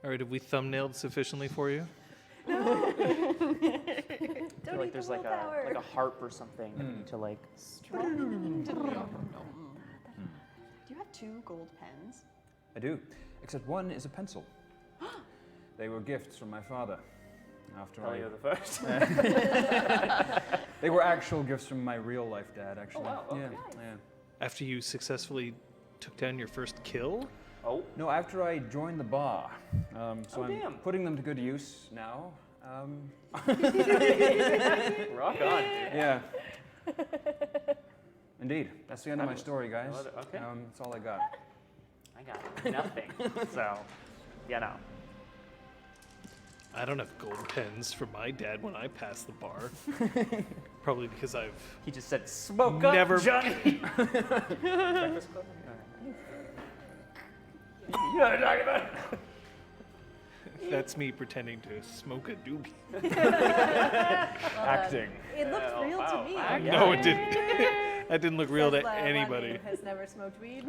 All right, have we thumbnailed sufficiently for you? Don't like there's like a harp or something that we need to like strum. Do you have 2 gold pens? I do, except one is a pencil. They were gifts from my father. After Pellio the first. They were actual gifts from my real life dad, actually. Oh, wow, okay. Yeah. After you successfully took down your first kill? Oh. No, after I joined the bar. So I'm damn. putting them to good use now. Rock on. Yeah. Indeed. That's the end of my Fabulous. story, guys. I love it. Okay. That's all I got. I got nothing. So, no. I don't have gold pens from my dad when I pass the bar. Probably because I've He just said, "Smoke Never- up, Johnny." Breakfast Club? You know what I'm talking about. That's me pretending to smoke a doobie. Acting. It looked real to me. Wow. Yeah. No, it didn't. That didn't look real Says to the one anybody. who has never smoked weed.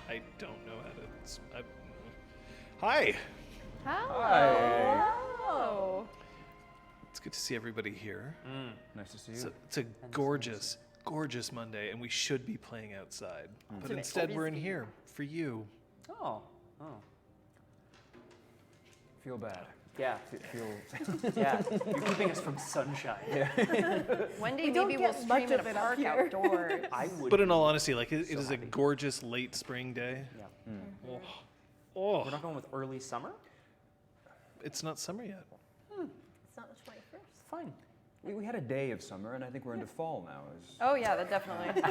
I don't know how to. Hi. Oh. It's good to see everybody here. Nice to see you. It's a gorgeous, gorgeous Monday, and we should be playing outside. But instead, we're in here for you. Oh. Feel bad. Yeah. Feel. Yeah. You're keeping us from sunshine. One day We don't maybe we'll get much stream in of a it up park here. outdoors. I would. But in all honesty, like it So is happy. a gorgeous late spring day. Yeah. Oh, We're not going with early summer. it's not summer yet. It's not the 21st. Fine. We had a day of summer, and I think we're into fall now. Oh yeah, that definitely.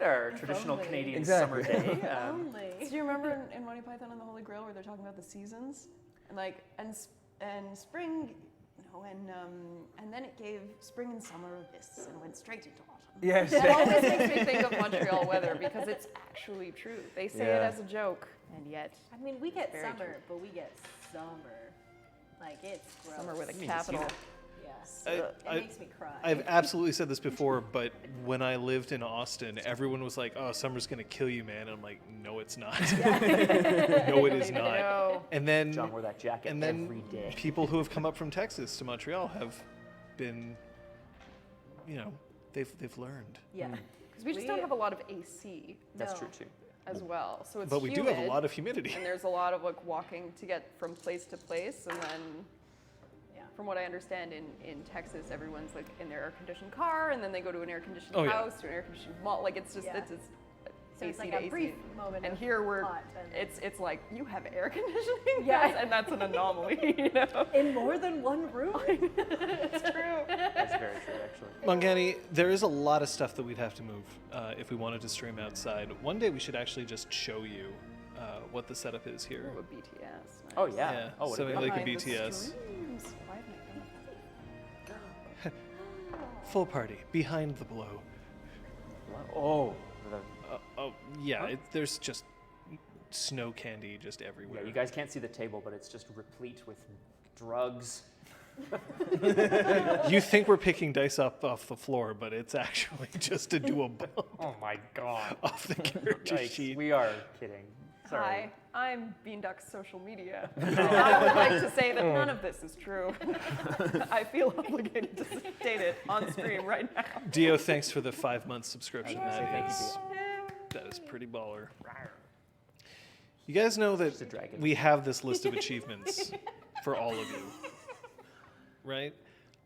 Our traditional only. Canadian Exactly. summer day. Only. Do you remember in Monty Python and the Holy Grail where they're talking about the seasons and like and spring, and then it gave spring and summer a miss and went straight into autumn. Yes. That always makes me think of Montreal weather because it's actually true. They say it Yeah. as a joke, and yet I mean, we get Very summer, but we get summer. Like, it's gross. summer with a mean capital. Yes. I- It I- makes me cry. I've absolutely said this before, but when I lived in Austin, everyone was like, "Oh, summer's gonna kill you, man." And I'm like, "No, it's not. No, it is not." No. And then, John wore that jacket and then every day. people who have come up from Texas to Montreal have been, they've learned. Yeah. Because we just don't have a lot of AC That's No. true too. as well, so it's But we do have a humid, lot of humidity. and there's a lot of like walking to get from place to place, and then Yeah. from what I understand, in Texas, everyone's like in their air-conditioned car, and then they go to an air-conditioned Oh, yeah. house to an air-conditioned mall. Like it's just Yeah. it's So it's AC like to a AC. brief moment And of here we're hot and it's like you have air conditioning, Yeah. and that's an anomaly. You know, in more than one room? it's true. That's very true, actually. Mangani, there is a lot of stuff that we'd have to move if we wanted to stream outside. One day we should actually just show you what the setup is here. Ooh, a BTS. Nice. Oh yeah. Yeah, Oh, what so a like a Behind the BTS. streams. Why haven't I done that? Full party, behind the blow. Oh. Yeah, there's just snow candy just Yeah, everywhere. you guys can't see the table, but it's just replete with drugs. You think we're picking dice up off the floor, but it's actually just to do a bump Oh my god. off the character Yikes, sheet. we are kidding. Sorry. Hi, I'm Beanduck's social media. I would like to say that none of this is true. I feel obligated to state it on stream right now. Dio, thanks for the 5-month subscription. Thank you, That is pretty baller. You guys know that Just a dragon. we have this list of achievements for all of you, right?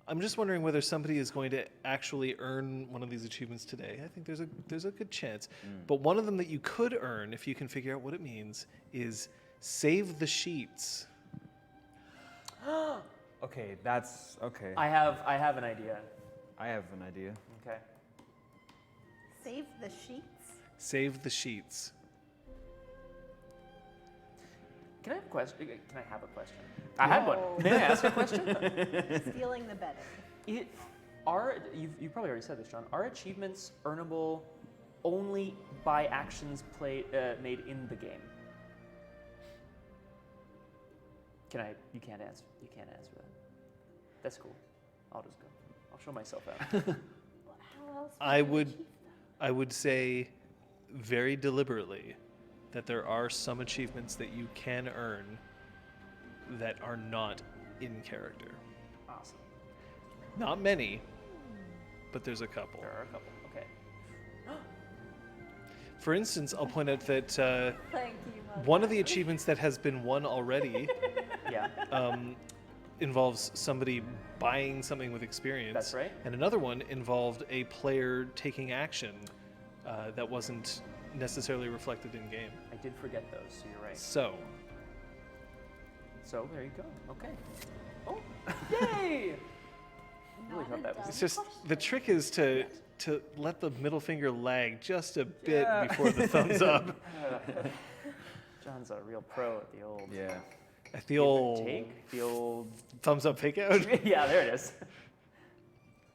I'm just wondering whether somebody is going to actually earn one of these achievements today. I think there's a good chance. But one of them that you could earn, if you can figure out what it means, is save the sheets. Okay, that's okay. I have an idea. I have an idea. Okay. Save the sheets? Save the sheets. Can I have a question? Can I have a question? I had one. May I ask a question? Stealing the bedding. You probably already said this, John. Are achievements earnable only by actions made in the game? You can't answer. You can't answer that. That's cool. I'll just go. I'll show myself out. How else I can we would- achieve them? I would say very deliberately that there are some achievements that you can earn that are not in character. Awesome. Not many, but there's a couple. There are a couple. Okay. For instance, I'll point out that Thank you, Mother. one of the achievements that has been won already Yeah. involves somebody buying something with experience. That's right. And another one involved a player taking action that wasn't necessarily reflected in game. I did forget those, so you're right. So, So there you go. Okay. Oh, yay! I really thought that was. it's just the trick is to let the middle finger lag just a bit before the thumbs up. John's a real pro at the old. Yeah. At the give and old take, the old. thumbs up fake out. Yeah, there it is.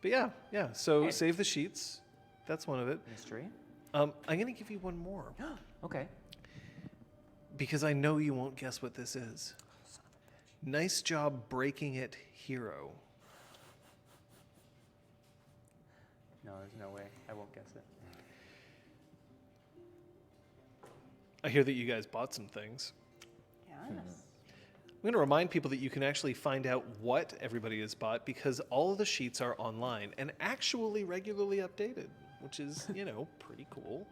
But yeah. So Okay. save the sheets. That's one of it. Mystery. I'm gonna give you one more Okay. because I know you won't guess what this is. Nice job breaking it, hero. No, there's no way. I won't guess it. I hear that you guys bought some things. Yes. I'm going to remind people that you can actually find out what everybody has bought because all of the sheets are online and actually regularly updated, which is, pretty cool.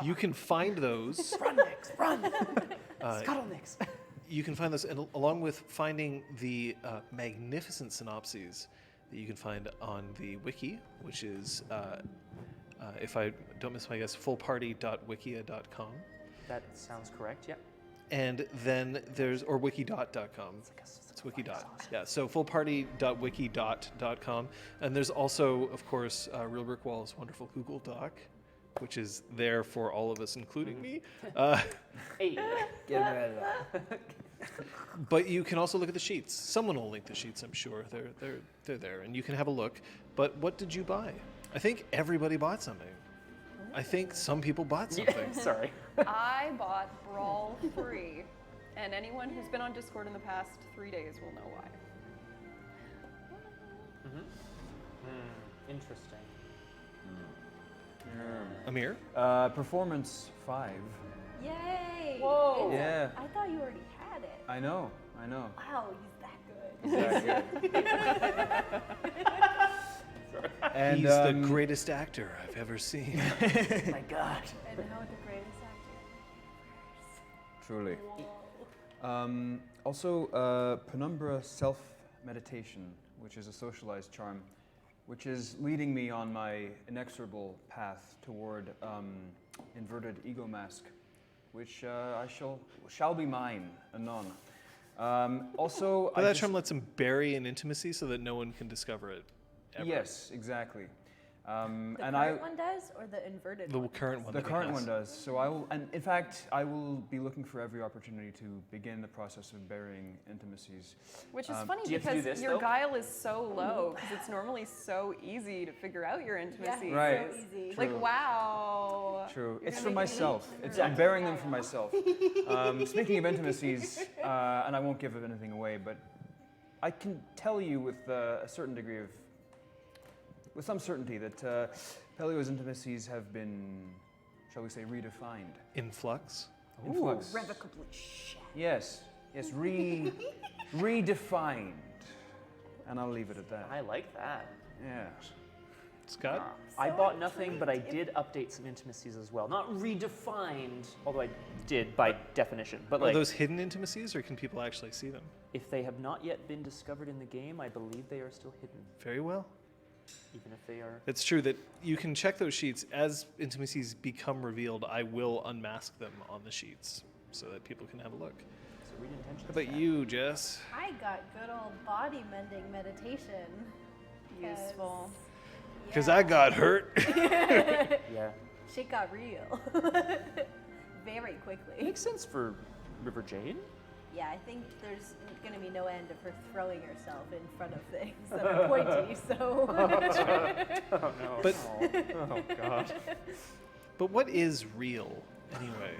You can find those. Run, Nix, run! Scuttle, Nix. You can find those, and along with finding the magnificent synopses that you can find on the wiki, which is, if I don't miss my guess, fullparty.wikia.com. That sounds correct. Yep. And then there's, or wiki.com. It's wiki dot. Yeah, so fullparty.wiki.com. And there's also, of course, Real Brick Wall's wonderful Google Doc, which is there for all of us, including me. Hey. Get rid of that. But you can also look at the sheets. Someone will link the sheets, I'm sure. They're there, and you can have a look. But what did you buy? I think everybody bought something. I think some people bought something. Sorry. I bought Brawl 3, and anyone who's been on Discord in the past 3 days will know why. Interesting. Amir? Performance 5. Yay! Whoa. Yeah. I thought you already had it. I know. Wow, he's that good. And He's the greatest actor I've ever seen. Oh my God. And now the greatest actor. Truly. Whoa. Also, Penumbra Self-Meditation, which is a socialized charm, which is leading me on my inexorable path toward inverted ego mask, which I shall be mine anon. Also, But that charm lets him bury in intimacy so that no one can discover it. Ever. Yes, exactly. The And current one does, or the inverted The one? current one. The that he current has. one does. So I will, and in fact, I will be looking for every opportunity to begin the process of burying intimacies. Which is funny do you have to do because this, your though? guile is so low, because it's normally so easy to figure out your intimacy. Right. So easy. Like, True. wow. True. You're It's gonna for make it myself. easy. I'm bearing them for myself. Speaking of intimacies, and I won't give anything away, but I can tell you with a certain degree of, with some certainty that Pellio's intimacies have been, shall we say, redefined. In flux. Influx. Irrevocably shattered. Yes, redefined. And I'll leave it at that. I like that. Yeah. Scott? I bought nothing, but I did update some intimacies as well. Not redefined, although I did by definition. But Are like, those hidden intimacies, or can people actually see them? if they have not yet been discovered in the game, I believe they are still hidden, Very well. even if they are. It's true that you can check those sheets. As intimacies become revealed, I will unmask them on the sheets so that people can have a look. So read intentions. How about you, Jess? I got good old body mending meditation. Useful. Because I got hurt. Yeah. Shit got real. Very quickly. Makes sense for River Jade. Yeah, I think there's going to be no end of her throwing herself in front of things that are pointy, so. Oh no. But- oh God. But what is real, anyway?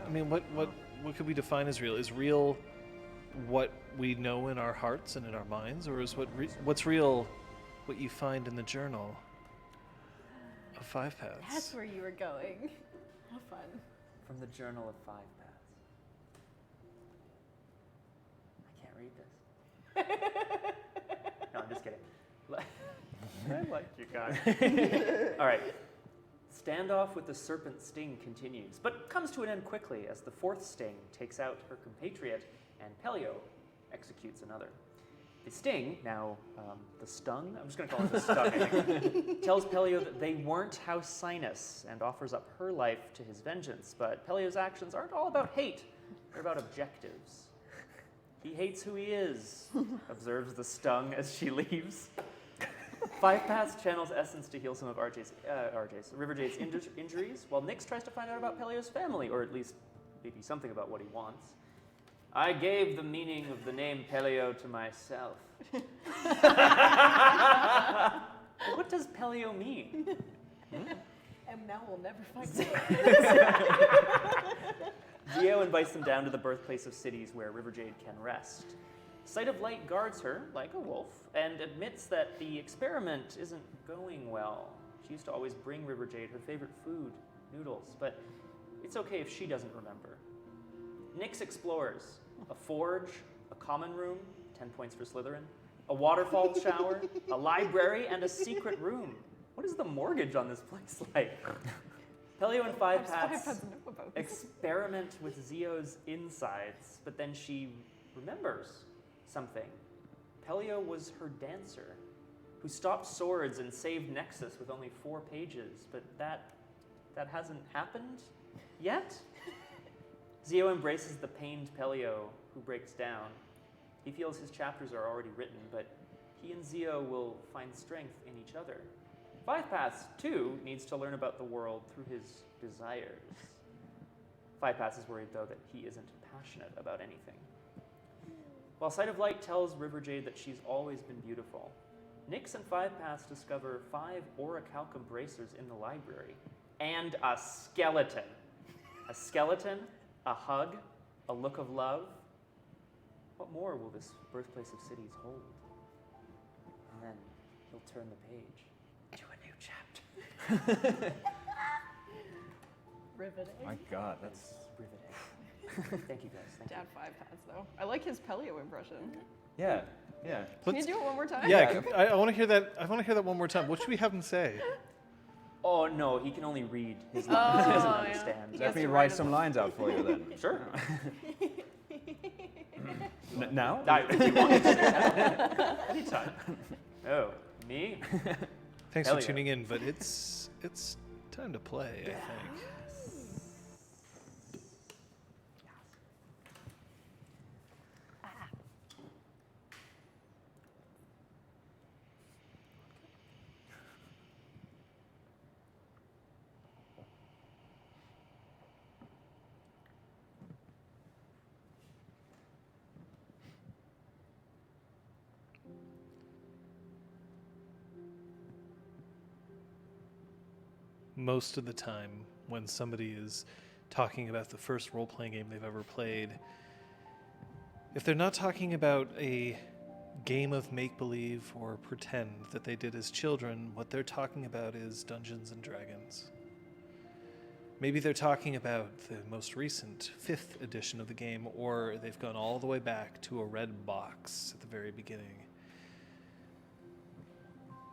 I mean, what could we define as real? Is real what we know in our hearts and in our minds, or is what's real what you find in the journal of 5 Paths? That's where you were going. How fun. From the Journal of Five Paths. I can't read this. No, I'm just kidding. I like you guys. All right. Standoff with the serpent sting continues, but comes to an end quickly as the fourth sting takes out her compatriot and Pellio executes another. The sting, now the stung, I'm just going to call it the stung, I think, tells Pellio that they weren't House Sinus and offers up her life to his vengeance. But Pellio's actions aren't all about hate, they're about objectives. He hates who he is, observes the stung as she leaves. Five Paths channels essence to heal some of River Jade's injuries, while Nyx tries to find out about Pellio's family, or at least maybe something about what he wants. I gave the meaning of the name Pellio to myself. What does Pellio mean? And now we'll never find out. Zio invites them down to the birthplace of cities where River Jade can rest. Sight of Light guards her like a wolf and admits that the experiment isn't going well. She used to always bring River Jade her favorite food, noodles, but it's okay if she doesn't remember. Nyx explores a forge, a common room, 10 points for Slytherin, a waterfall shower, a library, and a secret room. What is the mortgage on this place like? Pellio and Five Paths experiment with Zio's insides, but then she remembers something. Pellio was her dancer, who stopped swords and saved Nexus with only 4 pages, but that hasn't happened yet? Zio embraces the pained Pellio, who breaks down. He feels his chapters are already written, but he and Zio will find strength in each other. Five Paths, too, needs to learn about the world through his desires. Five Paths is worried, though, that he isn't passionate about anything. While Sight of Light tells River Jade that she's always been beautiful, Nyx and Five Paths discover 5 orichalcum bracers in the library, and a skeleton. A skeleton, a hug, a look of love. What more will this birthplace of cities hold? And then he'll turn the page to a new chapter. Riveting. My God, that's Riveting. Thank you guys. Thank Dad Five Paths though. I like his Pellio impression. yeah. Can you do it one more time? Yeah, I want to hear that. I want to hear that one more time. What should we have him say? Oh no, he can only read his lines. He doesn't yeah. understand. He Let has me to write write some them. lines out for you then. Sure. Now? If you want to. Anytime. Oh, me? Thanks Hell for yeah. tuning in, but it's time to play, I think. Most of the time, when somebody is talking about the first role-playing game they've ever played, if they're not talking about a game of make-believe or pretend that they did as children, what they're talking about is Dungeons and Dragons. Maybe they're talking about the most recent 5th edition of the game, or they've gone all the way back to a red box at the very beginning.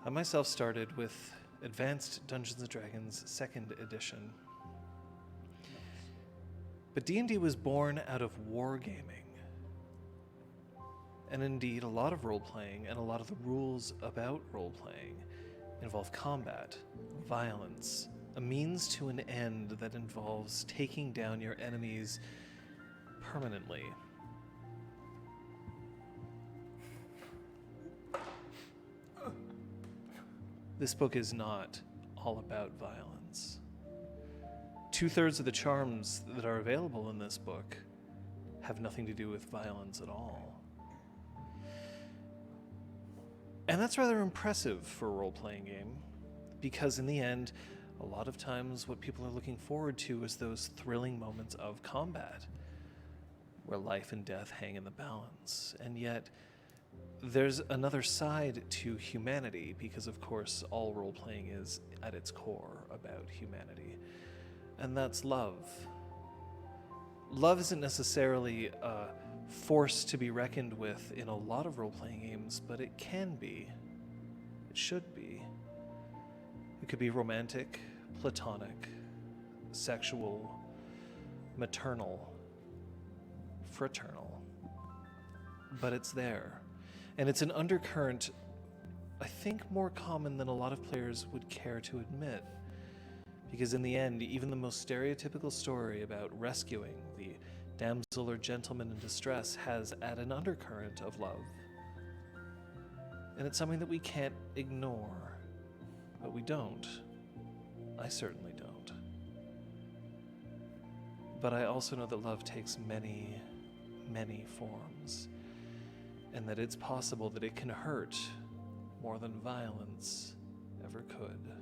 I myself started with Advanced Dungeons & Dragons 2nd edition. But D&D was born out of wargaming. And indeed, a lot of role-playing and a lot of the rules about role-playing involve combat, violence, a means to an end that involves taking down your enemies permanently. This book is not all about violence. 2/3 of the charms that are available in this book have nothing to do with violence at all. And that's rather impressive for a role-playing game, because in the end, a lot of times what people are looking forward to is those thrilling moments of combat, where life and death hang in the balance. And yet, there's another side to humanity, because of course all role-playing is at its core about humanity, and that's love love isn't necessarily a force to be reckoned with in a lot of role-playing games, but it can be. It should be. It could be romantic, platonic, sexual, maternal, fraternal. But it's there. And it's an undercurrent, I think, more common than a lot of players would care to admit. Because in the end, even the most stereotypical story about rescuing the damsel or gentleman in distress has an undercurrent of love. And it's something that we can't ignore. But we don't. I certainly don't. But I also know that love takes many, many forms. And that it's possible that it can hurt more than violence ever could.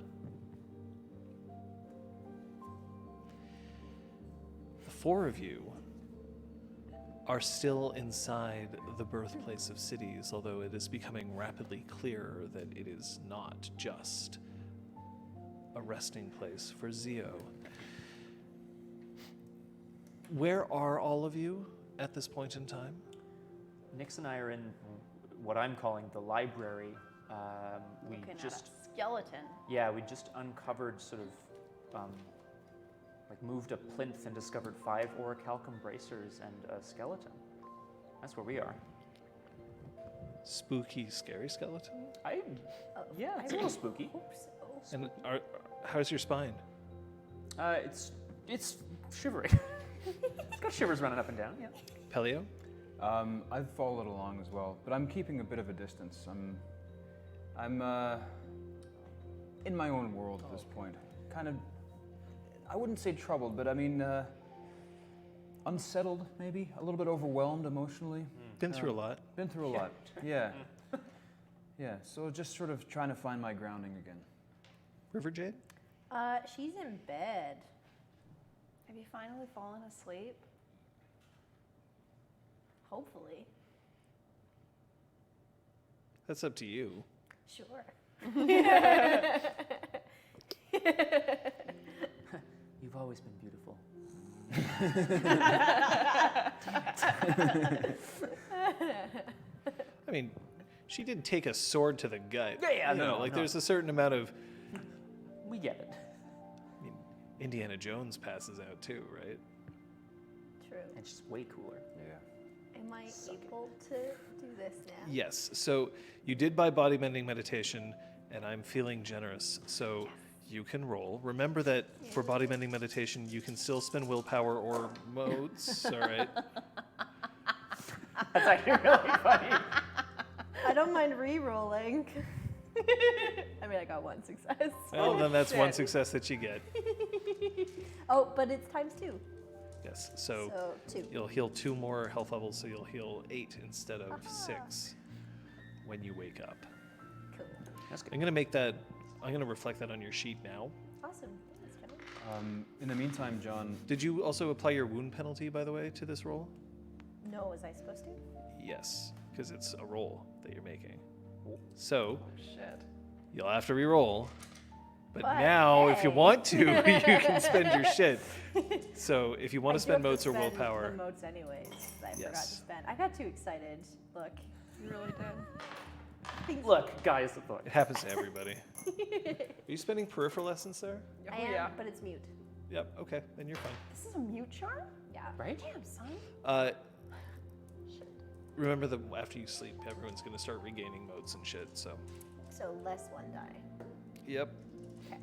The four of you are still inside the birthplace of cities, although it is becoming rapidly clearer that it is not just a resting place for Zio. Where are all of you at this point in time? Nix and I are in what I'm calling the library. We Looking just, at a skeleton. yeah, we just uncovered sort of, like moved a plinth and discovered 5 orichalcum bracers and a skeleton. That's where we are. Spooky, scary skeleton? Yeah, it's a little spooky. Hope so. And how's your spine? It's shivering. It's got shivers running up and down. Yeah. Pellio? I've followed along as well, but I'm keeping a bit of a distance. I'm in my own world at this point. Kind of, I wouldn't say troubled, but I mean, unsettled maybe, a little bit overwhelmed emotionally. Been through a lot. Been through a lot, yeah. Yeah, so just sort of trying to find my grounding again. River Jade? She's in bed. Have you finally fallen asleep? Hopefully. That's up to you. Sure. You've always been beautiful. I mean, she did take a sword to the gut. Yeah, You know, no, like no. there's a certain amount of. We get it. I mean, Indiana Jones passes out too, right? True. And she's way cooler. Yeah. Am I able to do this now? Yes. So you did buy body mending meditation, and I'm feeling generous. So you can roll. Remember that for body mending meditation, you can still spend willpower or modes. All right. That's actually really funny. I don't mind re-rolling. I mean, I got one success. Well, then that's one Shit. success that you get. Oh, but it's times 2. Yes. So So 2. you'll heal 2 more health levels, so you'll heal 8 instead of 6 when you wake up. Cool. That's good. I'm gonna make that. I'm gonna reflect that on your sheet now. Awesome. Thanks, Kevin. In the meantime, John, Did you also apply your wound penalty, by the way, to this roll? No, was I supposed to? Yes, because it's a roll that you're making. So Shit. you'll have to re-roll. But But now, if you hey. want to, you can spend your shit. So if you want I to do spend have motes or spend willpower, The motes anyways. I forgot to Yes. spend. I got too excited. Look. You really did. Things Look, guys, it happens to everybody. Are you spending peripheral essence there? I am, but it's mute. Yep. Okay, then you're fine. This is a mute charm? Yeah. right? Damn, son. Remember that after you sleep, everyone's gonna start regaining motes and shit. So. So less 1 die. Yep. Okay.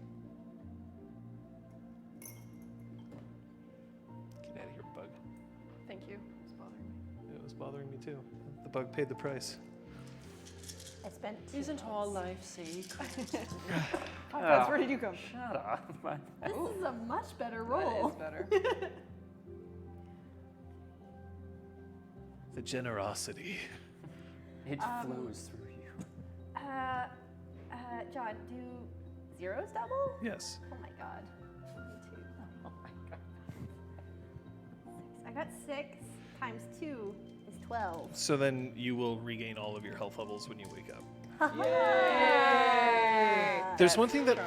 Get out of here, bug. Thank you. It's bothering me. It was bothering me too. The bug paid the price. I spent 2 Isn't all motes. life sacred? That's where did you come from? Shut up. This is a much better That roll. is better. The generosity. It flows through you. John, do zeros double? Yes. Oh my god. Me too. Oh my god. I got 6 times 2 is 12. So then you will regain all of your health levels when you wake up. Yay! There's one thing that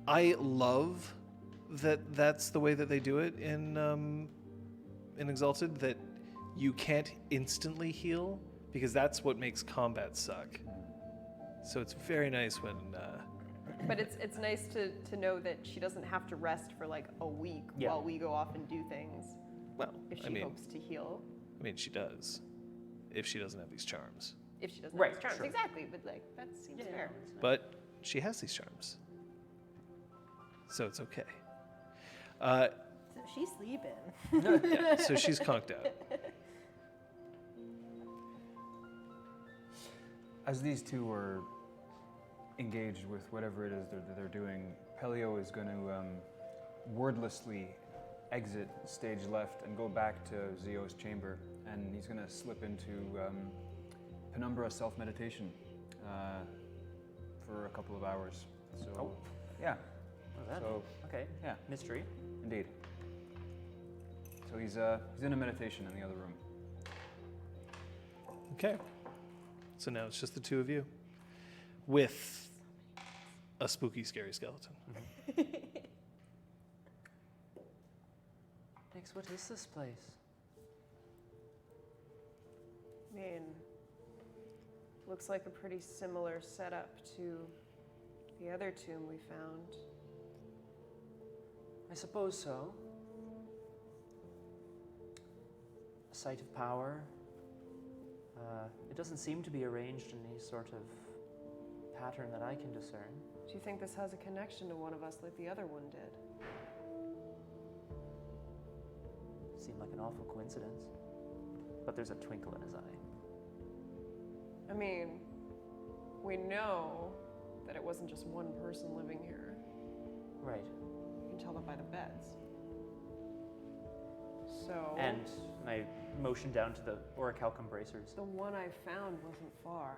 I love that that's the way that they do it in Exalted, that you can't instantly heal, because that's what makes combat suck. So it's very nice when... But it's nice to know that she doesn't have to rest for like a week Yeah. while we go off and do things well, if she I mean, hopes to heal. she does, if she doesn't have these charms. If she doesn't Right, have charms. sure. Exactly, but like that seems fair. But she has these charms. So it's okay. Uh, So she's sleeping. yeah, so she's conked out. As these two are engaged with whatever it is they're doing, Pellio is going to wordlessly exit stage left and go back to Zio's chamber, and he's going to slip into penumbra self-meditation for a couple of hours. So, yeah. What was that? So, Okay. yeah, Mystery. indeed. So he's in a meditation in the other room. Okay. So now it's just the two of you with a spooky, scary skeleton. Nix, what is this place? I mean, looks like a pretty similar setup to the other tomb we found. I suppose so. A site of power. It doesn't seem to be arranged in any sort of pattern that I can discern. Do you think this has a connection to one of us like the other one did? Seemed like an awful coincidence. But there's a twinkle in his eye. I mean, we know that it wasn't just one person living here. Right. You can tell that by the beds. So... And I motioned down to the orichalcum bracers. the one I found wasn't far.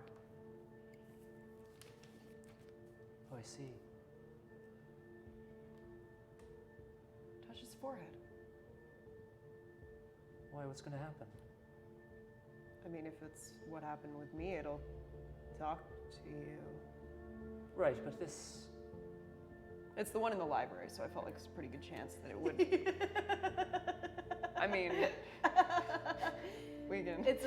Oh, I see. Touch his forehead. Why, what's going to happen? I mean, if it's what happened with me, it'll talk to you. Right, but this... It's the one in the library, so I felt like it's a pretty good chance that it would. I mean, we can. It's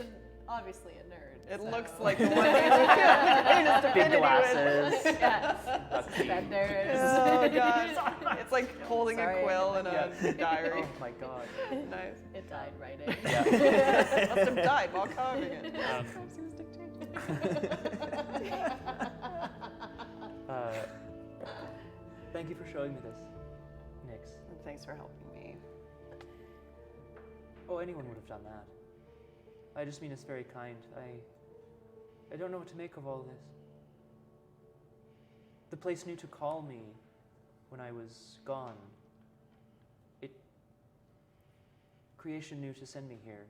obviously a nerd. It so. looks like the one in Big glasses. Yes. Bucky. That nerd. Oh god, it's like holding Sorry. a quill and a Yeah. diary. Oh my god. Nice. It died writing. Yeah. Must have died while carving it. Um, Perhaps he was dictating. Thank you for showing me this, Nix. And thanks for helping me. Oh, anyone would have done that. I just mean it's very kind. I don't know what to make of all this. The place knew to call me when I was gone. Creation knew to send me here.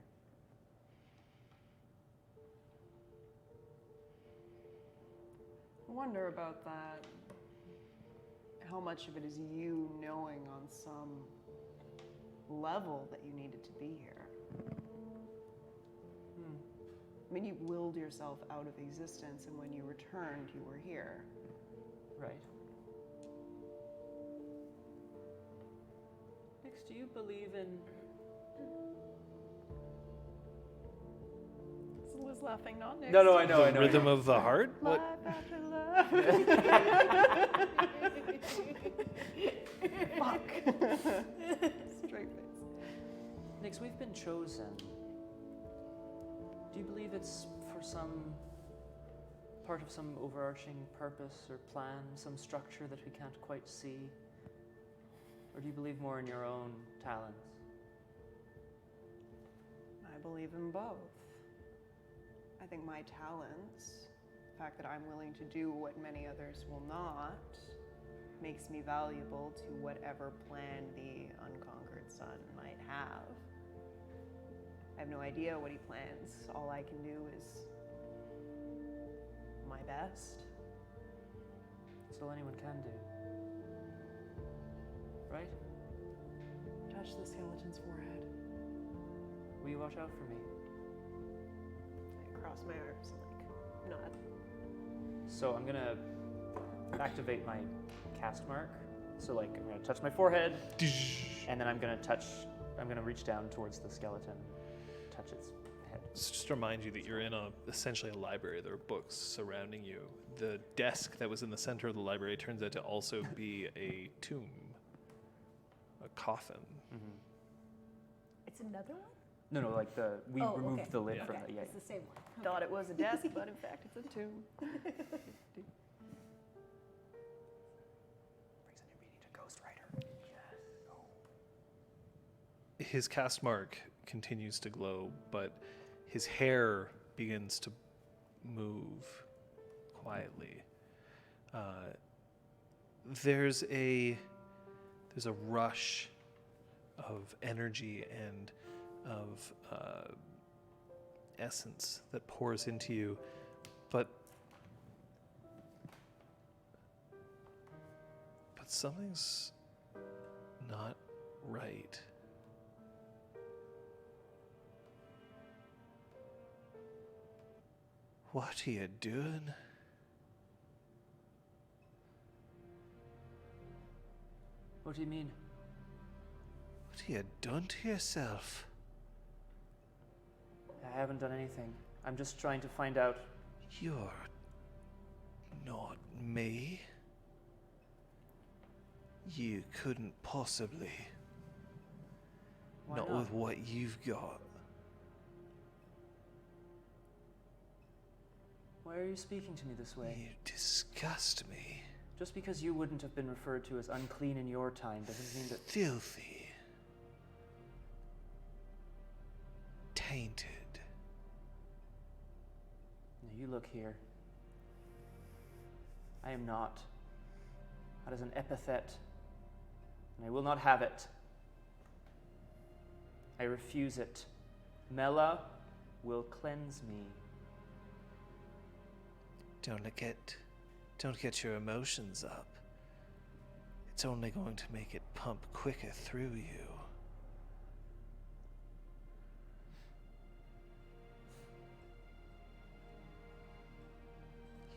I wonder about that. How much of it is you knowing on some level that you needed to be here? I mean, you willed yourself out of existence, and when you returned, you were here. Right. Nix, do you believe in... Is Liz laughing? Not Nick. No, I know. The rhythm of the heart? Life What? after love. Fuck. Straight face. Nix, we've been chosen. Do you believe it's for some part of some overarching purpose or plan, some structure that we can't quite see? Or do you believe more in your own talents? I believe in both. I think my talents, the fact that I'm willing to do what many others will not, makes me valuable to whatever plan the unconquered sun might have. I have no idea what he plans. All I can do is my best. That's all anyone can do. Right? Touch the skeleton's forehead. Will you watch out for me? I cross my arms and nod. So I'm gonna activate my cast mark So like I'm gonna touch my forehead, and then I'm gonna reach down towards the skeleton, touch its head. Just to remind you that you're in essentially a library. There are books surrounding you. The desk that was in the center of the library turns out to also be a tomb, a coffin. Mm-hmm. It's another one? No, like we removed okay. the lid Yeah. from the It's the same one. Thought it was a desk, but in fact it's a tomb. Brings a new meaning to Ghostwriter. Yes. His cast mark continues to glow, but his hair begins to move quietly. There's a rush of energy and of essence that pours into you, but something's not right. What are you doing? What do you mean? What have you done to yourself? I haven't done anything. I'm just trying to find out. You're not me. You couldn't possibly. Why Not not? with what you've got. Why are you speaking to me this way? You disgust me. Just because you wouldn't have been referred to as unclean in your time doesn't mean that. Filthy. Tainted. Now you look here. I am not. That is an epithet, and I will not have it. I refuse it. Mela will cleanse me. Don't get your emotions up. It's only going to make it pump quicker through you.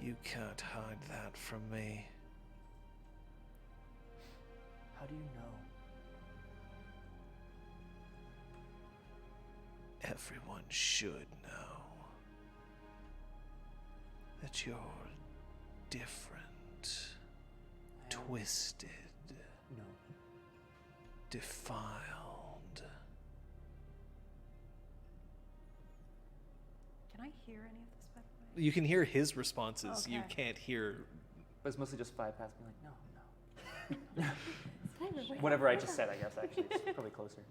You can't hide that from me. How do you know? Everyone should know that you're different, twisted, No. defiled. Can I hear any of this, by the way? You can hear his responses. You Okay. can't hear. But it's mostly just bypass me like, no. Wait, Whatever I just said, I guess, actually. It's probably closer.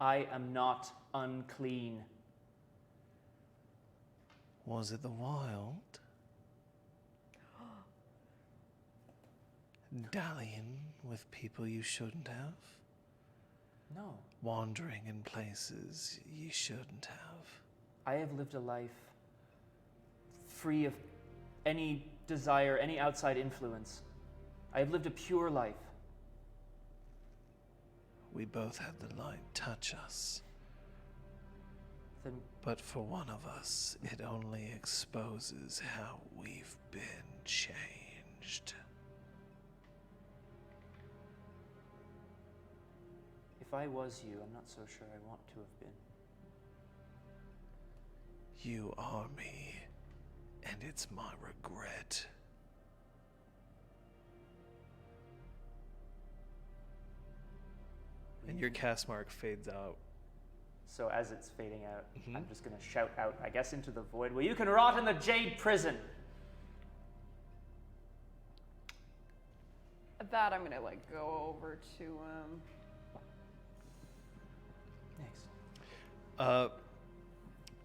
I am not unclean. Was it the wild? Dallying with people you shouldn't have? No. Wandering in places you shouldn't have? I have lived a life free of any desire, any outside influence. I have lived a pure life. We both had the light touch us. Then But for one of us, it only exposes how we've been changed. if I was you, I'm not so sure I want to have been. You are me, and it's my regret. And your cast mark fades out. So as it's fading out, Mhm. I'm just going to shout out, I guess, into the void, well, you can rot in the Jade prison. At that, I'm gonna like go over to Thanks.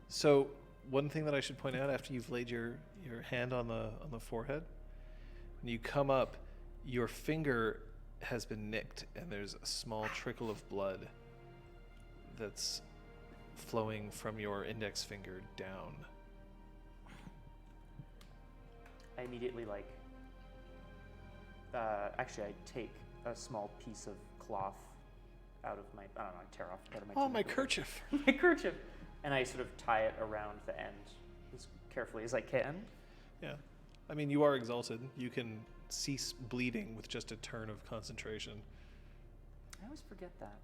So one thing that I should point out after you've laid your hand on the forehead, when you come up, your finger has been nicked and there's a small trickle of blood that's flowing from your index finger down. I immediately actually I take a small piece of cloth out of my, I don't know, I tear off part of my Oh, my tunic. kerchief. My kerchief. And I sort of tie it around the end as carefully as I can. Yeah. I mean, you are exalted. You can cease bleeding with just a turn of concentration. I always forget that.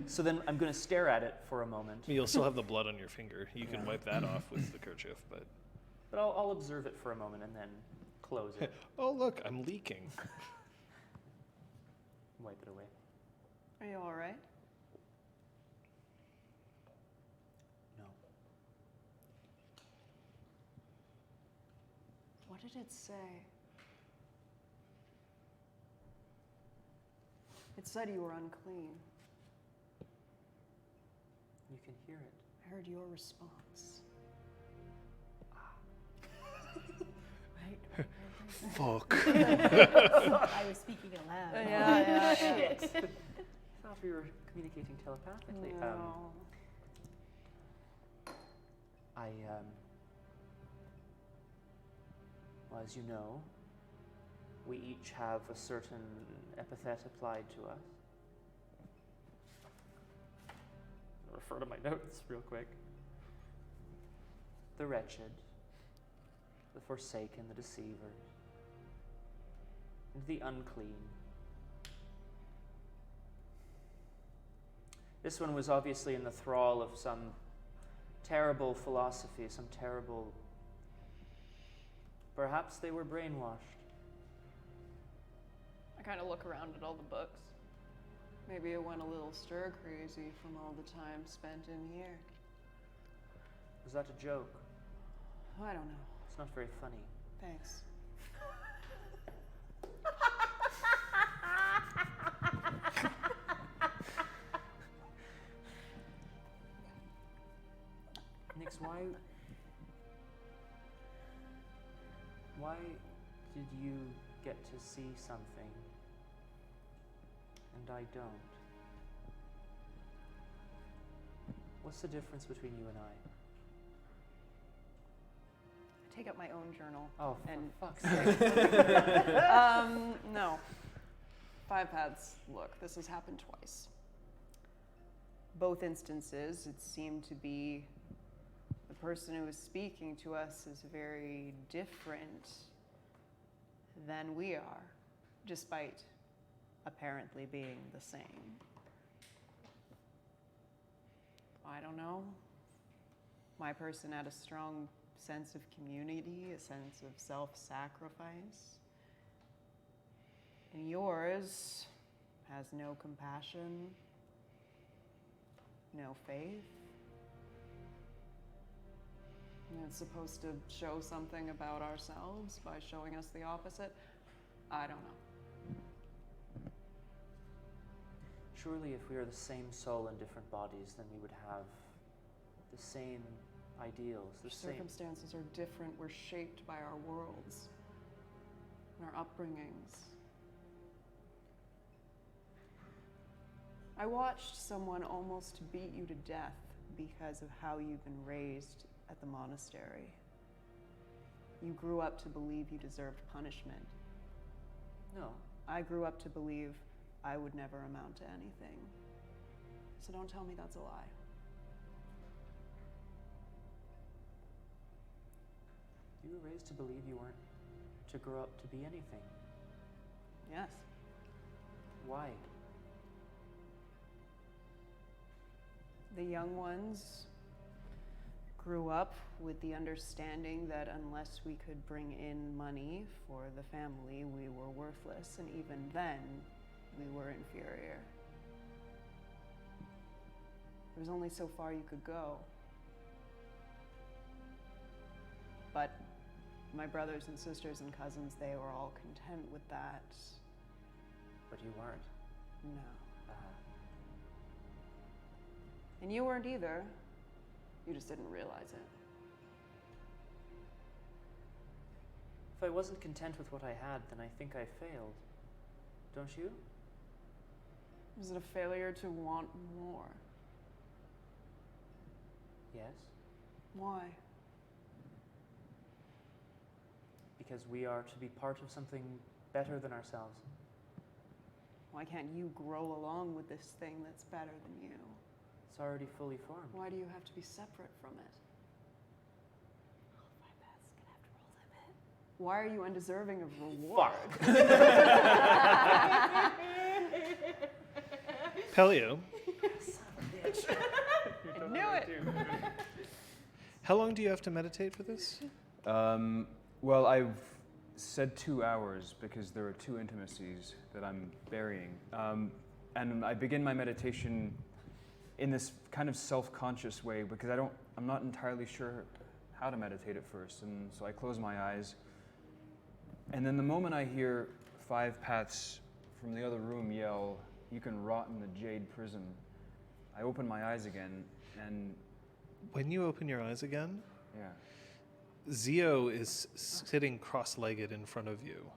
So then I'm going to stare at it for a moment. You'll still have the blood on your finger. You can wipe that off with the kerchief, but... But I'll observe it for a moment and then close it. Oh, look, I'm leaking. Wipe it away. Are you all right? No. What did it say? It said you were unclean. You can hear it. I heard your response. Right. Fuck. I was speaking aloud. Yeah. Shit. I thought we were communicating telepathically. No. Well, as you know, we each have a certain epithet applied to us. I'll refer to my notes real quick. The wretched, the forsaken, the deceivers, and the unclean. This one was obviously in the thrall of some terrible philosophy, some terrible... Perhaps they were brainwashed. I kind of look around at all the books. Maybe it went a little stir crazy from all the time spent in here. Was that a joke? I don't know. It's not very funny. Thanks. Nix, why did you get to see something and I don't? What's the difference between you and I? I take out my own journal. Oh, for and fuck's sake. No. 5 paths. Look, this has happened twice. Both instances, it seemed to be the person who was speaking to us is very different than we are, despite apparently being the same. I don't know. My person had a strong sense of community, a sense of self-sacrifice. And yours has no compassion, no faith. And it's supposed to show something about ourselves by showing us the opposite. I don't know. Surely if we are the same soul in different bodies, then we would have the same ideals, the same... Circumstances are different. We're shaped by our worlds and our upbringings. I watched someone almost beat you to death because of how you've been raised at the monastery. You grew up to believe you deserved punishment. No. I grew up to believe I would never amount to anything. So don't tell me that's a lie. You were raised to believe you weren't to grow up to be anything. Yes. Why? The young ones grew up with the understanding that unless we could bring in money for the family, we were worthless, and even then, we were inferior. There was only so far you could go. But my brothers and sisters and cousins, they were all content with that. But you weren't. No. And you weren't either. You just didn't realize it. If I wasn't content with what I had, then I think I failed. Don't you? Was it a failure to want more? Yes. Why? Because we are to be part of something better than ourselves. Why can't you grow along with this thing that's better than you? It's already fully formed. Why do you have to be separate from it? All 5 paths gonna have to roll that bit. Why are you undeserving of reward? Pellio, I knew it. how long do you have to meditate for this? Well, I've said 2 hours because there are 2 intimacies that I'm burying. And I begin my meditation in this kind of self-conscious way because I'm not entirely sure how to meditate at first. And so I close my eyes. And then the moment I hear 5 paths from the other room yell, "You can rot in the jade prison," I open my eyes again and When you open your eyes again, yeah. Zio is sitting cross-legged in front of you.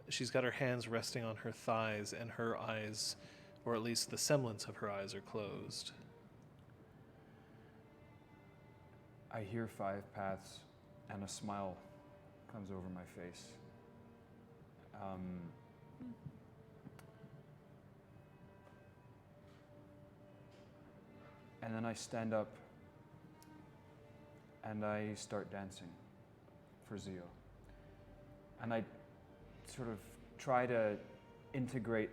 She's got her hands resting on her thighs, and her eyes, or at least the semblance of her eyes, are closed. I hear 5 paths, and a smile comes over my face. And then I stand up, and I start dancing for Zio. And I sort of try to integrate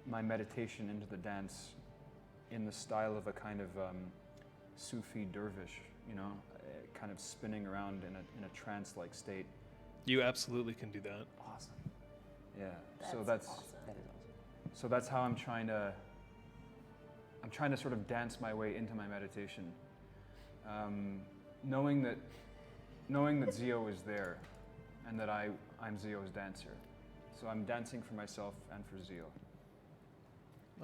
my meditation into the dance in the style of a kind of Sufi dervish, kind of spinning around in a trance-like state. You absolutely can do that. Awesome. Yeah. That's So that's awesome. That is awesome. so that's how I'm trying to sort of dance my way into my meditation, knowing that Zio is there, and that I'm Zio's dancer. So I'm dancing for myself and for Zio.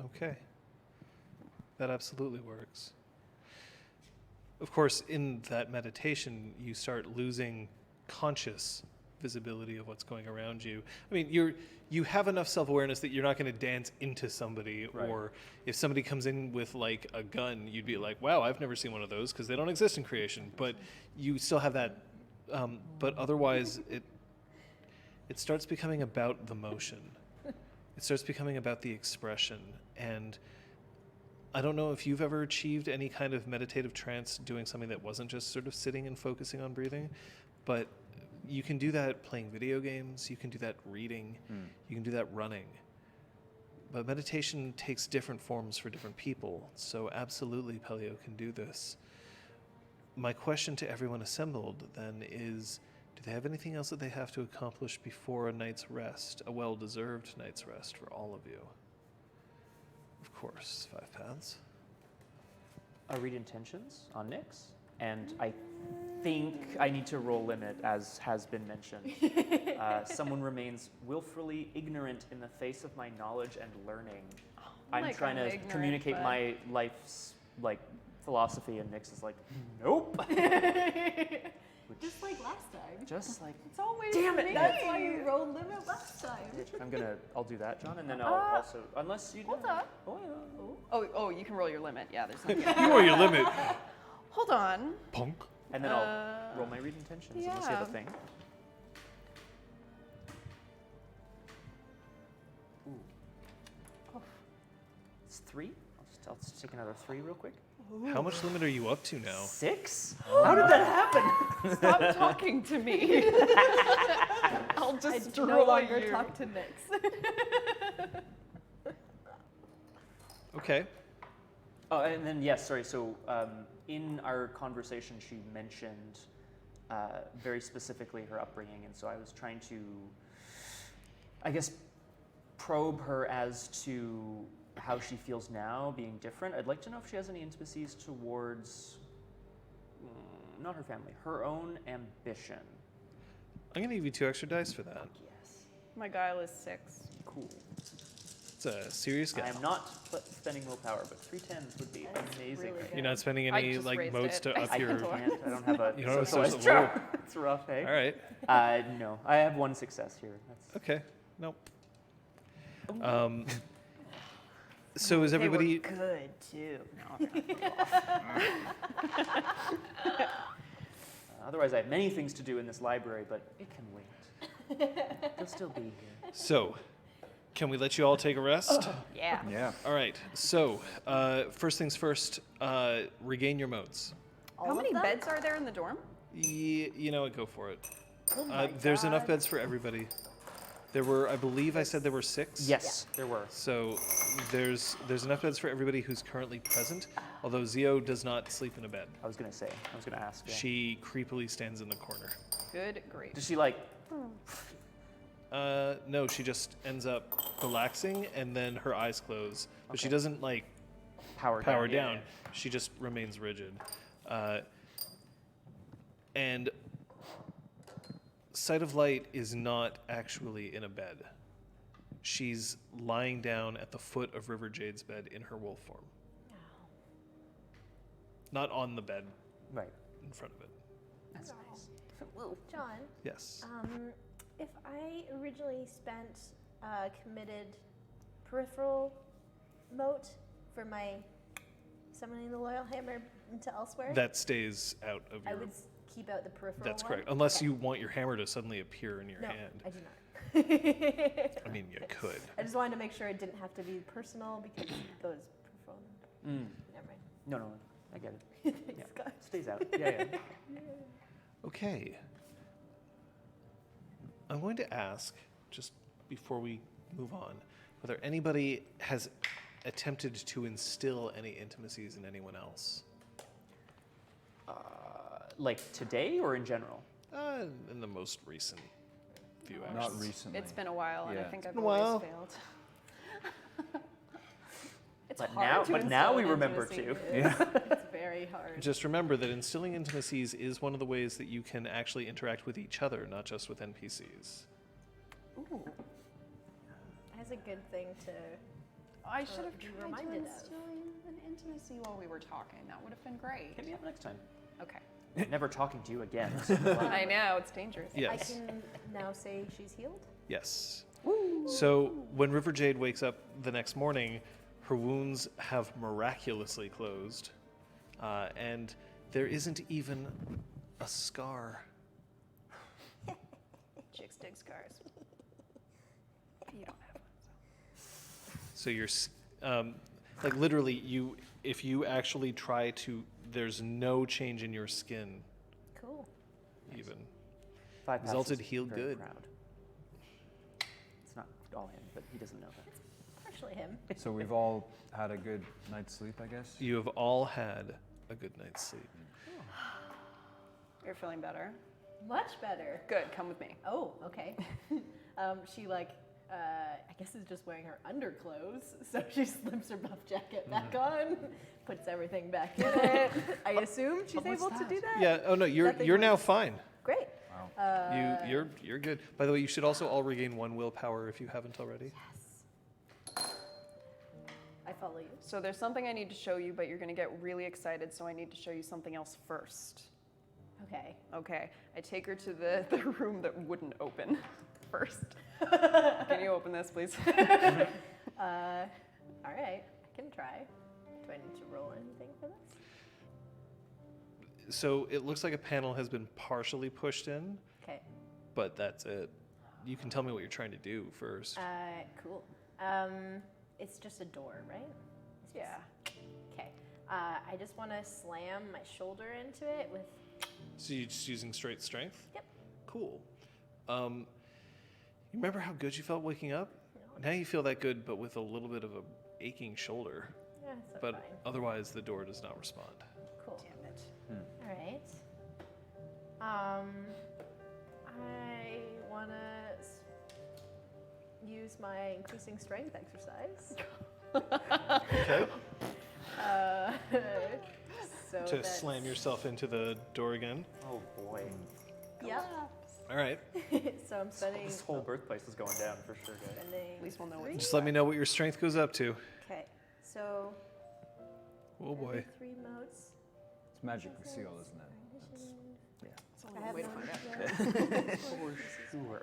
Okay. That absolutely works. Of course, in that meditation, you start losing conscious visibility of what's going around you. I mean, you have enough self-awareness that you're not going to dance into somebody, Right. or if somebody comes in with like a gun, you'd be like, wow, I've never seen one of those because they don't exist in creation. But you still have that. But otherwise, it starts becoming about the motion. It starts becoming about the expression. And I don't know if you've ever achieved any kind of meditative trance doing something that wasn't just sort of sitting and focusing on breathing, but you can do that playing video games, you can do that reading, you can do that running. But meditation takes different forms for different people, so absolutely Pellio can do this. My question to everyone assembled then is, do they have anything else that they have to accomplish before a night's rest, a well-deserved night's rest for all of you? Of course, 5 paths. I read intentions on Nyx, and I think I need to roll limit, as has been mentioned. Someone remains willfully ignorant in the face of my knowledge and learning. I'm Like, trying I'm to ignorant, communicate but- my life's philosophy, and Nyx is like, nope. Just like last time. Just like, It's always Damn it, me. That's why you rolled limit last time. I'll do that, John, and then I'll also, unless you. Hold on. Oh yeah. Oh, you can roll your limit. Yeah, there's something. You are your limit, Hold on. punk. And then I'll roll my read intentions, unless you have a yeah. thing. Ooh. Oh. It's 3. I'll just take another 3 real quick. How much limit are you up to now? 6? How did that happen? Stop talking to me. I'll I just no longer you. talk to Nyx. Okay. Oh, and then yes, sorry. So in our conversation, she mentioned very specifically her upbringing, and so I was trying to, I guess, probe her as to how she feels now, being different. I'd like to know if she has any intimacies towards, not her family, her own ambition. I'm going to give you 2 extra dice for that. Yes. My guile is 6. Cool. It's a serious I guy. am not spending willpower, but 3 10s would be That's amazing. really right good. You're not spending I any just like raised modes it. to up I your. can't. I don't have a. You don't have a socialized social- charm. It's rough, eh? All right. No, I have 1 success here. That's Okay. Nope. So is everybody? They were good too. No, otherwise, I have many things to do in this library, but it can wait. They'll still be here. So, can we let you all take a rest? yeah. Yeah. All right. So, first things first. Regain your modes. All How of many them? beds are there in the dorm? You know what? Go for it. Oh my There's enough God. beds for everybody. There were, I believe I said there were 6. Yes, there were. So there's enough beds for everybody who's currently present, although Zio does not sleep in a bed. I was gonna ask. Yeah. She creepily stands in the corner. Good grief. Does she like? No, she just ends up relaxing and then her eyes close. But she Okay. doesn't like Power power down. down. She just remains rigid. And Sight of Light is not actually in a bed. She's lying down at the foot of River Jade's bed in her wolf form. Not on the bed, Right. in front of it. That's nice. John, Yes. if I originally spent committed peripheral mote for my summoning the Loyal Hammer into elsewhere, That stays out of I your... would keep out the peripheral That's one? correct. Unless Okay. you want your hammer to suddenly appear in your No, hand. I do not. I mean, you could. I just wanted to make sure it didn't have to be personal because those peripheral. Never mind. No, I get it. Thanks, Yeah. God. Stays out. Yeah. Okay. I'm going to ask, just before we move on, whether anybody has attempted to instill any intimacies in anyone else. Like today or in general? In the most recent few hours. Not recently. It's been a while, and I Yeah. think I've been a while. always failed. It's But hard now- to but now instill we an remember intimacy. to. It's very hard. Just remember that instilling intimacies is one of the ways that you can actually interact with each other, not just with NPCs. Ooh, That's a good thing to. I should have be tried to reminded of. instill an intimacy while we were talking. That would have been great. Hit me up next time. Okay. Never talking to you again. I know, it's dangerous. I Yes. can now say she's healed. Yes. So when River Jade wakes up the next morning, her wounds have miraculously closed, and there isn't even a scar. Chicks dig scars. You don't have one. So you're, like literally, if you actually try to, there's no change in your skin, Cool. even. 5 Exalted passes, healed very good. Proud. It's not all him, but he doesn't know that. Partially him. So we've all had a good night's sleep, I guess. You have all had a good night's sleep. You're feeling better? Much better. Good, come with me. Oh, okay. She I guess is just wearing her underclothes, so she slips her buff jacket back on, puts everything back in it. I assume she's what's able to that? do that. Yeah. Oh no, Nothing you're now works. fine. Great. Wow. You're good. By the way, you should also all regain 1 willpower if you haven't already. I follow you. So there's something I need to show you, but you're going to get really excited, so I need to show you something else first. Okay. Okay, I take her to the room that wouldn't open first. Can you open this, please? All right. I can try. Do I need to roll anything for this? So it looks like a panel has been partially pushed in, Okay. but that's it. You can tell me what you're trying to do first. Cool. It's just a door, right? Yeah. Okay. I just want to slam my shoulder into it with. So you're just using straight strength? Yep. Cool. You remember how good you felt waking up? No. Now you feel that good, but with a little bit of a aching shoulder. Yeah, it's But fine. otherwise, the door does not respond. Cool. Damn it. All right. I want to use my increasing strength exercise. Okay. So To that's- slam yourself into the door again. Oh boy. Yeah. All right. So I'm spending. This whole birthplace is going down for sure, guys. spending At least we'll know what. three. Just let me know what your strength goes up to. Okay. So. Oh boy. 3 motes. It's magic with seal, isn't it? It's I only have one way to no find out. Sure.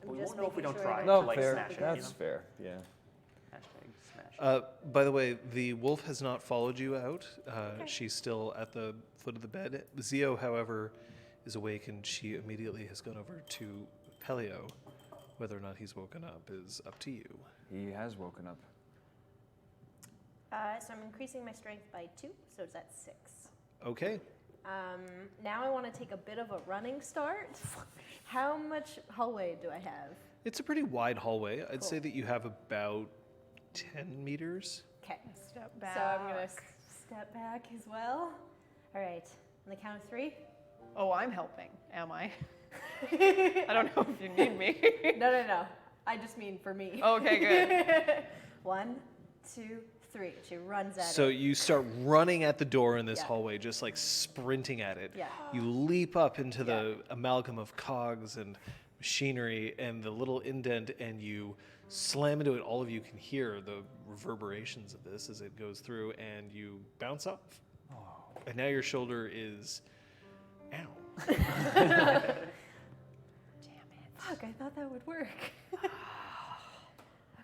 I'm We just won't know if we making don't sure I try. don't to, like, fair. smash it, That's you fair. Yeah. know? Hashtag smash. By the way, the wolf has not followed you out. She's still at the foot of the bed. Zio, however, is awake and she immediately has gone over to Pellio. Whether or not he's woken up is up to you. He has woken up. So I'm increasing my strength by 2, so it's at 6. Okay. Now I want to take a bit of a running start. How much hallway do I have? It's a pretty wide hallway. I'd say Cool. that you have about 10 meters. Okay. Step back. So I'm going to step back as well. All right. On the count of 3. Oh, I'm helping, am I? I don't know if you need me. No. I just mean for me. Okay, good. 1, 2, 3. She runs at So it. you start running at the door in this Yeah. hallway, just like sprinting at it. Yeah. You leap up into the amalgam of cogs and machinery and the little indent, and you slam into it. All of you can hear the reverberations of this as it goes through, and you bounce off. And now your shoulder is, ow. Damn it. Fuck, I thought that would work.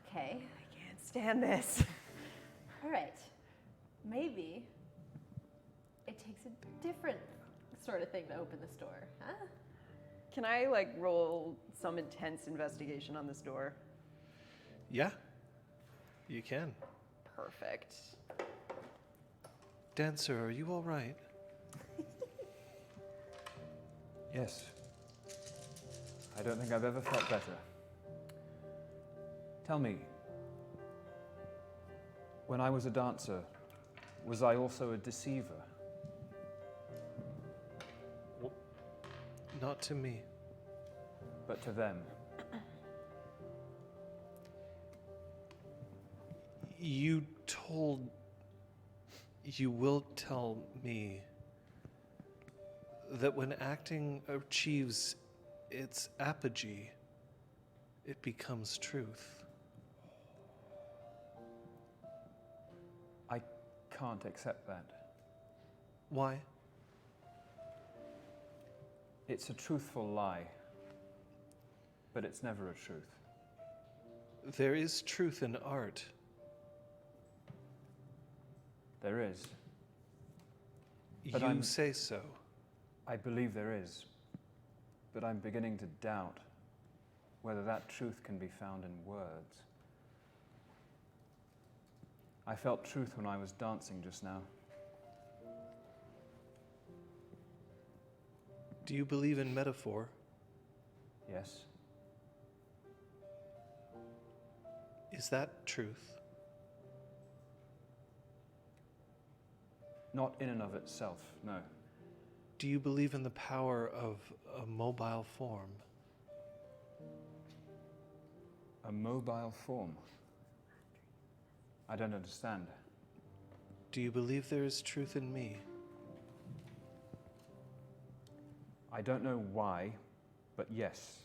Okay. I can't stand this. All right. Maybe it takes a different sort of thing to open this door, huh? Can I like roll some intense investigation on this door? Yeah, you can. Perfect. Dancer, are you all right? Yes. I don't think I've ever felt better. Tell me, when I was a dancer, was I also a deceiver? Not to me. But to them? You will tell me that when acting achieves its apogee, it becomes truth. I can't accept that. Why? It's a truthful lie, but it's never a truth. There is truth in art. There is. But You say so. I believe there is, but I'm beginning to doubt whether that truth can be found in words. I felt truth when I was dancing just now. Do you believe in metaphor? Yes, Is that truth? not in and of itself, no. Do you believe in the power of a mobile form? A mobile form. I don't understand. Do you believe there is truth in me? I don't know why, but yes,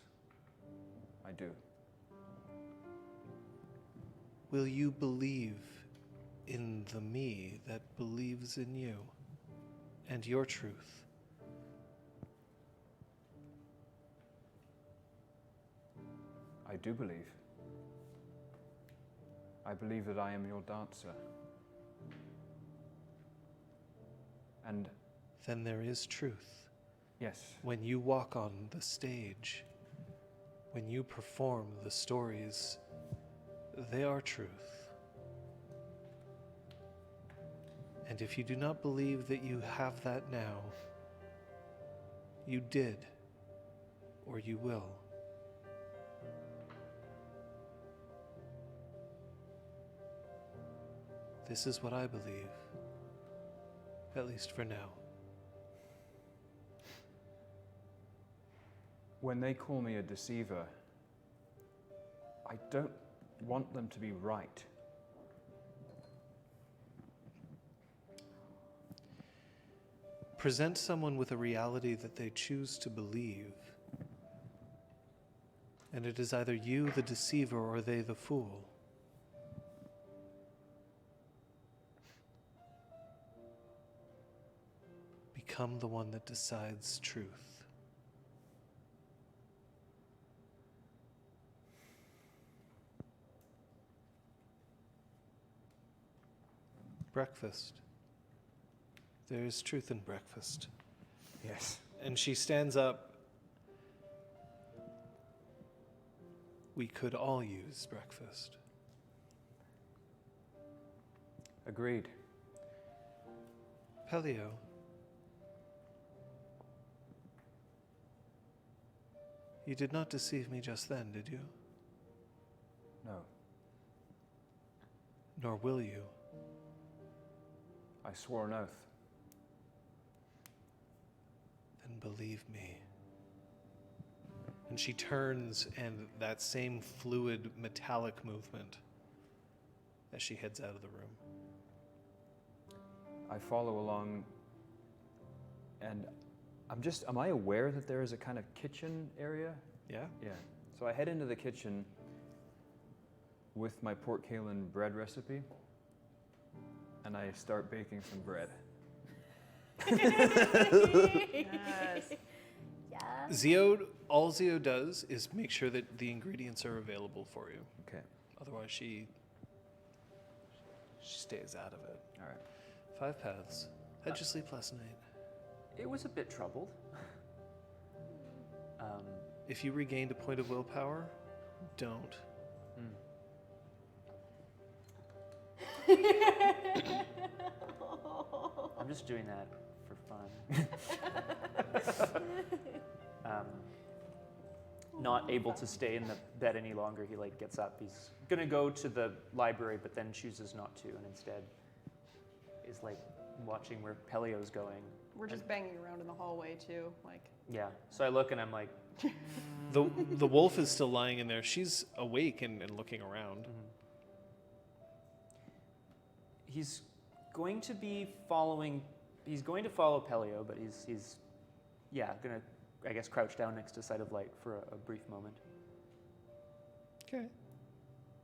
I do. Will you believe in the me that believes in you and your truth? I do believe. I believe that I am your dancer. And Then there is truth. yes, When you walk on the stage, when you perform the stories, they are truth. And if you do not believe that you have that now, you did, or you will. This is what I believe, at least for now. when they call me a deceiver, I don't want them to be right. Present someone with a reality that they choose to believe, and it is either you, the deceiver, or they, the fool. Become the one that decides truth. Breakfast. There is truth in breakfast. Yes. And she stands up. We could all use breakfast. Agreed. Pellio, You did not deceive me just then, did you? No, Nor will you. I swore an oath. Then believe me. And she turns, and that same fluid metallic movement as she heads out of the room. I follow along, and am I aware that there is a kind of kitchen area? Yeah? Yeah. So I head into the kitchen with my Port Kalen bread recipe, and I start baking some bread. Yes. Yeah. All Zio does is make sure that the ingredients are available for you. Okay. Otherwise, she stays out of it. All right. 5 paths. How'd you sleep last night? It was a bit troubled. If you regained a point of willpower, don't. I'm just doing that for fun. Not able to stay in the bed any longer, he gets up. He's gonna go to the library, but then chooses not to, and instead is watching where Pellio's going. We're just banging around in the hallway too, Yeah. So I look and I'm like, The wolf is still lying in there. She's awake and looking around. he's going to follow Pellio, but he's gonna, I guess, crouch down next to Sight of Light for a brief moment. Okay.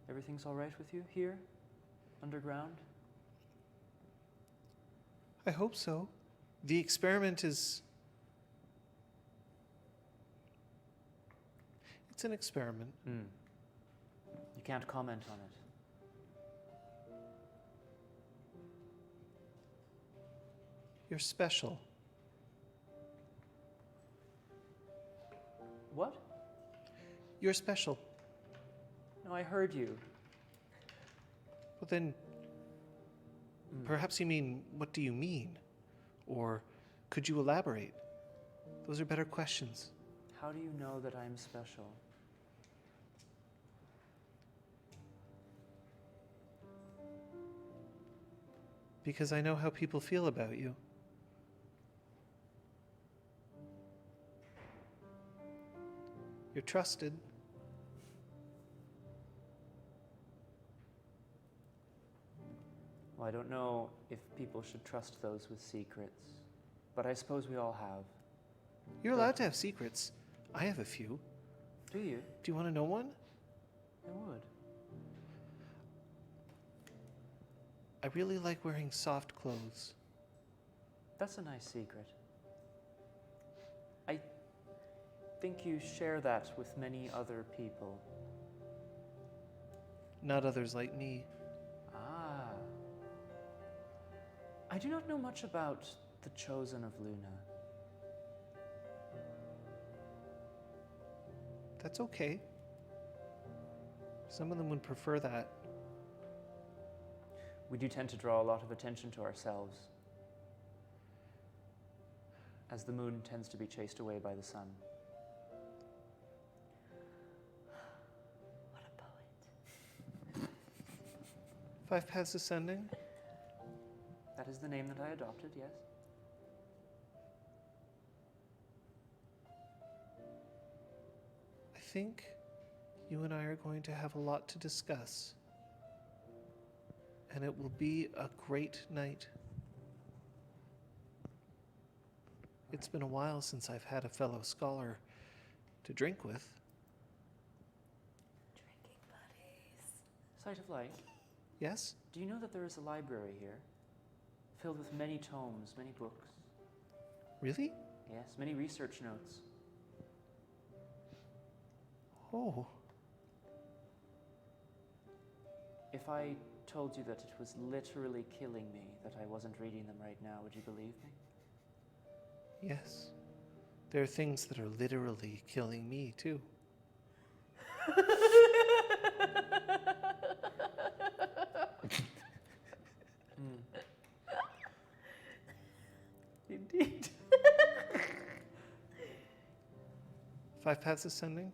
Everything's all right with you here, underground? I hope so. The experiment is... It's an experiment. You can't comment on it. You're special. What? You're special. No, I heard you. Well then, perhaps you mean, what do you mean? Or could you elaborate? Those are better questions. How do you know that I'm special? Because I know how people feel about you. You're trusted. Well, I don't know if people should trust those with secrets, but I suppose we all have. You're allowed to have secrets. I have a few. Do you? Do you want to know one? I would. I really like wearing soft clothes. That's a nice secret. I think you share that with many other people. Not others like me. Ah. I do not know much about the Chosen of Luna. That's okay. Some of them would prefer that. We do tend to draw a lot of attention to ourselves, as the moon tends to be chased away by the sun. What a poet. 5 paths ascending? That is the name that I adopted, yes. I think you and I are going to have a lot to discuss. And it will be a great night. It's been a while since I've had a fellow scholar to drink with. Drinking buddies. Sight of Light, Yes? do you know that there is a library here, filled with many tomes, many books? Really? Yes, many research notes. Oh. If I told you that it was literally killing me that I wasn't reading them right now, would you believe me? Yes. There are things that are literally killing me, too. Indeed. 5 paths ascending.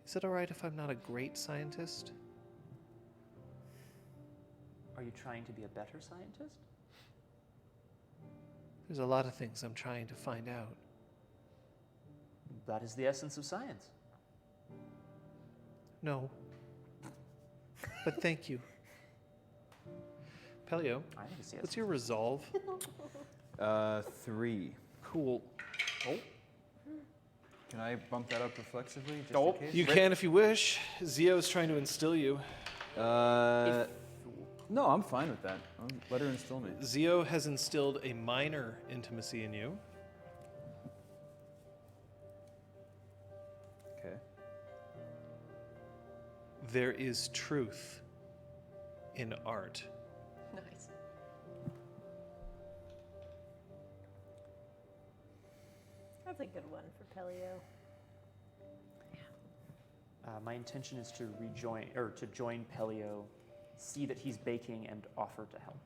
Is it all right if I'm not a great scientist? Are you trying to be a better scientist? There's a lot of things I'm trying to find out. That is the essence of science. No. But thank you. Pellio, I think it's the what's essence. your resolve? 3. Cool. Oh, Can I bump that up reflexively, just Oh, in case? You can if you wish. Zio's trying to instill you. No, I'm fine with that. Let her instill me. Zio has instilled a minor intimacy in you. Okay. There is truth in art. Nice. That's a good one for Pellio. my intention is to join Pellio, see that he's baking, and offer to help.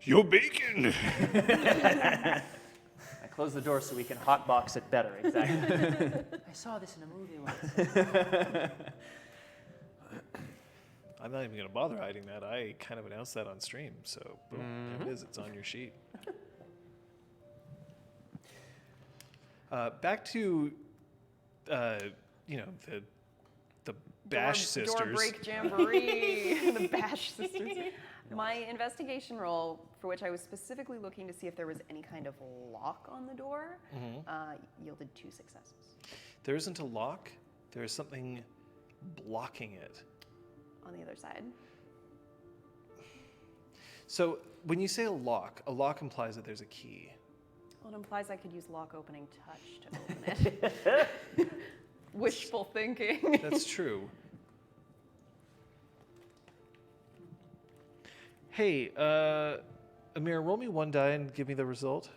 You're baking! I close the door so we can hotbox it better, exactly. I saw this in a movie once. I'm not even going to bother hiding that. I kind of announced that on stream, so boom, there it is. It's on your sheet. Back to, the Bash sisters. Door break jamboree. The Bash sisters. My investigation roll, for which I was specifically looking to see if there was any kind of lock on the door, yielded 2 successes. There isn't a lock. There is something blocking it. On the other side. So when you say a lock implies that there's a key. Well, it implies I could use lock opening touch to open it. Wishful thinking. That's true. Hey, Amir, roll me 1 die and give me the result.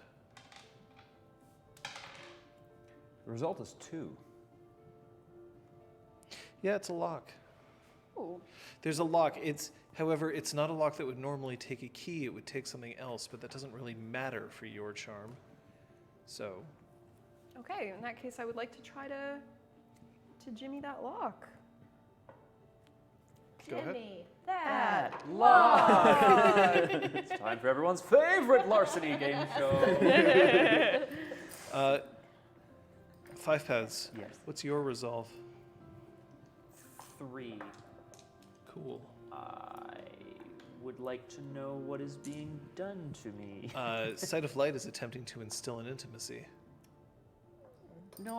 The result is 2. Yeah, it's a lock. Ooh. There's a lock. However, it's not a lock that would normally take a key. It would take something else, but that doesn't really matter for your charm. So, Okay, in that case, I would like to try to jimmy that lock. Go ahead. Jimmy, that Lock! It's time for everyone's favorite larceny game show. 5 paths. Yes. What's your resolve? 3. Cool. I would like to know what is being done to me. Sight of Light is attempting to instill an intimacy. No,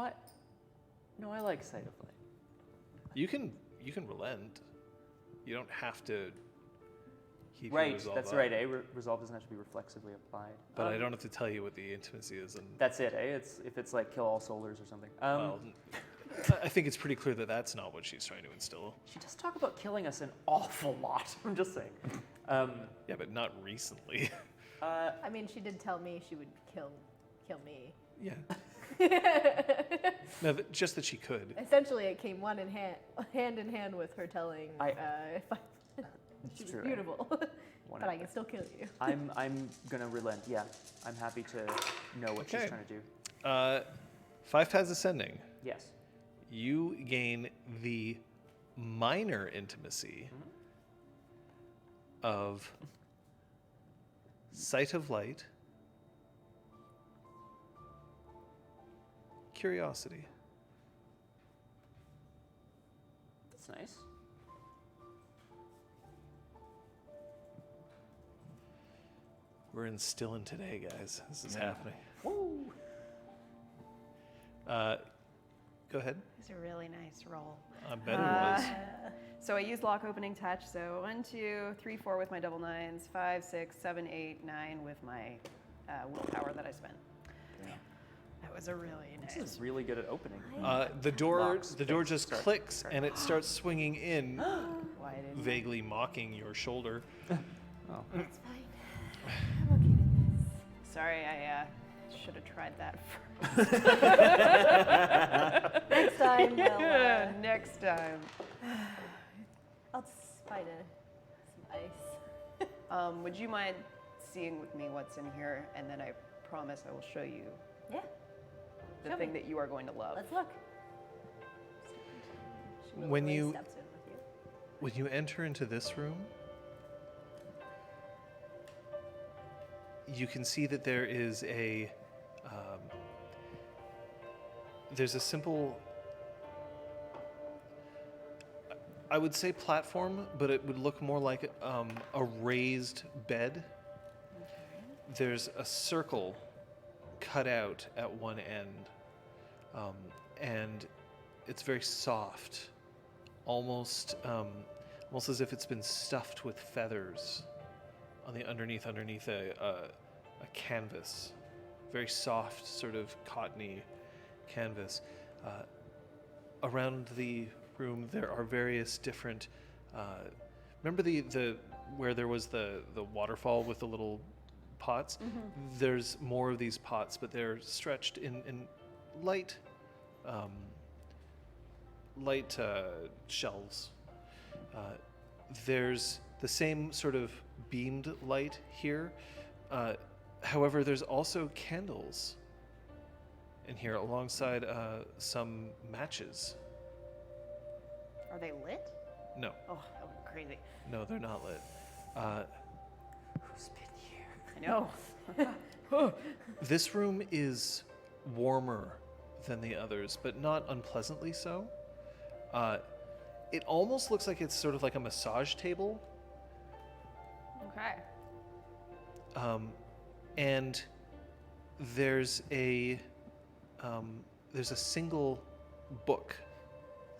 I like sight of light. You can relent. You don't have to keep your Right, resolve that's up. right. Resolve doesn't have to be reflexively applied. But I don't have to tell you what the intimacy is. And That's it, eh? If it's like kill all solars or something. well, I think it's pretty clear that that's not what she's trying to instill. She does talk about killing us an awful lot. I'm just saying. Yeah, but not recently. I mean, she did tell me she would kill me. Yeah. No, just that she could. Essentially, it came hand in hand with her telling she was true, eh? beautiful, but I can still kill you. I'm gonna relent. Yeah, I'm happy to know what she's Okay. trying to do. 5 paths ascending. Yes. You gain the minor intimacy of sight of light, curiosity. That's nice. We're instilling today, guys. This is Yeah. happening. Woo! Go ahead. It's a really nice roll. I bet it was. So I use lock opening touch. So 1, 2, 3, 4 with my double 9s, 5, 6, 7, 8, 9 with my willpower that I spent. Yeah. That was a really This nice. is really good at opening. The door Locks, just sorry. clicks Sorry. and it starts swinging in, Why didn't vaguely mocking your shoulder. It's fine. I'm okay with this. Sorry, I should have tried that Next time, we'll, first. Next time. I'll just find some ice. Would you mind seeing with me what's in here, and then I promise I will show you Yeah. the Show thing me. that you are going to love. Let's look. She When willingly you- steps in with you. When you enter into this room, you can see that there is there's a simple, I would say platform, but it would look more like a raised bed. There's a circle cut out at one end, and it's very soft, almost as if it's been stuffed with feathers on the underneath a canvas, very soft, sort of cottony canvas. Around the room there are various different. Remember the where there was the waterfall with the little pots? There's more of these pots, but they're stretched in light shelves. There's the same sort of beamed light here. However, there's also candles in here alongside some matches. Are they lit? No, Oh, that would be crazy. no, they're not lit. Who's been here? I know. This room is warmer than the others, but not unpleasantly so. It almost looks like it's sort of like a massage table. Okay. And there's a single book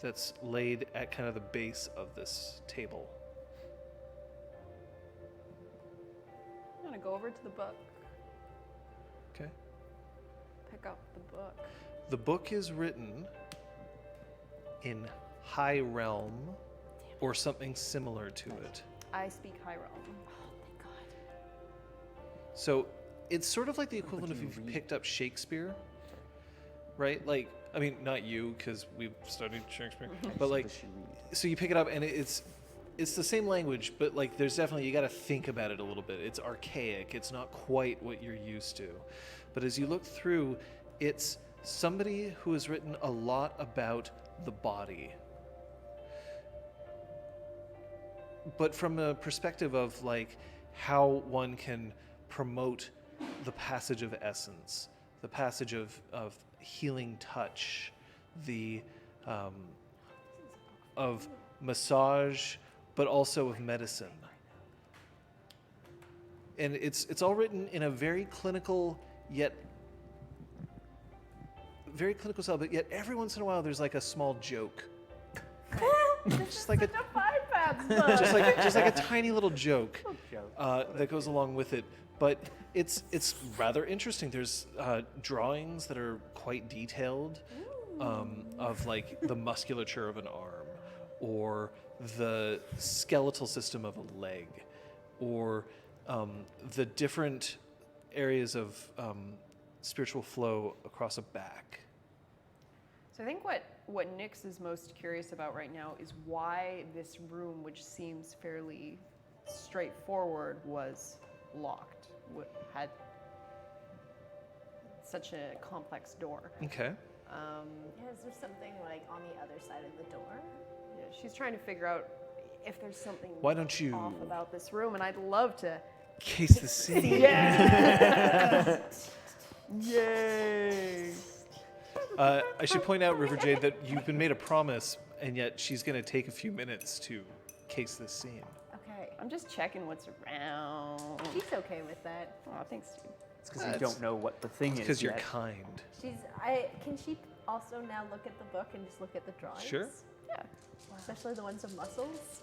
that's laid at kind of the base of this table. I'm gonna go over to the book. Okay. Pick up the book. The book is written in High Realm or something similar to it. I speak High Realm. Thank God. So it's sort of like the equivalent if you've picked up Shakespeare, right? Like, I mean, not you, because we've studied Shakespeare, but like, so you pick it up and it's the same language, but like, there's definitely, you got to think about it a little bit. It's archaic. It's not quite what you're used to. But as you look through, it's somebody who has written a lot about the body. But from a perspective of like how one can promote the passage of essence, the passage of healing touch, the of massage, but also of medicine. And it's all written in a very clinical style, but yet every once in a while there's like a small joke. Just like a just like a tiny little joke that goes along with it. But it's rather interesting. There's drawings that are quite detailed of like the musculature of an arm, or the skeletal system of a leg, or the different areas of spiritual flow across a back. So I think what Nyx is most curious about right now is why this room, which seems fairly straightforward, was locked. Had such a complex door. Okay. Yeah, is there something like on the other side of the door? Yeah, she's trying to figure out if there's something Why don't you off about this room, and I'd love to. case the scene? Yeah. Yay! I should point out, River Jade, that you've been made a promise, and yet she's going to take a few minutes to case this scene. Okay. I'm just checking what's around. She's okay with that. Oh, thanks, dude. It's because you don't know what the thing is Because you're yet. kind. Can she also now look at the book and just look at the drawings? Sure. Yeah. Especially the ones of muscles?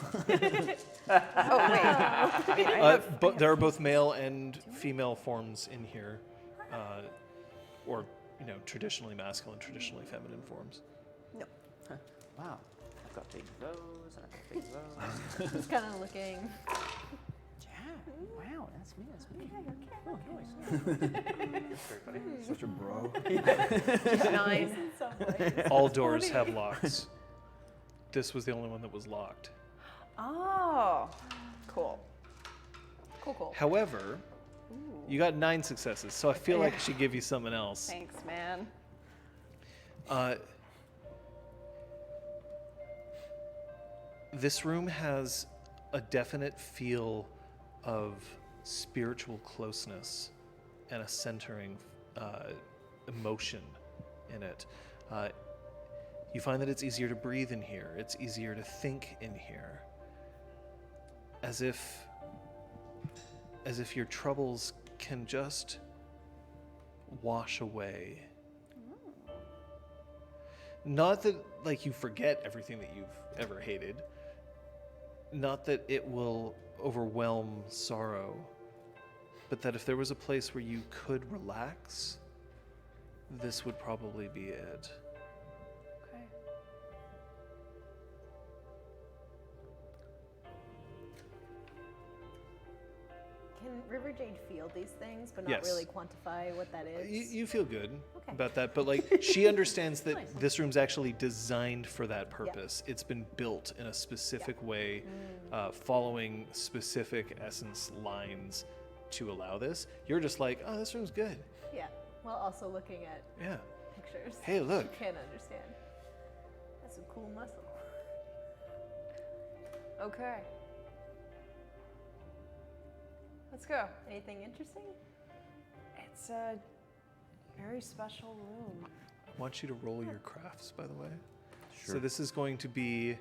Oh wait. I mean, I have, But there are both male and female forms in here, or traditionally masculine, traditionally feminine forms. no. Wow. I've got big those, and I've got big those. Just kind of looking. Yeah. Wow, that's me. Okay. Oh, nice. Very funny. Such a bro. 9. In some ways. All doors have locks. This was the only one that was locked. Oh. Cool. Cool. However, You got 9 successes, so I feel like I should give you something else. Thanks, man. This room has a definite feel of spiritual closeness and a centering emotion in it. You find that it's easier to breathe in here. It's easier to think in here. As if your troubles can just wash away. Not that like you forget everything that you've ever hated. Not that it will overwhelm sorrow, but that if there was a place where you could relax, this would probably be it. Okay. Can River Jade feel these things, but not Yes. really quantify what that is? You feel good Okay. about that, but like she understands that Nice. this room's actually designed for that purpose. It's been built in a specific way, following specific essence lines to allow this. You're just like, oh, this room's good. Yeah. While also looking at Yeah. pictures. Hey, look. You can't understand. That's some cool muscle. Okay. Let's go. Anything interesting? It's a very special room. I want you to roll your crafts, by the way. Sure. So this is going to be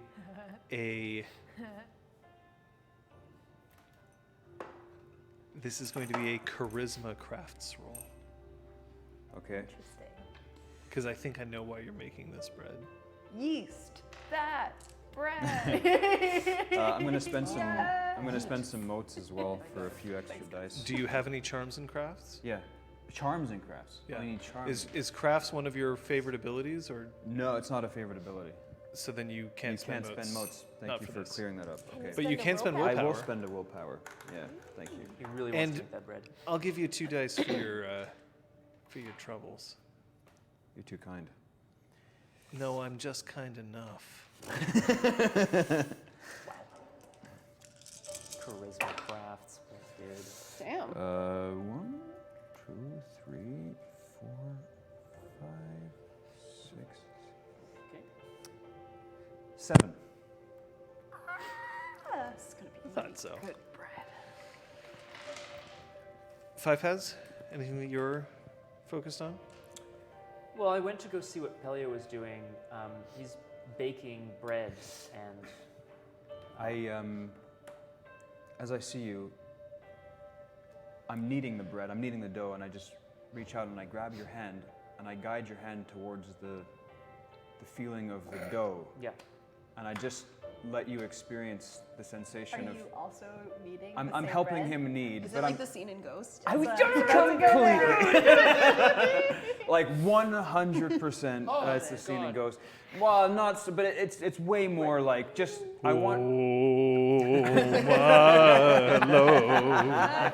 a charisma crafts roll. Okay. Interesting. Because I think I know why you're making this bread. Yeast. That. Bread. I'm gonna spend some. I'm gonna spend some motes as well for a few extra dice. Do you have any charms and crafts? Yeah, charms and crafts. Yeah. I need charms. Is crafts one of your favorite abilities, or No, it's not a favorite ability. so then you can't You spend can't motes? spend motes. Thank Not you for for this. clearing that up. Okay. But you can spend willpower. willpower. I will spend a willpower. Yeah, thank you. He really wants And- to make that bread. I'll give you 2 dice for your troubles. You're too kind. No, I'm just kind enough. Charisma crafts. That's good. Damn. 1, 2, 3, 4, 5, 6, Okay. 7. This is gonna be Thought so. good bread. 5 has anything that you're focused on? Well, I went to go see what Pellio was doing. He's baking bread, and As I see you, I'm kneading the bread, I'm kneading the dough, and I just reach out and I grab your hand and I guide your hand towards the feeling of the dough, yeah. and I just let you experience the sensation Are of. you also kneading? I'm the same helping bread? him knead, Is but it like I'm the scene in Ghost? I was But- just like 100%. It's the scene in Ghost. Well, not so, but it's way more like just I want. Oh, my love,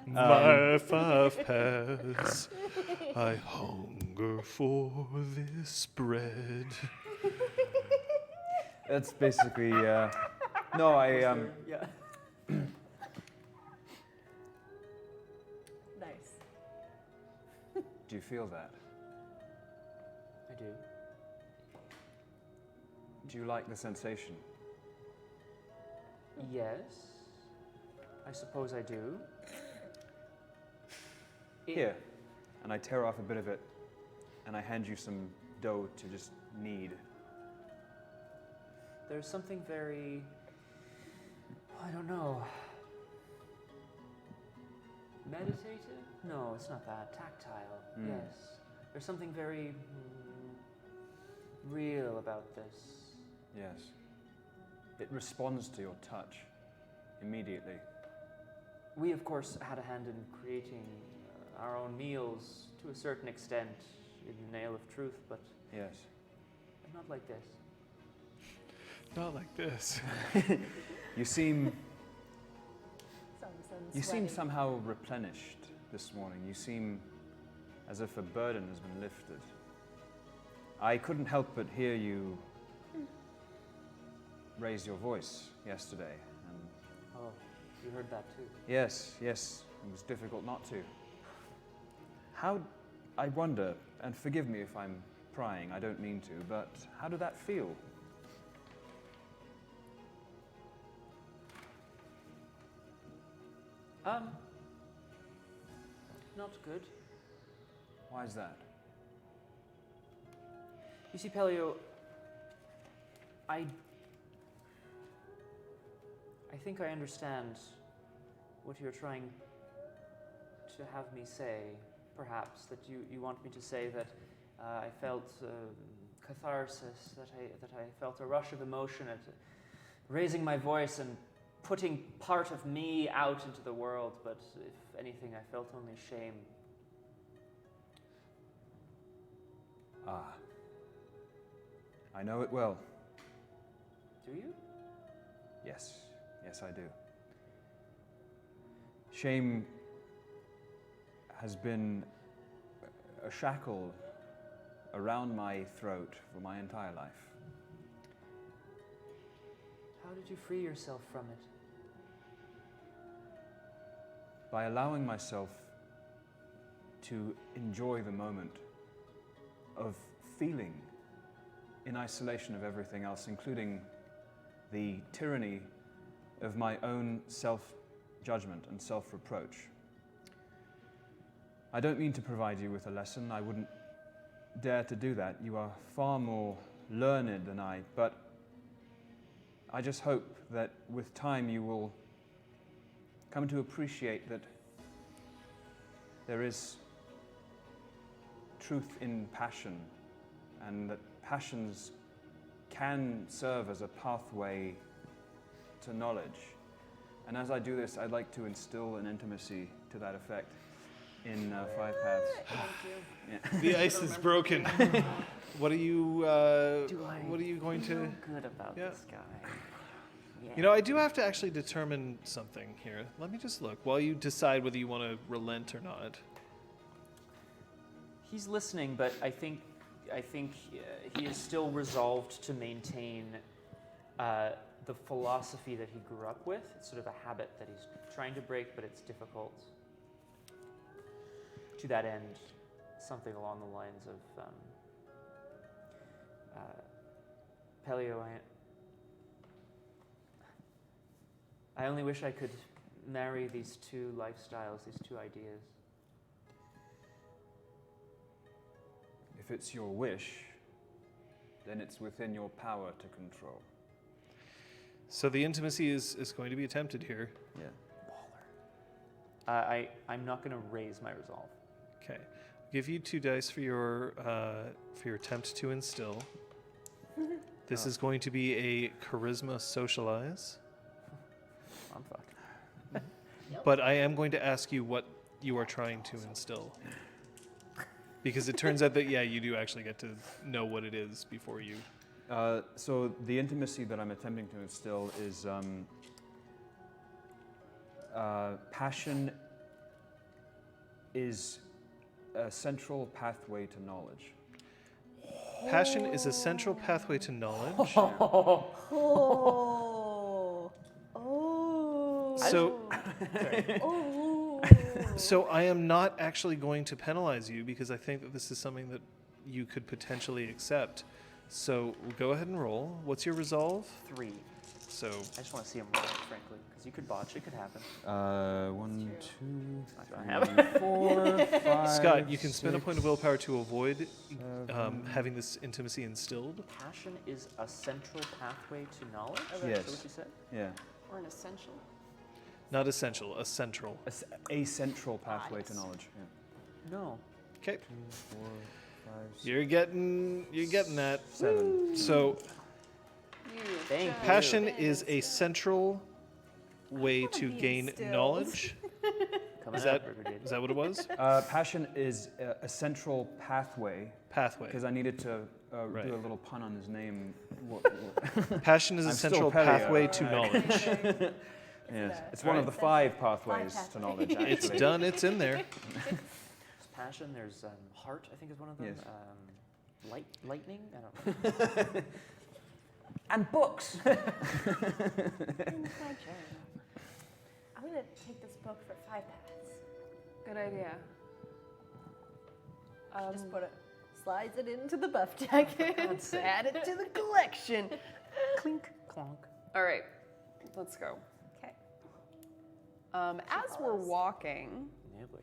my 5 pass. I hunger for this bread. That's basically. No, I. Yeah. Nice. Do you feel that? I do. Do you like the sensation? Yes. I suppose I do. Here. And I tear off a bit of it, and I hand you some dough to just knead. There's something very, I don't know, meditative? No, it's not that. Tactile. Mm. Yes. There's something very real about this. Yes. It responds to your touch immediately. We, of course, had a hand in creating our own meals to a certain extent in the Nail of Truth, but Yes. not like this. Not like this. You seem Some sweating. somehow replenished this morning. You seem as if a burden has been lifted. I couldn't help but hear you raise your voice yesterday. And Oh, you heard that too. yes, It was difficult not to. I wonder, and forgive me if I'm prying, I don't mean to, but how did that feel? Not good. Why is that? You see, Pellio, I think I understand what you're trying to have me say, perhaps, that you want me to say that I felt catharsis, that I felt a rush of emotion at raising my voice and putting part of me out into the world, but if anything, I felt only shame. Ah. I know it well. Do you? Yes, yes I do. Shame has been a shackle around my throat for my entire life. How did you free yourself from it? By allowing myself to enjoy the moment of feeling in isolation of everything else, including the tyranny of my own self-judgment and self-reproach. I don't mean to provide you with a lesson. I wouldn't dare to do that. You are far more learned than I, but I just hope that with time you will come to appreciate that there is truth in passion, and that passions can serve as a pathway to knowledge. And as I do this, I'd like to instill an intimacy to that effect in 5 paths. Thank you. Yeah. The ice is broken. What are you? What are you going to? Feel good about Yeah. this guy. Yeah. You know, I do have to actually determine something here. Let me just look while you decide whether you want to relent or not. He's listening, but I think he is still resolved to maintain the philosophy that he grew up with. It's sort of a habit that he's trying to break, but it's difficult. To that end, something along the lines of Pellio, I only wish I could marry these two lifestyles, these two ideas. If it's your wish, then it's within your power to control. So the intimacy is going to be attempted here. Yeah. I'm not going to raise my resolve. Okay. Give you 2 dice for your attempt to instill. This is going to be a charisma socialize. I'm fucked. But I am going to ask you what you are trying to instill. Because it turns out that, yeah, you do actually get to know what it is before you... So the intimacy that I'm attempting to instill is passion is a central pathway to knowledge. Passion is a central pathway to knowledge. Oh. Oh. So... Oh. So I am not actually going to penalize you because I think that this is something that you could potentially accept. So we'll go ahead and roll. What's your resolve? 3. So I just want to see him roll, frankly, because you could botch. It could happen. 1, Not gonna 2, happen. 3, 4, 5. Scott, you can spend a 6, point of willpower to avoid 7. having this intimacy instilled. Passion is a central pathway to knowledge? Yes. Is that what you said? Yeah. Or an essential. Not essential, a central. A central pathway to yes. knowledge. Yeah. No. Okay, 2, 4, 5, 6, you're getting that. 7. So Thank you. passion is a central way wanna to be gain instilled. knowledge. Coming Is up, that River Jade. is that what it was? Passion is a central pathway, Pathway. because I needed to Right. do a little pun on his name. Passion is a I'm still central Pellio. pathway to knowledge. Yes. It's one of the 5 pathways to knowledge, actually. It's done. It's in there. There's passion. There's heart, I think is one of them. Yes. Lightning? I don't know. And books. I'm gonna take this book for 5 paths. Good idea. Just put it, slides it into the buff jacket. Add it to the collection. Clink, clonk. All right, let's go. Okay. As we're walking, Lovely.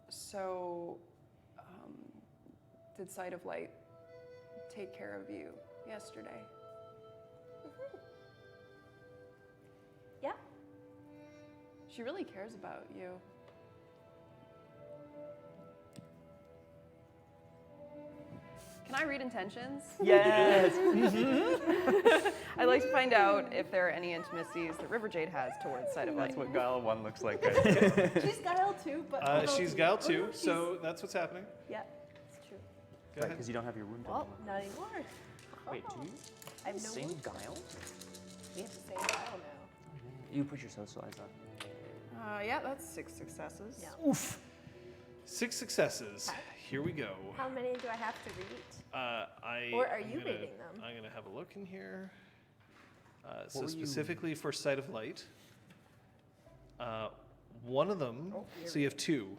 so did Sight of Light take care of you yesterday? Yeah. She really cares about you. Can I read intentions? Yes. I'd like to find out if there are any intimacies that River Jade has towards Sight of Light. That's what Guile 1 looks like. She's Guile too, but She's Guile too, so that's what's happening. yeah, it's true. Go ahead. Because you don't have your wound Well, anymore. not anymore. Wait, do you? I have no Same wounds. guile? We have the same Guile now. You put your socialize on. Yeah, that's 6 successes. Yeah. 6 successes. Here we go. How many do I have to read? Or are you reading them? I'm gonna have a look in here. So were you- specifically for Sight of Light, one of them. Oh, here So you have 2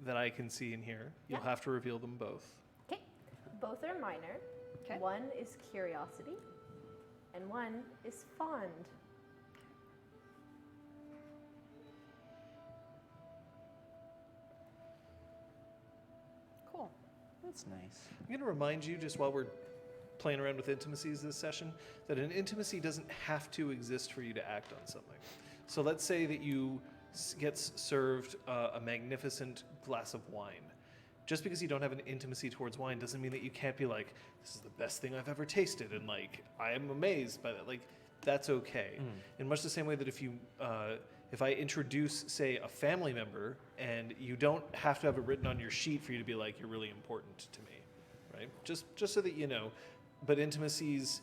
that I can see in here. You'll Yeah. have to reveal them both. Okay. Both are minor. Okay. One is curiosity, and one is fond. Cool. That's nice. I'm going to remind you, just while we're playing around with intimacies this session, that an intimacy doesn't have to exist for you to act on something. So let's say that you gets served a magnificent glass of wine. Just because you don't have an intimacy towards wine doesn't mean that you can't be like, this is the best thing I've ever tasted, and like, I am amazed by that. Like, that's okay. In much the same way that if I introduce, say, a family member, and you don't have to have it written on your sheet for you to be like, you're really important to me, right? Just so that you know. But intimacies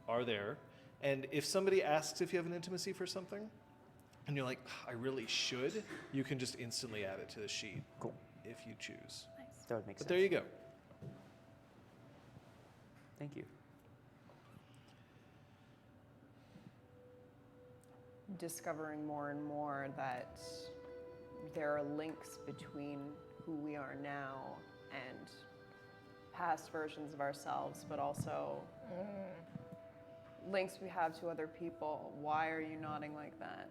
are there. And if somebody asks if you have an intimacy for something, and you're like, I really should, you can just instantly add it to the sheet. Cool. If you choose. That would make But sense. there you go. Thank you. Discovering more and more that there are links between who we are now and past versions of ourselves, but also links we have to other people. Why are you nodding like that?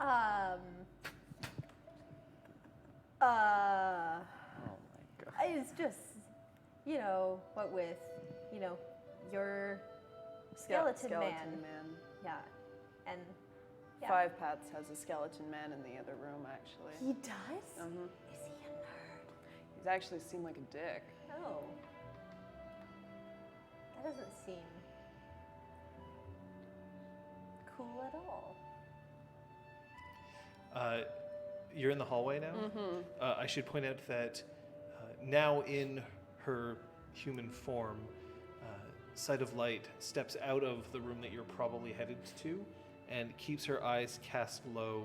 Oh my god. It's just, what with, your skeleton man. man. Yeah. And yeah. Five Paths has a skeleton man in the other room, actually. He does? Mhm. Is he a nerd? He's actually seemed like a dick. Oh. That doesn't seem cool at all. You're in the hallway now. I should point out that now in her human form, Sight of Light steps out of the room that you're probably headed to and keeps her eyes cast low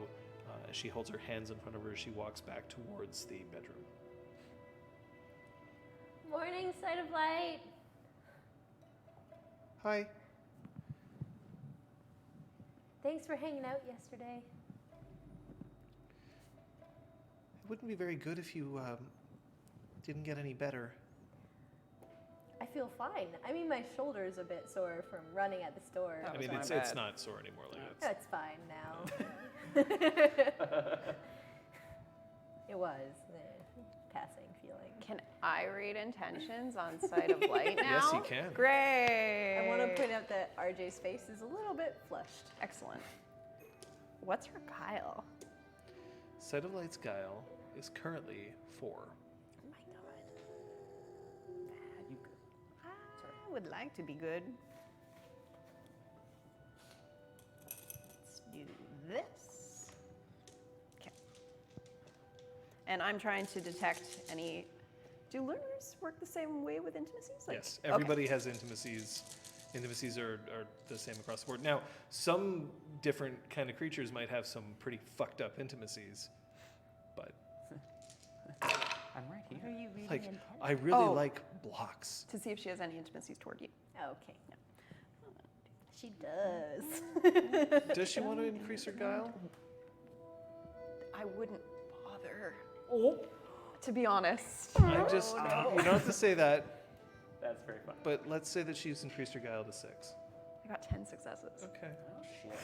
as she holds her hands in front of her as she walks back towards the bedroom. Morning, Sight of Light. Hi. Thanks for hanging out yesterday. It wouldn't be very good if you didn't get any better. I feel fine. I mean, my shoulder's a bit sore from running at the store. That I was mean, my it's bad. not sore anymore. Like It's fine now. It was a passing feeling. Can I read intentions on Sight of Light now? Yes, you can. Great. I want to point out that RJ's face is a little bit flushed. Excellent. What's her guile? Sight of Light's guile is currently 4. Oh my god. You I would like to be good. Let's do this. Okay. And I'm trying to detect any. Do learners work the same way with intimacies? Yes, okay. everybody has intimacies. Intimacies are the same across the board. Now, some different kind of creatures might have some pretty fucked up intimacies, but I'm right here. Are you reading like intent? I really Oh. like blocks. To see if she has any intimacies toward you. Okay. She does. Does she want to increase her guile? I wouldn't bother. To be honest. I'm just, you don't have to say that, That's very fun. but let's say that she's increased her guile to 6. I got 10 successes. Okay. Oh, shit.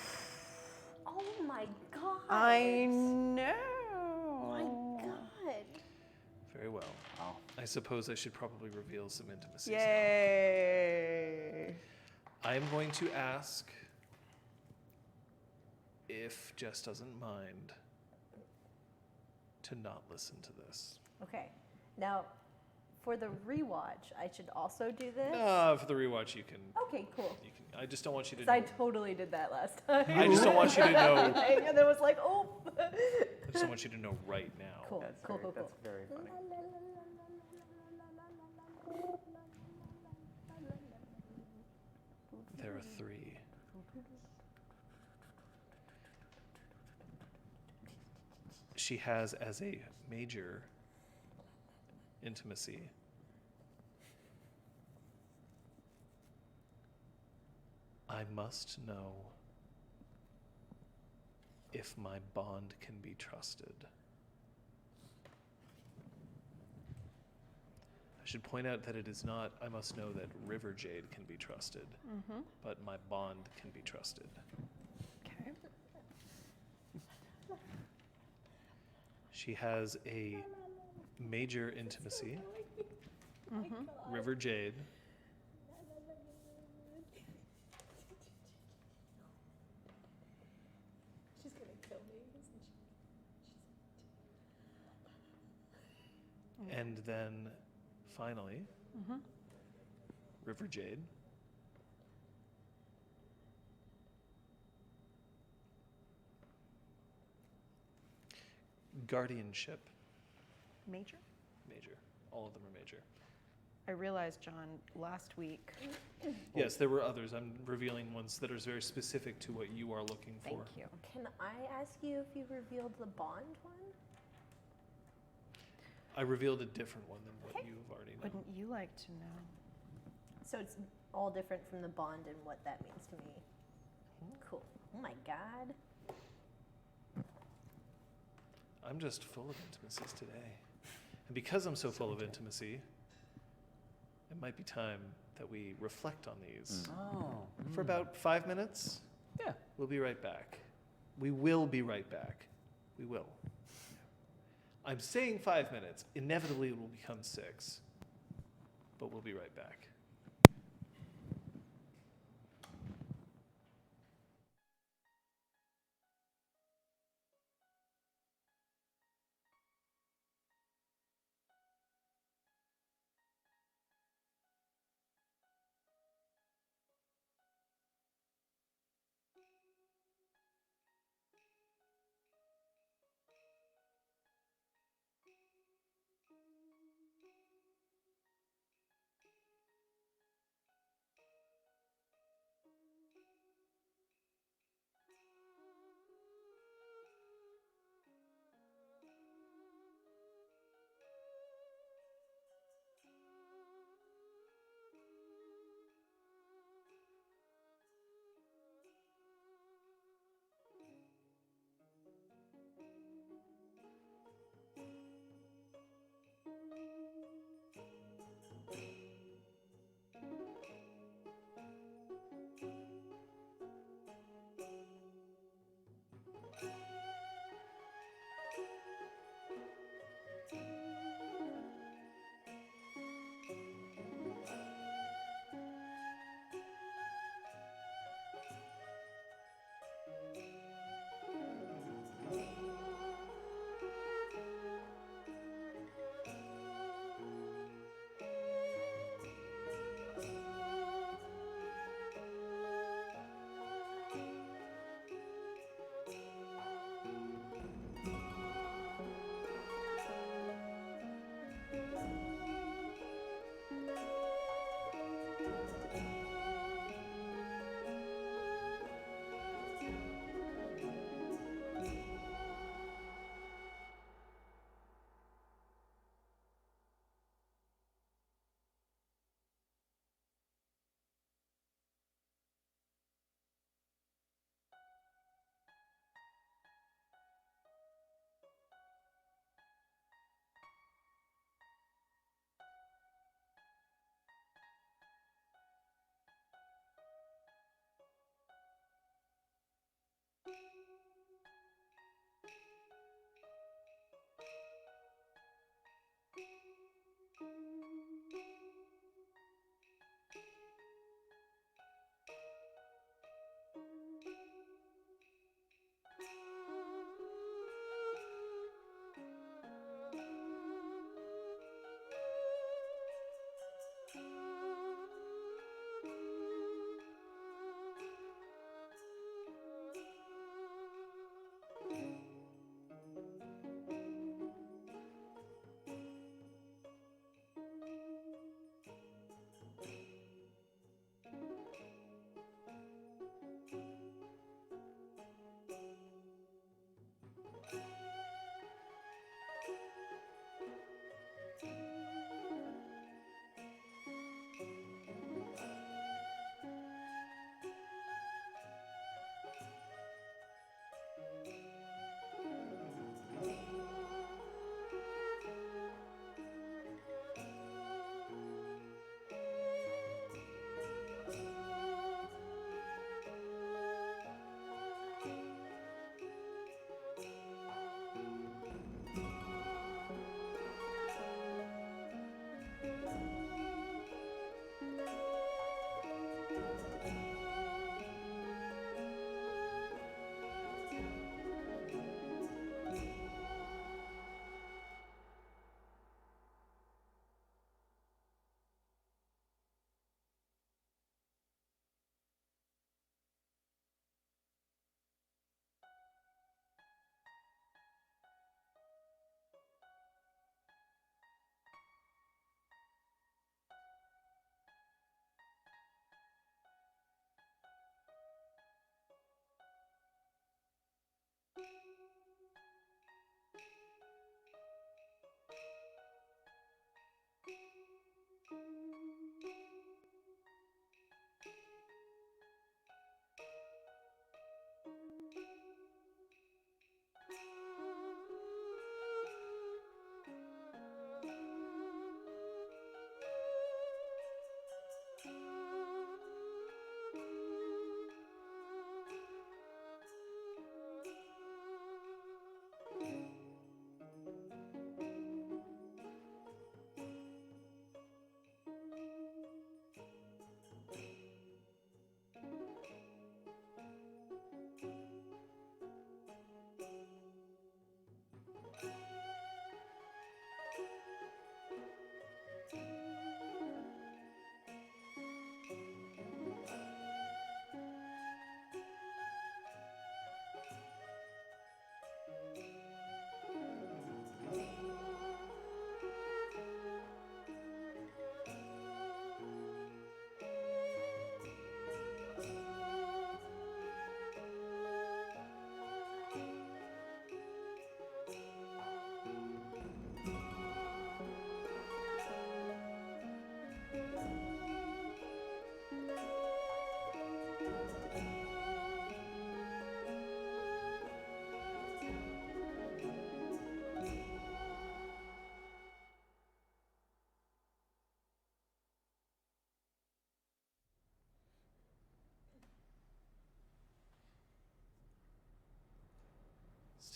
Oh my god. I know. Oh my god. Very well. Wow. I suppose I should probably reveal some intimacies now. Yay. I am going to ask if Jess doesn't mind to not listen to this. Okay. Now, for the rewatch, I should also do this? For the rewatch, you can. Okay, cool. You can. I just don't want you to. 'Cause I totally did that last time. I just don't want you to know. And then was like, oh. I just don't want you to know right now. Cool, That's cool, very, cool, that's cool. very funny. There are 3. She has as a major intimacy I must know if my bond can be trusted. I should point out that it is not, I must know that River Jade can be trusted, but my bond can be trusted. Okay. She has a major intimacy, River Jade. She's gonna kill me, isn't she? And then finally, River Jade. Guardianship, Major? major. All of them are major. I realized, John, last week. Yes, there were others. I'm revealing ones that are very specific to what you are looking for. Thank you. Can I ask you if you revealed the Bond one? I revealed a different one than what Okay. you've already known. Wouldn't you like to know? So it's all different from the Bond and what that means to me. Cool. Oh my god. I'm just full of intimacies today. And because I'm so full of intimacy, it might be time that we reflect on these. Oh. For about 5 minutes, Yeah. we'll be right back. We will be right back. We will. I'm saying 5 minutes. Inevitably, it will become 6. But we'll be right back. So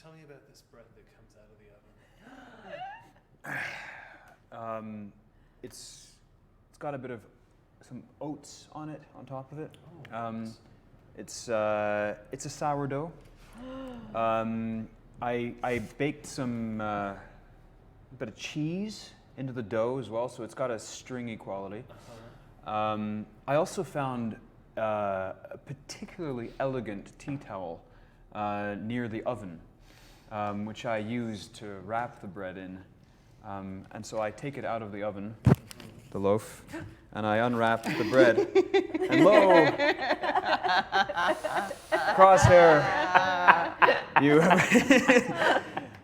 tell me about this bread that comes out of the oven. It's got a bit of some oats on it, on top of it. Oh, nice. It's a sourdough. I baked some bit of cheese into the dough as well, so it's got a stringy quality. I also found a particularly elegant tea towel near the oven, which I used to wrap the bread in. And so I take it out of the oven, the loaf, and I unwrap the bread. And lo, crosshair, you.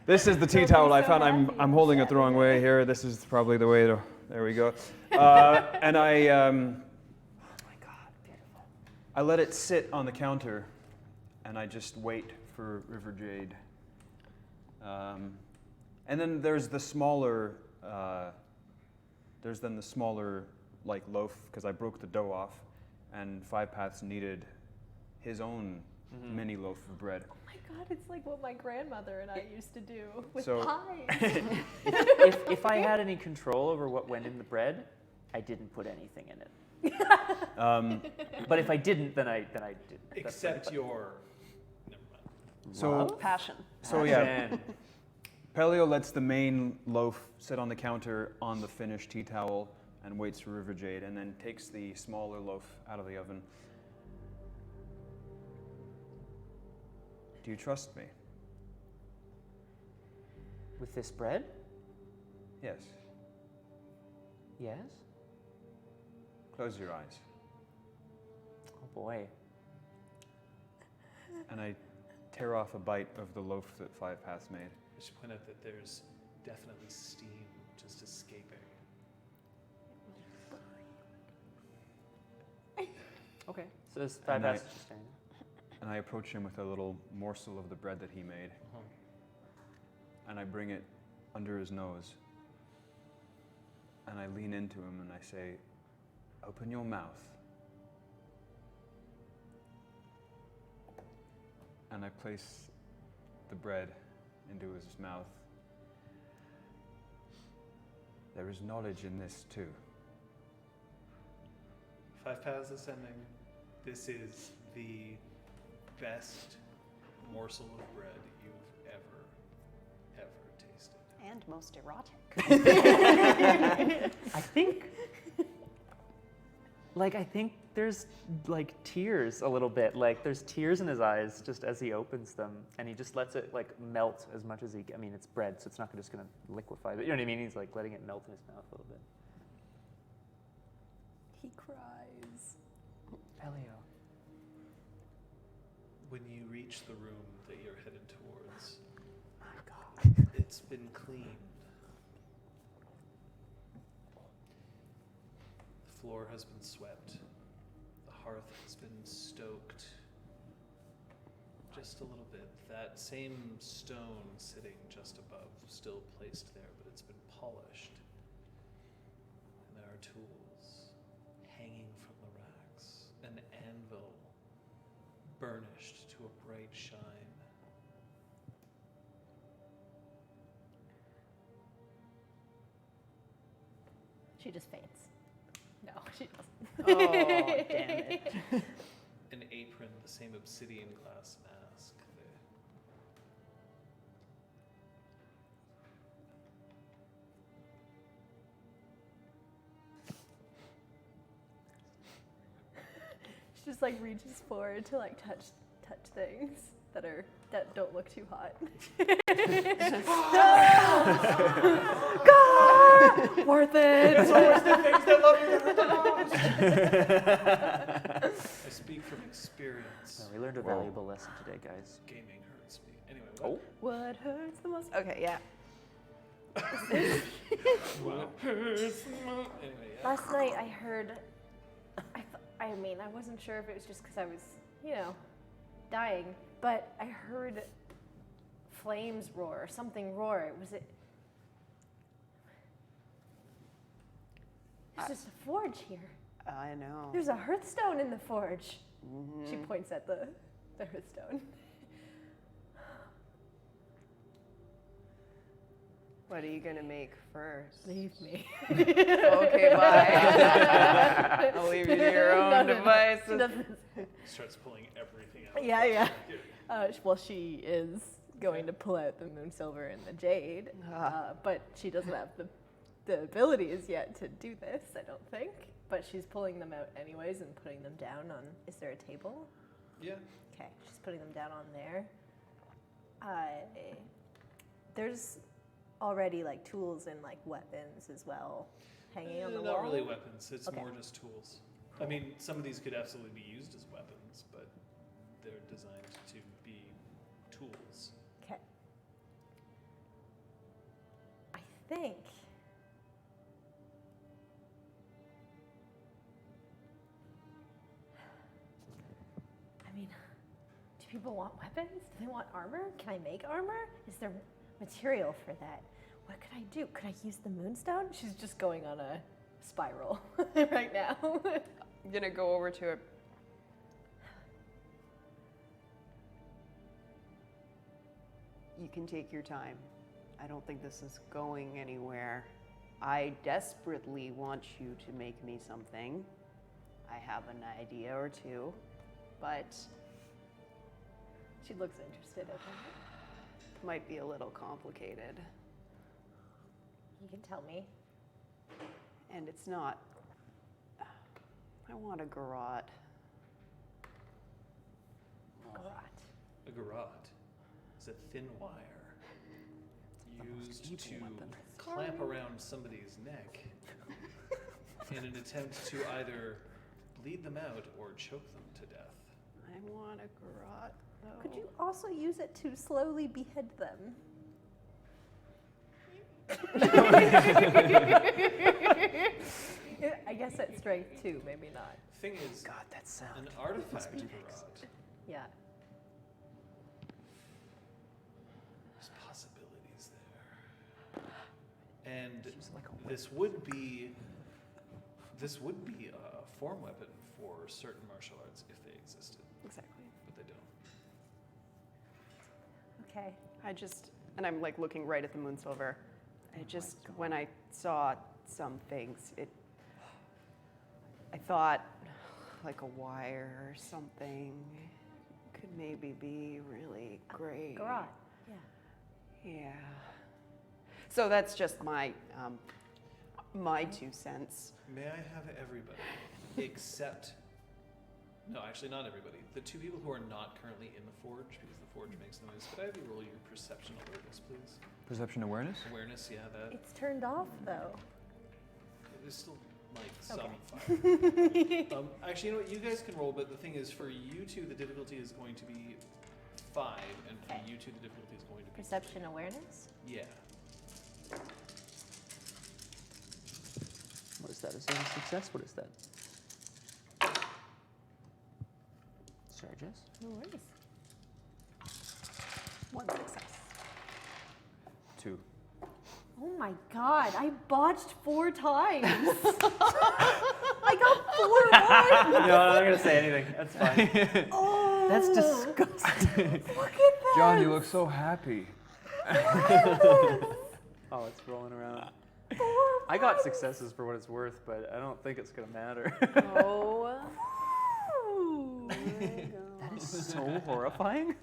This is the tea towel I found. I'm holding it the wrong way here. This is probably the way to. There we go. And I. Oh my God, beautiful. I let it sit on the counter, and I just wait for River Jade. And then there's the smaller. There's then the smaller like loaf because I broke the dough off, and Five Paths needed his own mini loaf of bread. Oh my god, it's like what my grandmother and I used to do with So- pies. If I had any control over what went in the bread, I didn't put anything in it. But if I didn't, then I didn't. That's Except right. your. Never mind. So, Passion. so yeah, Man. Pellio lets the main loaf sit on the counter on the finished tea towel and waits for River Jade, and then takes the smaller loaf out of the oven. Do you trust me? With this bread? Yes. Yes. Close your eyes. Oh boy. And I tear off a bite of the loaf that Five Paths made. I should point out that there's definitely steam just escaping. Okay. So this 5 And I- passes just standing there. And I approach him with a little morsel of the bread that he made. And I bring it under his nose. And I lean into him and I say, open your mouth. And I place the bread into his mouth. There is knowledge in this too. 5 Paths Ascending. This is the best morsel of bread you've ever tasted. And most erotic. I think there's like tears a little bit. Like there's tears in his eyes just as he opens them, and he just lets it like melt as much as he. I mean, it's bread, so it's not just gonna liquefy. But you know what I mean? He's like letting it melt in his mouth a little bit. He cries. Pellio. When you reach the room that you're headed towards, My God. it's been cleaned. The floor has been swept. The hearth has been stoked. Just a little bit. That same stone sitting just above, still placed there, but it's been polished. And there are tools hanging from the racks. An anvil burnished to a bright shine. She just faints. No, she doesn't. Oh, damn it. An apron, the same obsidian glass mask. She just like reaches forward to like touch things that don't look too hot. God! Worth it. I speak from experience. No, we learned a valuable lesson today, guys. Gaming hurts me. Anyway, Oh. What hurts the most? Okay, yeah. Wow. Anyway, yeah. Last night I heard. I mean, I wasn't sure if it was just because I was, dying, but I heard flames roar or something roar. Was it? There's just a forge here. I know. There's a hearthstone in the forge. She points at the hearthstone. What are you gonna make first? Leave me. Okay, bye. I'll leave you to your own devices. Starts pulling everything out. Yeah. Well, she is going to pull out the moon silver and the jade, but she doesn't have the abilities yet to do this, I don't think. But she's pulling them out anyways and putting them down on. Is there a table? Yeah. Okay, she's putting them down on there. There's already like tools and like weapons as well hanging on the wall. Not really weapons. It's Okay. more just tools. I mean, some of these could absolutely be used as weapons, but they're designed to be tools. Okay. I think. I mean, do people want weapons? Do they want armor? Can I make armor? Is there material for that? What could I do? Could I use the moonstone? She's just going on a spiral right now. I'm gonna go over to it. You can take your time. I don't think this is going anywhere. I desperately want you to make me something. I have an idea or two, but She looks interested at him. it might be a little complicated. You can tell me. And it's not. I want a garrote. Garrote. A garrote is a thin wire used to clamp around somebody's neck in an attempt to either bleed them out or choke them to death. I want a garrote, though. Could you also use it to slowly behead them? I guess at strength 2, maybe not. Thing is, God, that sound. an artifact garrote. Yeah. There's possibilities there. And Seems like a this would be a form weapon for certain martial arts if they existed, Exactly. but they don't. Okay. And I'm like looking right at the Moonsilver. When I saw some things, I thought like a wire or something could maybe be really great. Garrote. Yeah. Yeah. So that's just my 2 cents. May I have everybody except, no, actually not everybody, the 2 people who are not currently in the forge, because the forge makes noise. Could I have you roll your perception awareness, please? Perception awareness? Awareness, yeah, that. It's turned off though. There's still like some Okay. fire. Actually, you know what? You guys can roll, but the thing is, for you 2, the difficulty is going to be 5, and for Okay. you 2, the difficulty is going to be Perception awareness? 3. Yeah. What is that? Is that a success? What is that? Sorry, Jess? No worries. 1 success. 2. Oh my god, I botched 4 times. I got 4 marks. No, I'm not gonna say anything. That's fine. Oh, That's disgusting. Look at that. John, you look so happy. Oh, it's rolling around. 4 I got successes for what it's worth, but I don't think it's gonna matter. Oh. That is so horrifying.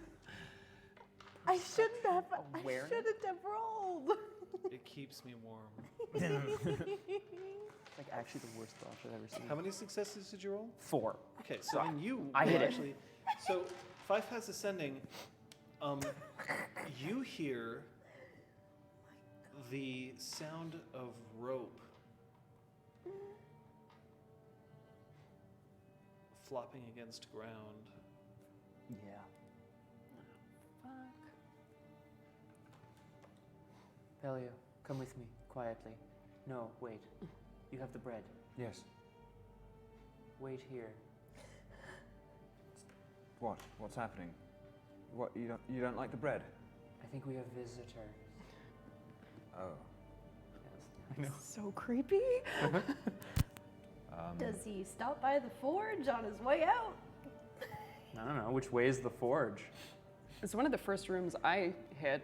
I shouldn't have. I Awareness? shouldn't have rolled. It keeps me warm. Like actually the worst thought I've ever seen. How many successes did you roll? 4. Okay, so then you I hit it. actually. So 5 has ascending. You hear the sound of rope flopping against ground. Yeah. Pellio, come with me, quietly. No, wait. You have the bread. Yes. Wait here. What? What's happening? What? You don't like the bread? I think we have visitors. Oh. Yes. I know. So creepy. Does he stop by the forge on his way out? I don't know. Which way is the forge? It's one of the first rooms I hit.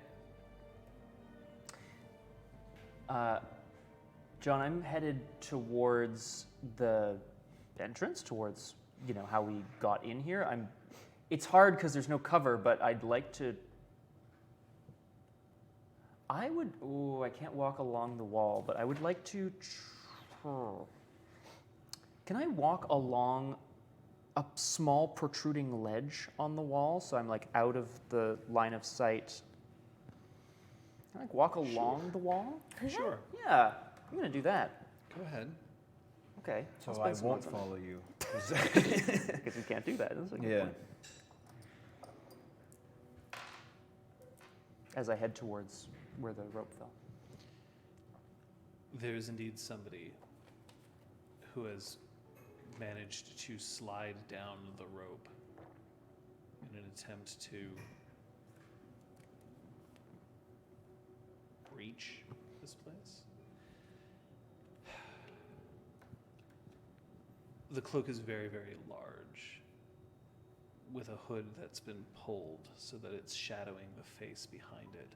John, I'm headed towards the entrance, towards, how we got in here. It's hard because there's no cover, but I'd like to... I can't walk along the wall, but I would like to... Can I walk along a small protruding ledge on the wall so I'm like out of the line of sight? Can I walk along the wall? Sure. Yeah, I'm gonna do that. Go ahead. Okay. So I'll I spend some won't points on follow you. it. Because we can't do that. That's a good Yeah. point. As I head towards where the rope fell. There's indeed somebody who has managed to slide down the rope in an attempt to breach this place. The cloak is very, very large. with a hood that's been pulled so that it's shadowing the face behind it.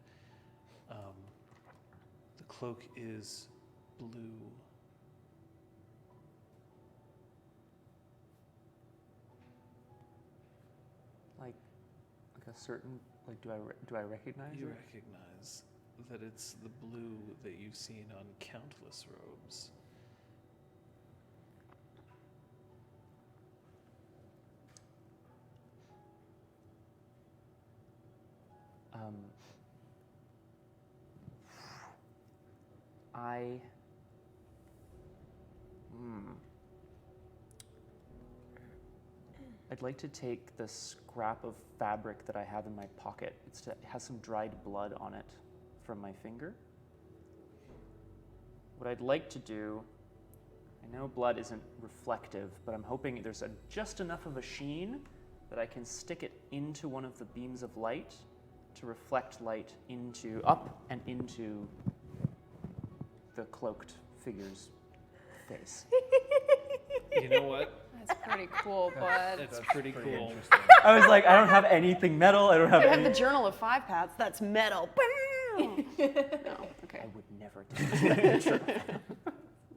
The cloak is blue. Like a certain, like, do I recognize You it? recognize that it's the blue that you've seen on countless robes. I'd like to take the scrap of fabric that I have in my pocket. It has some dried blood on it from my finger. What I'd like to do, I know blood isn't reflective, but I'm hoping there's just enough of a sheen that I can stick it into one of the beams of light to reflect light up and into the cloaked figure's face. You know what? That's pretty cool, bud. That's pretty cool. Interesting. I was like, I don't have anything metal. I don't have You have any. the Journal of Five Paths. That's metal. No, okay. I would never do that.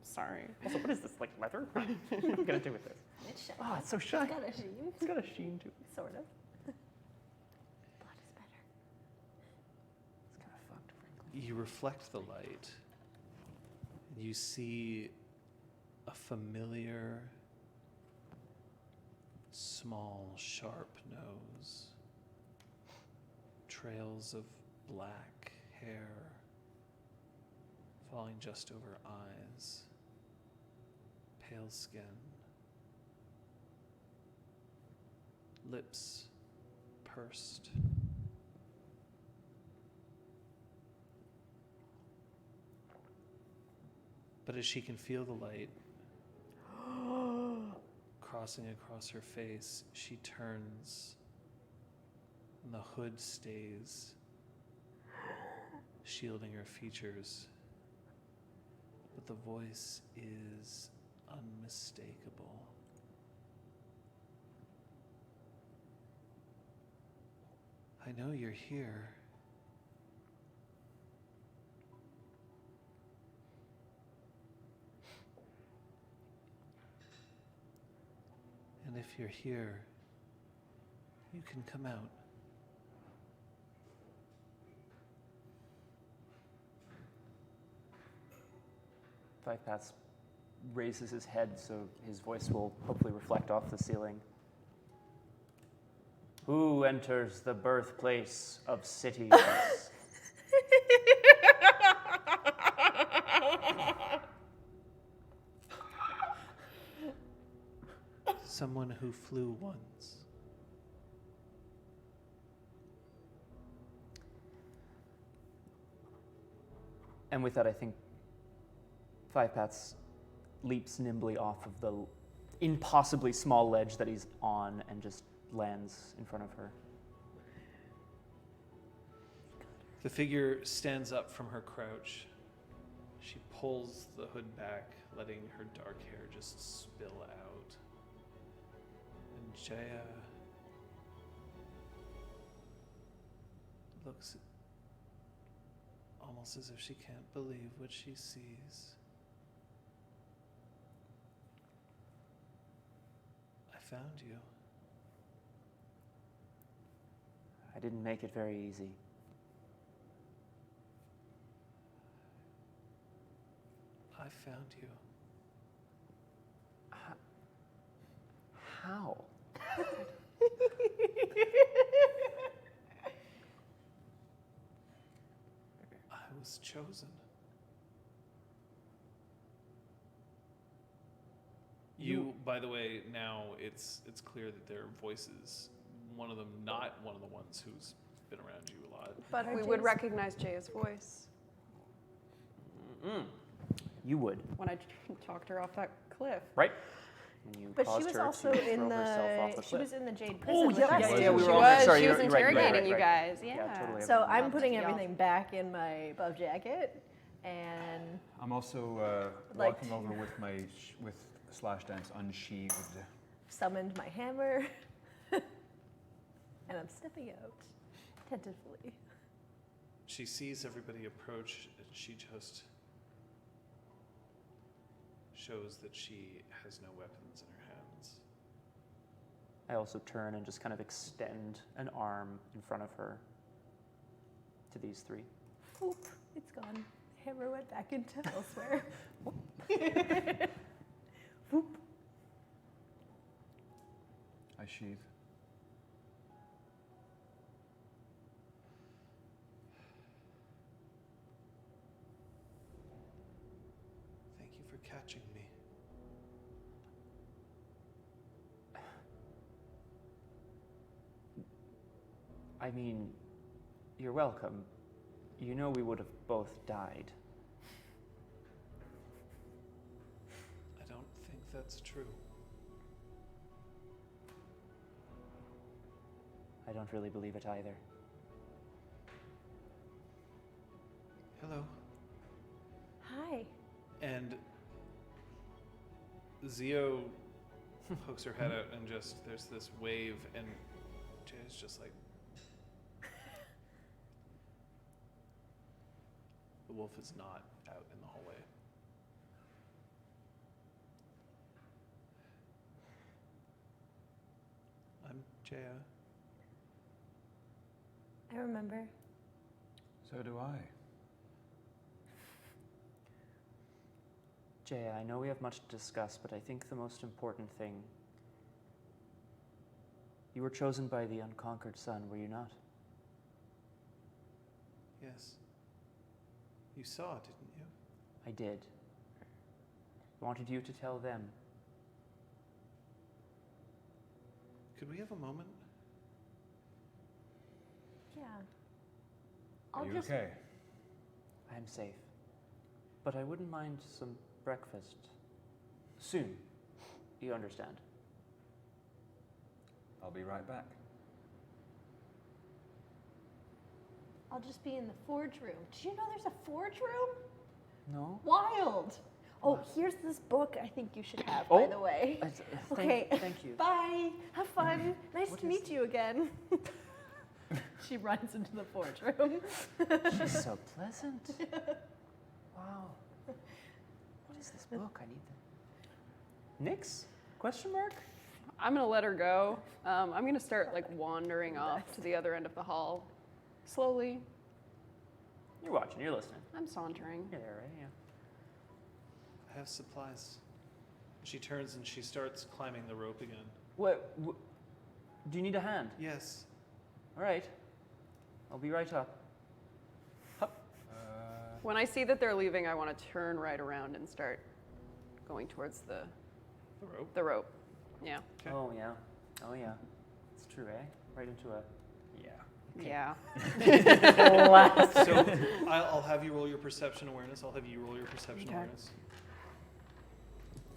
Sorry. Also, what is this, like leather? What am I gonna do with this? It's shiny. Oh, it's so shiny. It's got a sheen. It's got a sheen to it. Sort of. Blood is better. It's kind of fucked, frankly. You reflect the light, and you see a familiar, small, sharp nose, trails of black hair falling just over eyes, pale skin, lips pursed. But as she can feel the light crossing across her face, she turns and the hood stays, shielding her features. But the voice is unmistakable. I know you're here. And if you're here, you can come out. Five Paths raises his head so his voice will hopefully reflect off the ceiling. Who enters the birthplace of cities? Someone who flew once. And with that, I think Five Paths leaps nimbly off of the impossibly small ledge that he's on and just lands in front of her. The figure stands up from her crouch. She pulls the hood back, letting her dark hair just spill out. And Jaya looks almost as if she can't believe what she sees. I found you. I didn't make it very easy. I found you. How? I was chosen. You, by the way, now it's clear that there are voices. One of them, not one of the ones who's been around you a lot. But we would recognize Jaya's voice You would, when I talked her off that cliff. right? And you But she caused was her also to in throw herself off the. the She cliff. was in the Jade prison. Oh, with yeah, us, yeah, too. yeah, we She were all was. sorry, She was you're right, interrogating you right. guys. Yeah, Yeah. totally. So I'm Lots putting of y'all. everything back in my buff jacket, and I'm also Like- walking over with my with Slash Dance unsheathed. summoned my hammer. And I'm stepping out tentatively. She sees everybody approach, and she just shows that she has no weapons in her hands. I also turn and just kind of extend an arm in front of her to these three. Oop, it's gone. Hammer went back into elsewhere. Whoop. I sheathe. Thank you for catching me. I mean, you're welcome. You know we would have both died. I don't think that's true. I don't really believe it either. Hello. Hi. And Zio pokes her head out and just, there's this wave, and Jaya's just like, the wolf is not out in the hallway. I'm Jaya. I remember. So do I. Jaya, I know we have much to discuss, but I think the most important thing, you were chosen by the unconquered sun, were you not? Yes. You saw, didn't you? I did. I wanted you to tell them. Could we have a moment? Yeah. Are you okay? I am safe. But I wouldn't mind some breakfast. Soon. You understand? I'll be right back. I'll just be in the forge room. Did you know there's a forge room? No? Wild. Oh, here's this book I think you should have, by the way. Okay. Thank you. Bye. Have fun. Nice What to is meet you again. She runs into the forge room. She's so pleasant. Wow. What is this book? I need that. Nyx? Question mark? I'm gonna let her go. I'm gonna start like wandering off to the other end of the hall. Slowly. You're watching, you're listening. I'm sauntering. You're there, right? Yeah. I have supplies. She turns and she starts climbing the rope again. What? Do you need a hand? Yes. All right. I'll be right up. Hup. When I see that they're leaving, I want to turn right around and start going towards the The rope. rope. Yeah. Okay. Oh, yeah. Oh, yeah. It's true, eh? Right into a... Yeah. Yeah. So I'll have you roll your perception awareness. I'll have you roll your perception Okay. awareness.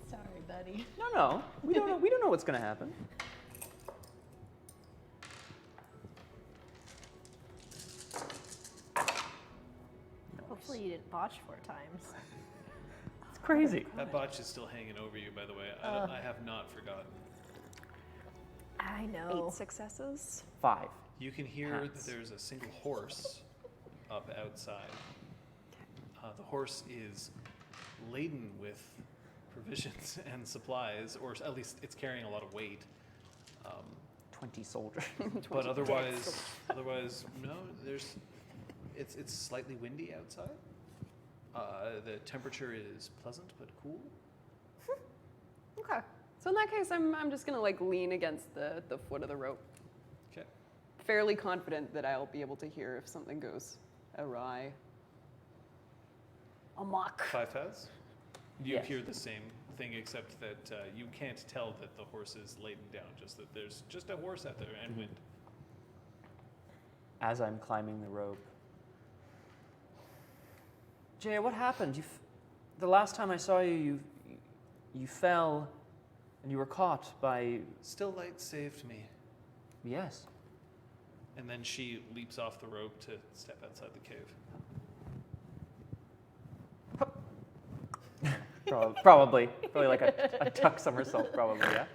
Sorry, buddy. No. We don't know. We don't know what's gonna happen. Hopefully you didn't botch 4 times. It's crazy. That botch is still hanging over you, by the way. I have not forgotten. I know. 8 successes. 5. You can hear Hats. that there's a single horse up outside. The horse is laden with provisions and supplies, or at least it's carrying a lot of weight. 20 soldiers. But otherwise, no. It's slightly windy outside. The temperature is pleasant but cool. Okay. So in that case, I'm just gonna like lean against the foot of the rope. Okay. Fairly confident that I'll be able to hear if something goes awry. Amok. 5 paths. You Yes. hear the same thing, except that you can't tell that the horse is laden down. Just that there's just a horse out there and wind. As I'm climbing the rope. Jaya, what happened? The last time I saw you, you fell, and you were caught by... Still light saved me. Yes. And then she leaps off the rope to step outside the cave. Probably like a tuck somersault, probably, yeah?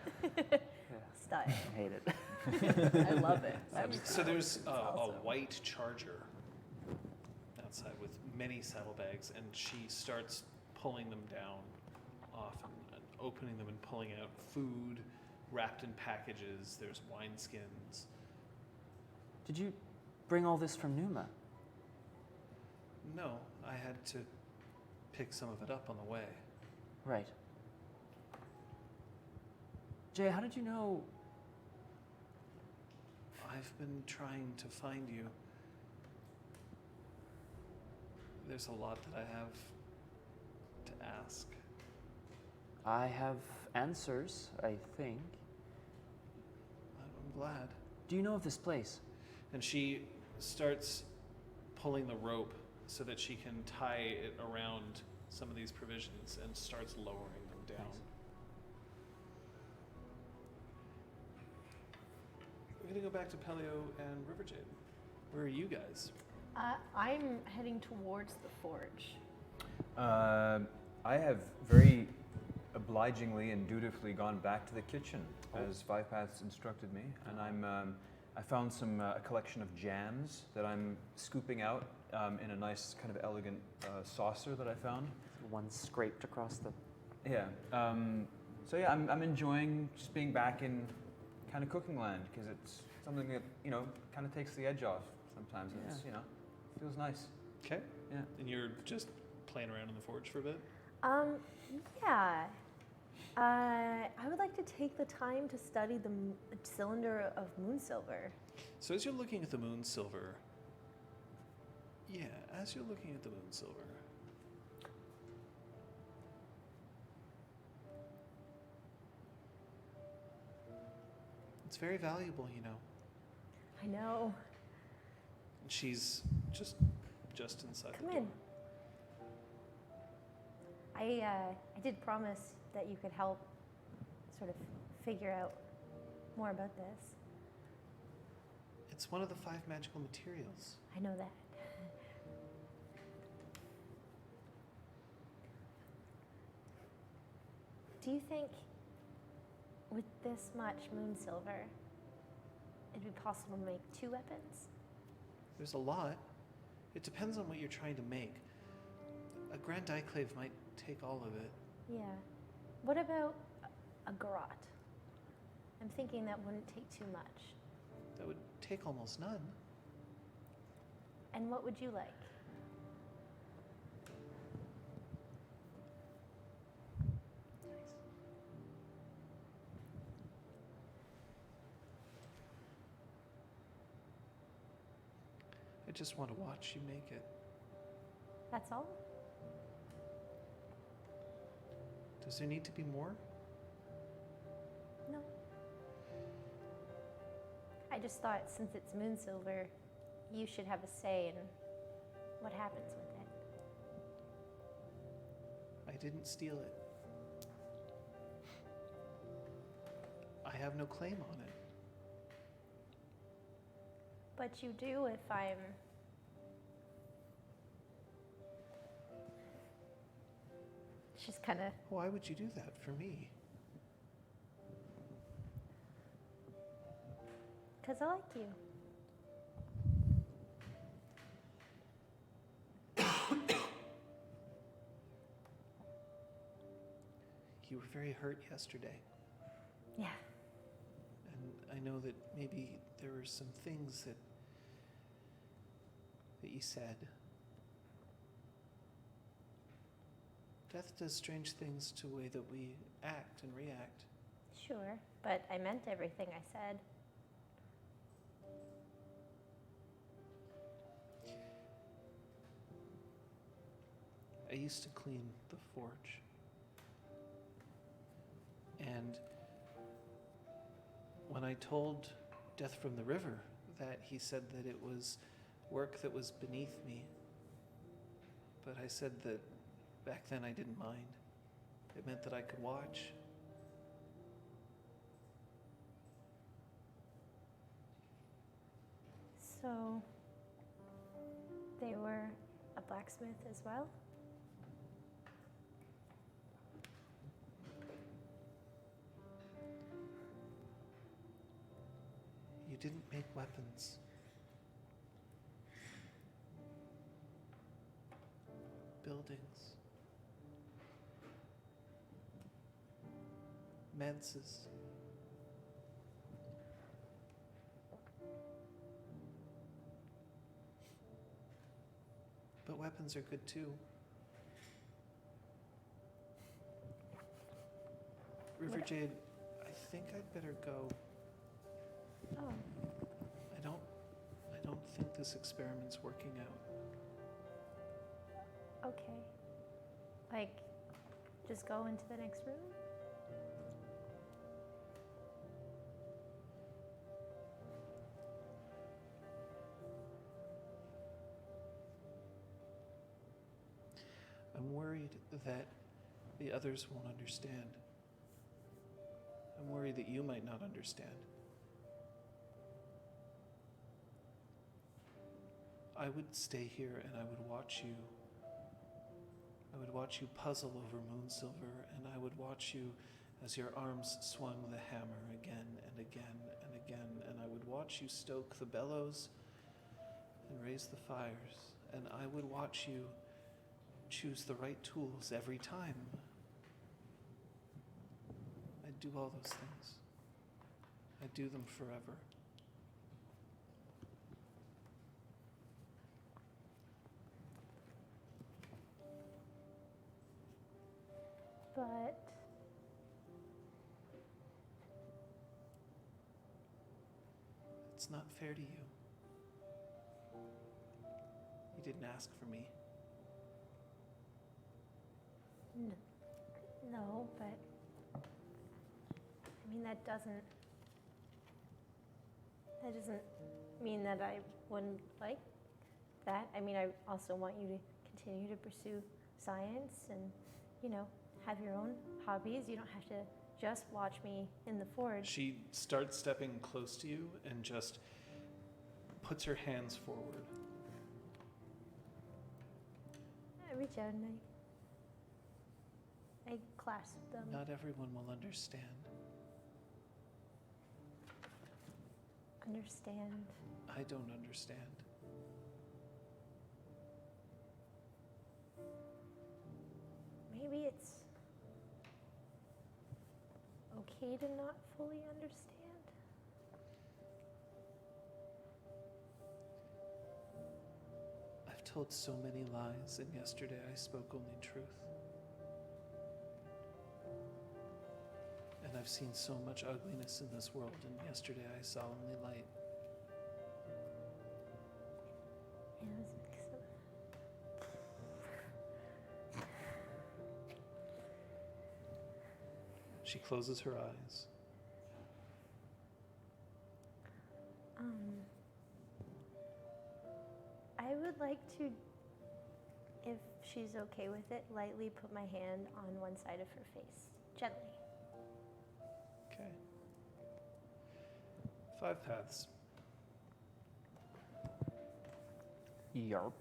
Style. I hate it. I love it. So there's a awesome. white charger outside with many saddlebags, and she starts pulling them down off and opening them and pulling out food wrapped in packages. There's wineskins. Did you bring all this from Numa? No, I had to pick some of it up on the way. Right. Jay, how did you know? I've been trying to find you. There's a lot that I have to ask. I have answers, I think. I'm glad. Do you know of this place? And she starts pulling the rope so that she can tie it around some of these provisions and starts lowering them down. Nice. We're going to go back to Pellio and River Jade. Where are you guys? I'm heading towards the forge. I have very obligingly and dutifully gone back to the kitchen as Five Paths instructed me, and I found a collection of jams that I'm scooping out in a nice kind of elegant saucer that I found. One scraped across the. Yeah. So yeah, I'm enjoying just being back in kind of cooking land because it's something that kind of takes the edge off sometimes. And it's feels nice. Okay. Yeah. And you're just playing around in the forge for a bit? Yeah. I would like to take the time to study the cylinder of moon silver. So as you're looking at the moon silver, as you're looking at the moon silver, it's very valuable, I know. And she's just inside Come the in. door. I did promise that you could help sort of figure out more about this. It's one of the 5 magical materials. I know that. Do you think with this much moon silver, it'd be possible to make 2 weapons? There's a lot. It depends on what you're trying to make. A grand diclave might take all of it. Yeah. What about a garrote? I'm thinking that wouldn't take too much. That would take almost none. And what would you like? I just want to watch you make it. That's all? Does there need to be more? No. I just thought since it's moon silver, you should have a say in what happens with it. I didn't steal it. I have no claim on it. But you do if I'm... She's kind of... Why would you do that for me? Because I like you. You were very hurt yesterday. Yeah. And I know that maybe there were some things that you said. Death does strange things to the way that we act and react. Sure, but I meant everything I said. I used to clean the forge. And when I told Death from the River that, he said that it was work that was beneath me. But I said that back then I didn't mind. It meant that I could watch. So, they were a blacksmith as well? didn't make weapons. Buildings. Manses. But weapons are good too. River Jade, I think I'd better go. Oh, I don't think this experiment's working out. okay. Like, just go into the next room? I'm worried that the others won't understand. I'm worried that you might not understand. I would stay here and I would watch you. I would watch you puzzle over Moonsilver, and I would watch you as your arms swung the hammer again and again and again, and I would watch you stoke the bellows and raise the fires, and I would watch you choose the right tools every time. I'd do all those things. I'd do them forever. But It's not fair to you. You didn't ask for me. no, but I mean that doesn't mean that I wouldn't like that. I mean, I also want you to continue to pursue science and, you know, have your own hobbies. You don't have to just watch me in the forge. She starts stepping close to you and just puts her hands forward. I reach out and I clasp them. Not everyone will understand. Understand. I don't understand. Maybe it's okay to not fully understand. I've told so many lies, and yesterday I spoke only truth. And I've seen so much ugliness in this world, and yesterday I saw only light. Yeah, it was a mix of- She closes her eyes. I would like to, if she's okay with it, lightly put my hand on one side of her face, gently. Okay. 5 paths. Yarp.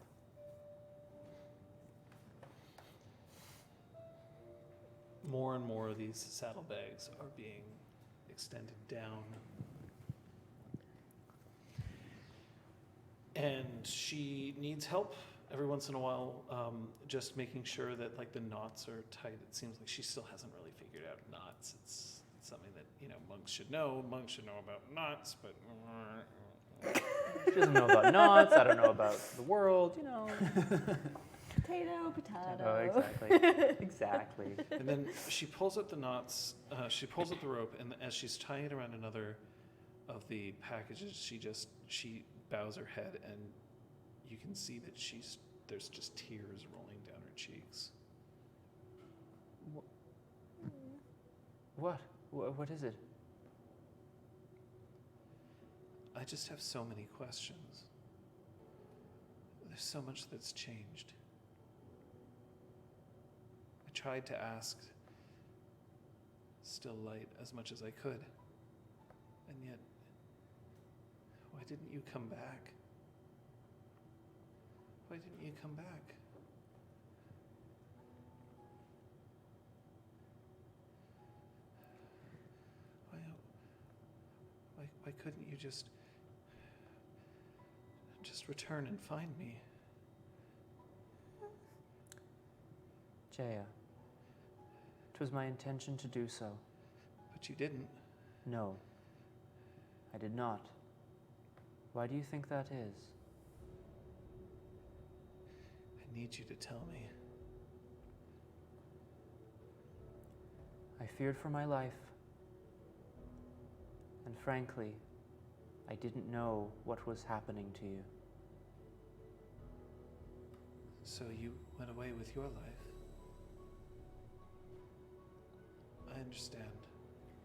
More and more of these saddlebags are being extended down. And she needs help every once in a while, just making sure that like the knots are tight. It seems like she still hasn't really figured out knots. It's something that, you know, monks should know. Monks should know about knots, but She doesn't know about knots. I don't know about the world, you know. Potato, potato. Oh, exactly. Exactly. And then she pulls up the knots, she pulls up the rope, and as she's tying it around another of the packages, she bows her head, and you can see that there's just tears rolling down her cheeks. What? What is it? I just have so many questions. There's so much that's changed. I tried to ask still light as much as I could, and yet, why didn't you come back? Why didn't you come back? Why couldn't you just Just return and find me. Jaya, 'twas my intention to do so. But you didn't. No, I did not. Why do you think that is? I need you to tell me. I feared for my life. And frankly, I didn't know what was happening to you. So you went away with your life. I understand.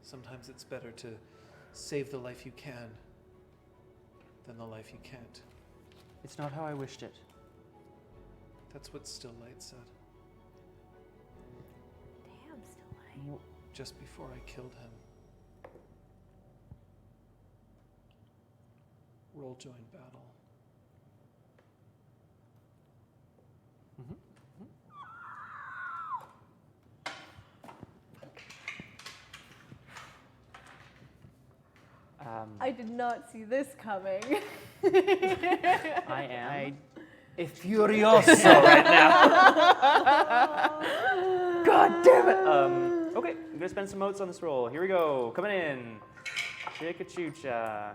Sometimes it's better to save the life you can than the life you can't. It's not how I wished it. That's what Still Light said. Damn, Still Light. Just before I killed him. Roll join battle. I did not see this coming. I am a furioso right now. God damn it! Okay, I'm gonna spend some motes on this roll. Here we go. Coming in. Chicka-choocha.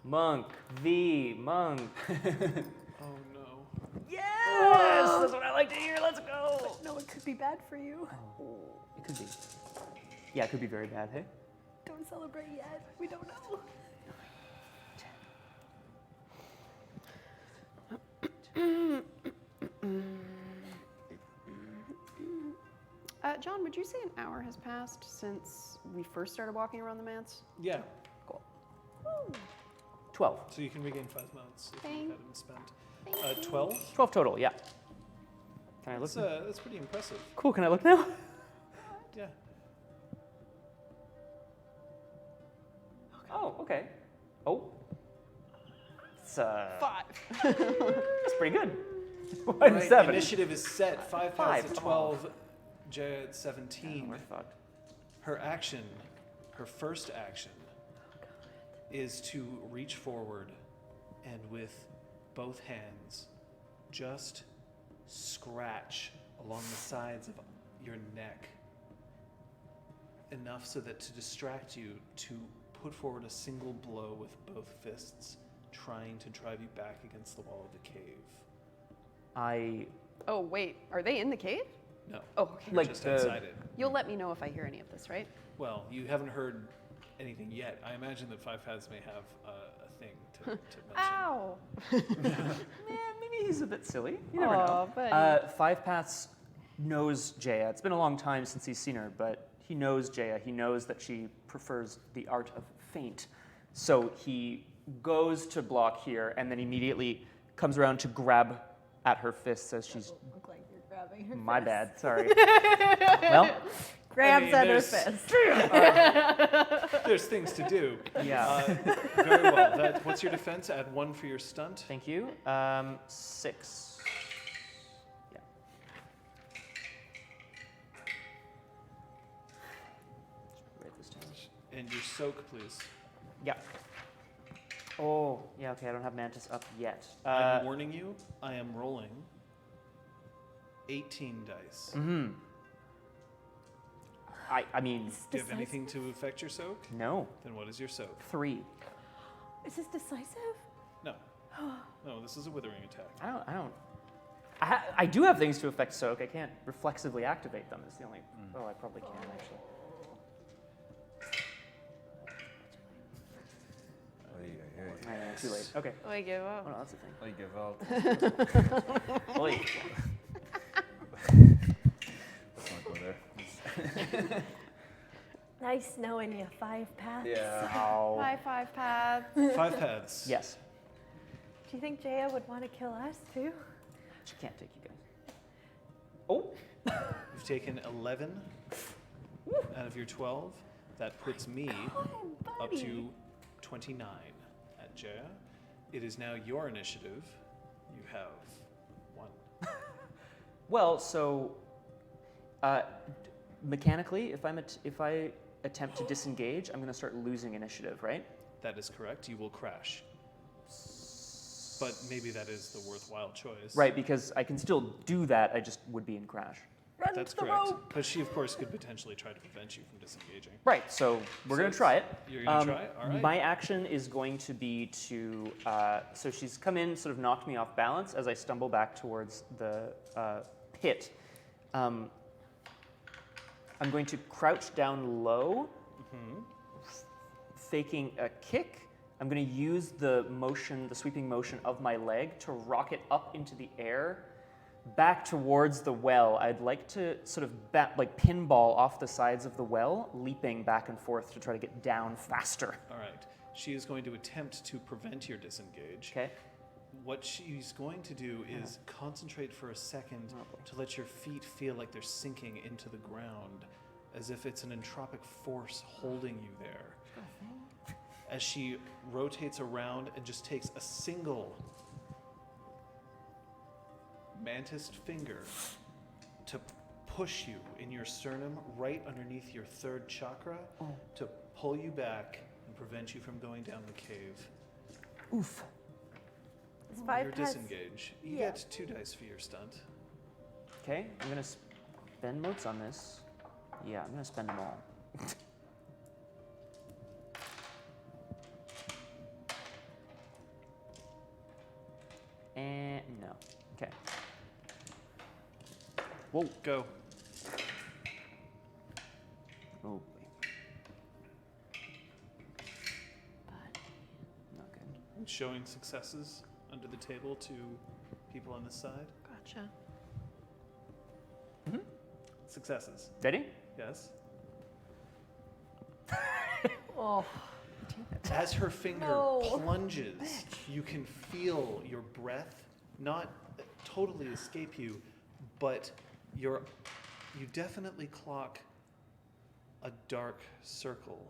Monk. Monk. Oh no. Yes! That's what I like to hear. Let's go! No, it could be bad for you. Oh, it could be. Yeah, it could be very bad, hey? Don't celebrate yet. We don't know. John, would you say an hour has passed since we first started walking around the manse? Yeah. Cool. 12. So you can regain 5 mounts if you Thank- hadn't spent. 12? 12 total, yeah. Can I look? That's pretty impressive. Cool, can I look now? Yeah. Oh, okay. Oh. It's, 5. That's pretty good. One Right, 7. initiative is set. 5 paths Five. at 12. Jaya at 17. We're fucked. Her action, her first action, is to reach forward and with both hands just scratch along the sides of your neck enough so that to distract you, to put forward a single blow with both fists, trying to drive you back against the wall of the cave. Oh, wait. Are they in the cave? No. Oh, okay. You're Like just the- outside it. You'll let me know if I hear any of this, right? Well, you haven't heard anything yet. I imagine that 5 paths may have a thing to mention. Ow! Maybe he's a bit silly. You never Aw, know. buddy. 5 Paths knows Jaya. It's been a long time since he's seen her, but he knows Jaya. He knows that she prefers the art of feint. So he goes to block here and then immediately comes around to grab at her fists as she's... Look like you're grabbing her My fist. bad, sorry. Well, Grabs I mean, at her there's- fist. There's things to do. yeah. Very well. What's your defense? Add 1 for your stunt. Thank you. 6. Yeah. Write this down. And your soak, please. Yeah. Oh, yeah, okay, I don't have Mantis up yet. I'm warning you, I am rolling 18 dice. Mm-hmm. I mean, Do you have anything to affect your soak? no. Then what is your soak? 3. Is this decisive? No. No, this is a withering attack. I do have things to affect soak. I can't reflexively activate them. Is the only. Oh, I probably can actually. I know, too late. Okay. I give Oh up. no, that's the thing. I give out. Oy. Let's not go there. Nice knowing you, 5 Paths. Yeah. Ow. Bye, 5 paths. 5 paths. Yes. Do you think Jaya would want to kill us too? She can't take you guys. Oh. You've taken 11 out of your 12. That puts me up to 29 at Jaya. It is now your initiative. You have 1. Well, so mechanically, if I attempt to disengage, I'm going to start losing initiative, right? That is correct. You will crash. But maybe that is the worthwhile choice. Right, because I can still do that, I just would be in crash. Run That's to the correct. rope. But she, of course, could potentially try to prevent you from disengaging. Right, so we're going to try it. You're going to try it? All right. My action is going to be to, so she's come in, sort of knocked me off balance as I stumble back towards the pit. I'm going to crouch down low, faking a kick. I'm going to use the motion, the sweeping motion of my leg to rocket up into the air, back towards the well. I'd like to sort of like pinball off the sides of the well, leaping back and forth to try to get down faster. All right. She is going to attempt to prevent your disengage. Okay. What she's going to do is concentrate for a second to let your feet feel like they're sinking into the ground, as if it's an entropic force holding you there. As she rotates around and just takes a single mantis finger to push you in your sternum right underneath your third chakra to pull you back and prevent you from going down the cave. Oof. It's 5 You're pass. disengage. You Yeah. get 2 dice for your stunt. Okay, I'm going to spend motes on this. Yeah, I'm going to spend them all. And no. Okay. Whoa. Go. Oh, boy. Not good. Showing successes under the table to people on this side. Gotcha. Successes. Ready? Yes. Oh. As her finger No. plunges, you can feel your breath not totally escape you, but you definitely clock a dark circle,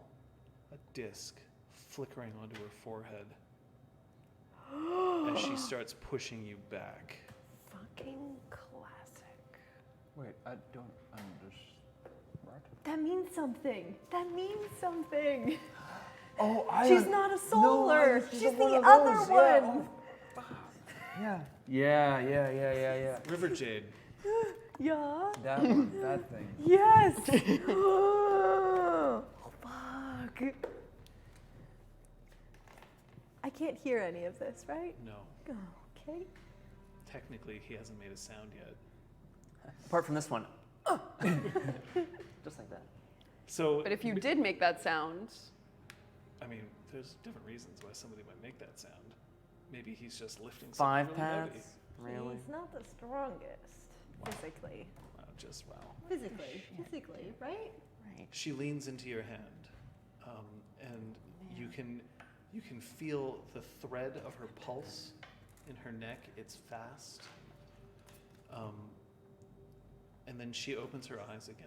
a disc, flickering onto her forehead as she starts pushing you back. Fucking classic. Wait, I don't understand. That means something. That means something. Oh, She's not a solar. No, She's one the of other those. one. Yeah. Yeah. River Jade, Yeah. That one, that thing. Yes. Oh, fuck. I can't hear any of this, right? no. Oh, okay. Technically, he hasn't made a sound yet. Apart from this one. Just like that. So, But if you did make that sound, I mean, there's different reasons why somebody might make that sound. Maybe he's just lifting 5 something really heavy. paths? Really? He's not the strongest physically. Wow. Physically, right? Right. She leans into your hand, and you can feel the thread of her pulse in her neck. It's fast, and then she opens her eyes again.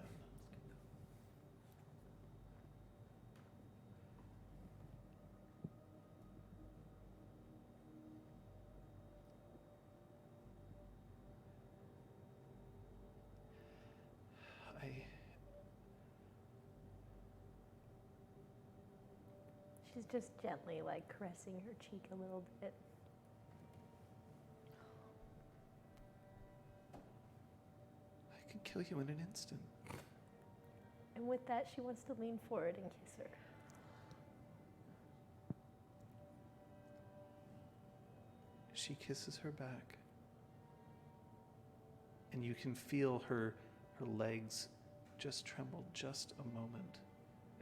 She's just gently like caressing her cheek a little bit. I could kill you in an instant. And with that, she wants to lean forward and kiss her. She kisses her back, and you can feel her legs just tremble just a moment,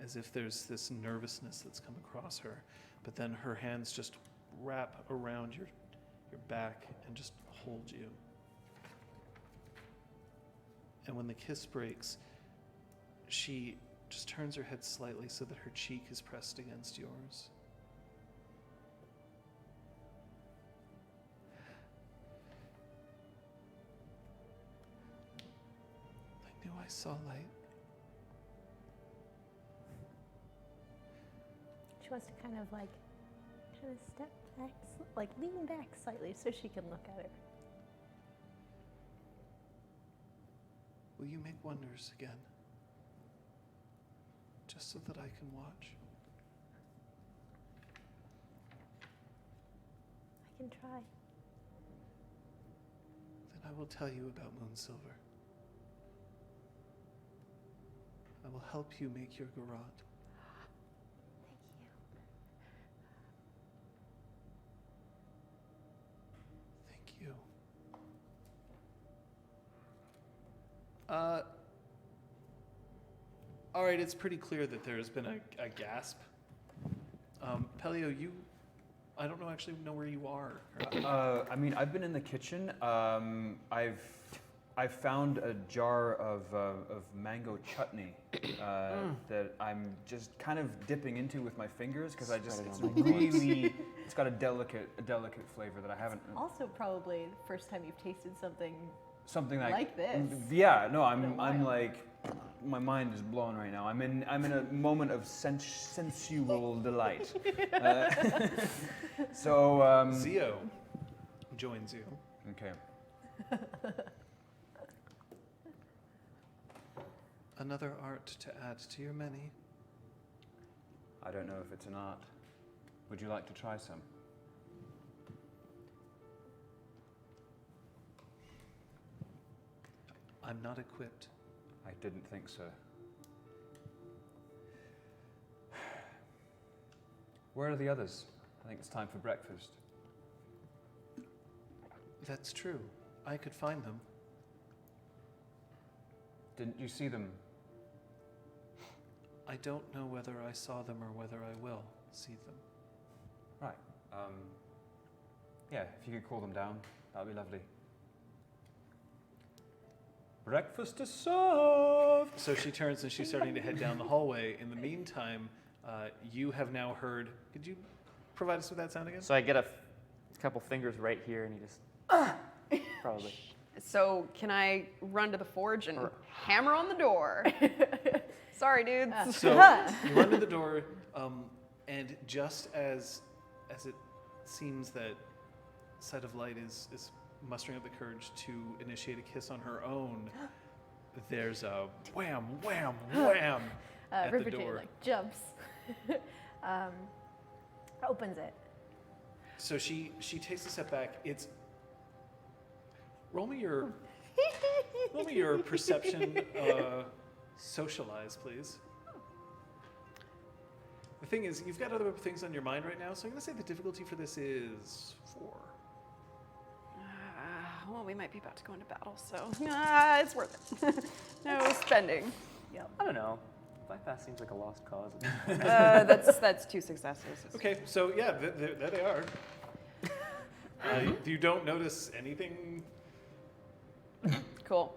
as if there's this nervousness that's come across her. But then her hands just wrap around your back and just hold you. And when the kiss breaks, she just turns her head slightly so that her cheek is pressed against yours. I knew I saw light. She wants to kind of step back, like lean back slightly so she can look at her. Will you make wonders again? Just so that I can watch. I can try. Then I will tell you about Moonsilver. I will help you make your garrote. Thank you. Thank you. All right, it's pretty clear that there's been a gasp. Pellio, I don't actually know where you are. I mean, I've been in the kitchen. I've found a jar of mango chutney that I'm just kind of dipping into with my fingers because it's got a delicate flavor that I haven't. Also, probably the first time you've tasted something like this. Yeah, no, I'm like, my mind is blown right now. I'm in a moment of sensual delight. So Zio joins you. Okay. Another art to add to your many. I don't know if it's an art. Would you like to try some? I'm not equipped. I didn't think so. Where are the others? I think it's time for breakfast. That's true. I could find them. Didn't you see them? I don't know whether I saw them or whether I will see them. Right. Yeah, if you could call them down, that would be lovely. Breakfast is served! So she turns and she's starting to head down the hallway. In the meantime, you have now heard. Could you provide us with that sound again? So I get a couple fingers right here, and he just probably. So can I run to the forge and hammer on the door? Sorry, dudes. So you run to the door, and just as it seems that Sight of Light is mustering up the courage to initiate a kiss on her own, there's a wham, wham, wham at River the Jade door. jumps. Opens it. So she takes a step back. Roll me your perception. Socialize, please. The thing is, you've got other things on your mind right now, so I'm going to say the difficulty for this is 4. Well, we might be about to go into battle, so it's worth it. No spending. Yep. I don't know. Bypass seems like a lost cause. That's 2 successes. Okay, so yeah, there they are. You don't notice anything. Cool.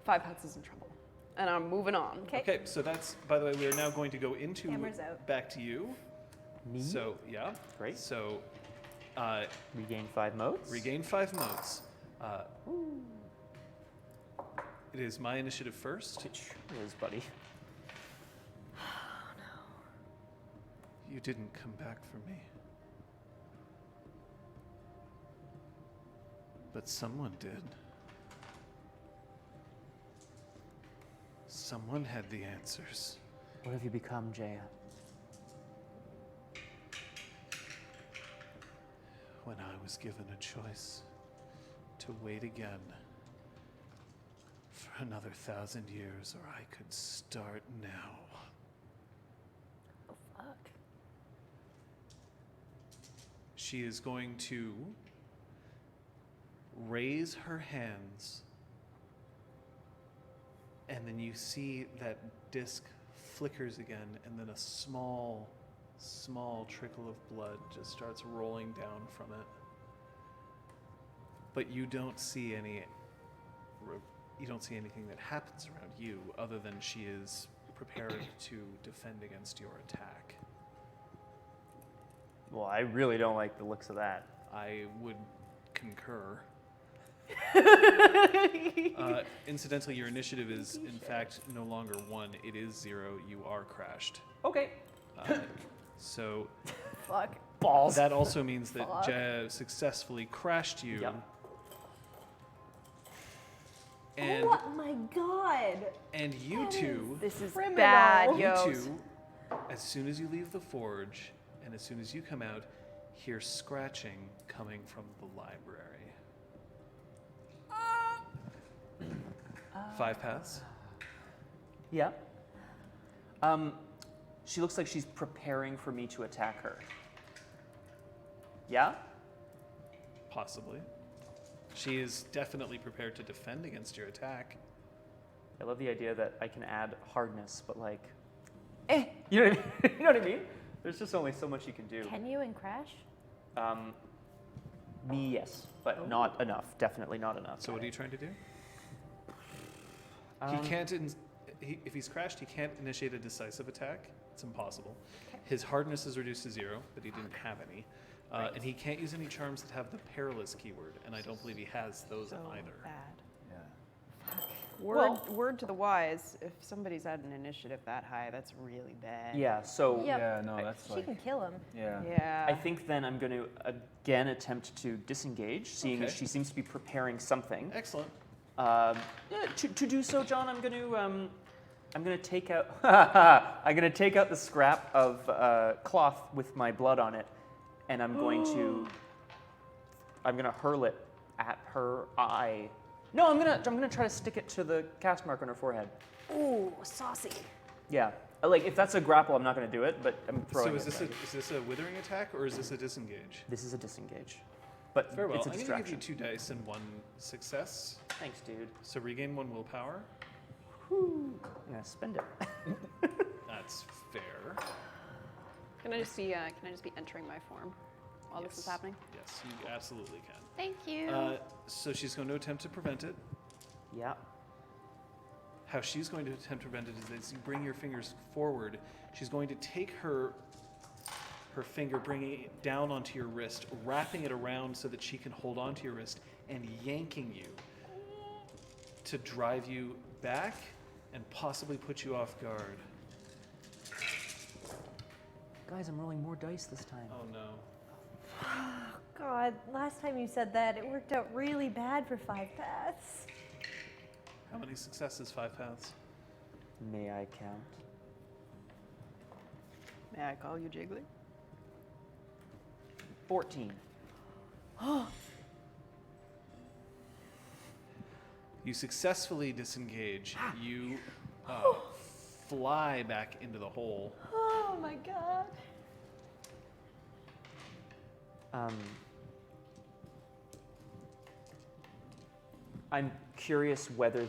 5 Huts is in trouble. And I'm moving on. Okay, so that's, by the way, we are now going to go into Camera's out. back to you. Me? So, yeah. Great. So, Regain 5 motes. regain 5 motes. It is my initiative first. It sure is, buddy. You didn't come back for me. But someone did. Someone had the answers. What have you become, Jaya? When I was given a choice to wait again for another 1,000 years, or I could start now. Oh, fuck. She is going to raise her hands, and then you see that disc flickers again, and then a small trickle of blood just starts rolling down from it. But you don't see anything that happens around you other than she is prepared to defend against your attack. Well, I really don't like the looks of that. I would concur. Incidentally, your initiative is, in fact, no longer 1. It is 0. You are crashed. Okay. So Fuck. Balls. that also means that Fuck. Jaya successfully crashed you. Yep. And, Oh my god. and you two, This is Criminal. bad, you yo. two, as soon as you leave the forge and as soon as you come out, hear scratching coming from the library. 5 paths. Yeah. She looks like she's preparing for me to attack her. Yeah? Possibly. She is definitely prepared to defend against your attack. I love the idea that I can add hardness, but like, you know what I mean? You know what I mean? There's just only so much you can do. Can you in Crash? Me, yes, but not enough. Definitely not enough. So what are you trying to do? He can't. If he's crashed, he can't initiate a decisive attack. It's impossible. Okay. His hardness is reduced to 0, but he didn't have any. And he can't use any charms that have the perilous keyword, and I don't believe he has those So either. bad. Yeah. Word to the wise, if somebody's at an initiative that high, that's really bad. Yeah, so Yep. Yeah, no, that's She like, can kill him. yeah. Yeah. I think then I'm going to again attempt to disengage, seeing as Okay. she seems to be preparing something. Excellent. Yeah, to do so, John, I'm going to take out I'm going to take out the scrap of cloth with my blood on it, and I'm going to hurl it at her eye. No, I'm gonna try to stick it to the cast mark on her forehead. Ooh, saucy. Yeah, like if that's a grapple, I'm not gonna do it, but I'm throwing So it. is this a withering attack or is this a disengage? This is a disengage, but Very well. it's a I'm going to give distraction. you 2 dice and 1 success. Thanks, dude. So regain 1 willpower. I'm gonna spend it. That's fair. Can I just be entering my form while this is happening? Yes, you absolutely can. Thank you. So she's going to attempt to prevent it. Yeah. How she's going to attempt to prevent it is as you bring your fingers forward, she's going to take her finger, bringing it down onto your wrist, wrapping it around so that she can hold onto your wrist, and yanking you to drive you back and possibly put you off guard. Guys, I'm rolling more dice this time. Oh no. God, last time you said that, it worked out really bad for 5 paths. How many successes? 5 paths? May I count? May I call you Jiggly? 14. You successfully disengage. You fly back into the hole. Oh my god. I'm curious whether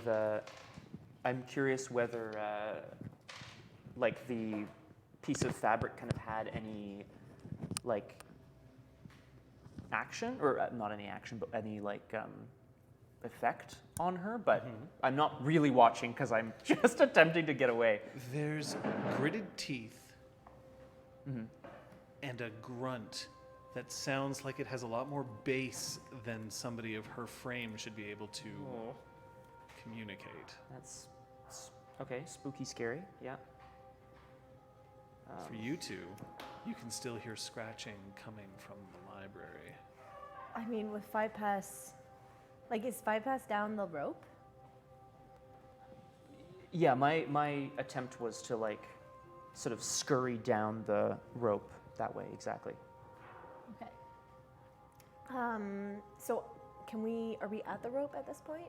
like the piece of fabric kind of had any like action, or not any action, but any like effect on her. But I'm not really watching because I'm just attempting to get away. There's gritted teeth and a grunt that sounds like it has a lot more bass than somebody of her frame should be able to communicate. That's okay. Spooky, scary. Yeah. For you two, you can still hear scratching coming from the library. I mean, with 5 paths, like, is 5 paths down the rope? Yeah, my attempt was to like sort of scurry down the rope that way, exactly. Okay. So are we at the rope at this point?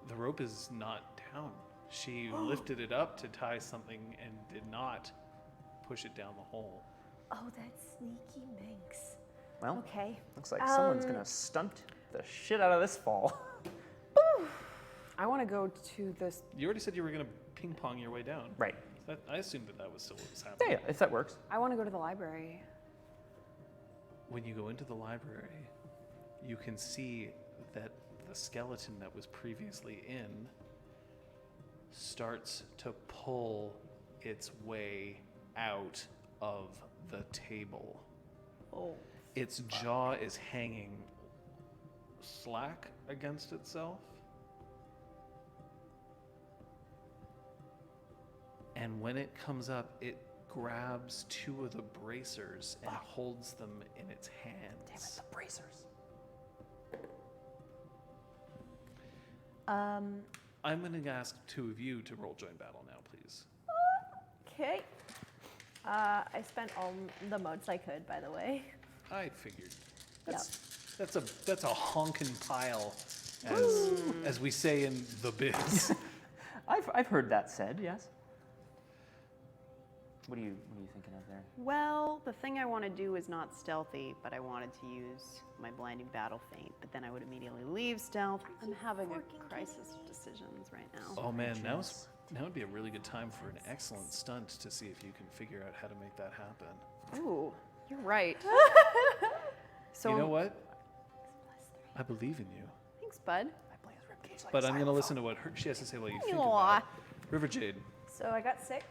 The rope is not down. She lifted it up to tie something and did not push it down the hole. Oh, that sneaky minx. Well, Okay. looks like someone's gonna stunt the shit out of this fall. I want to go to this. You already said you were going to ping pong your way down. Right. I assumed that was still what was happening. Yeah, if that works. I want to go to the library. When you go into the library, you can see that the skeleton that was previously in starts to pull its way out of the table. Oh. Its jaw is hanging slack against itself. And when it comes up, it grabs 2 of the bracers and holds them in its hands. Damn it, the bracers. I'm going to ask 2 of you to roll join battle now, please. Okay. I spent all the modes I could, by the way. I figured. That's a honkin' pile, as we say in the biz. I've heard that said. Yes. What are you thinking of there? Well, the thing I want to do is not stealthy, but I wanted to use my blinding battle feint, but then I would immediately leave stealth. I'm having a crisis of decisions right now. Oh man, now would be a really good time for an excellent stunt to see if you can figure out how to make that happen. Ooh, you're right. So You know what? I believe in you. Thanks, bud. But I'm going to listen to what she has to say while you think about it. River Jade. So I got 6.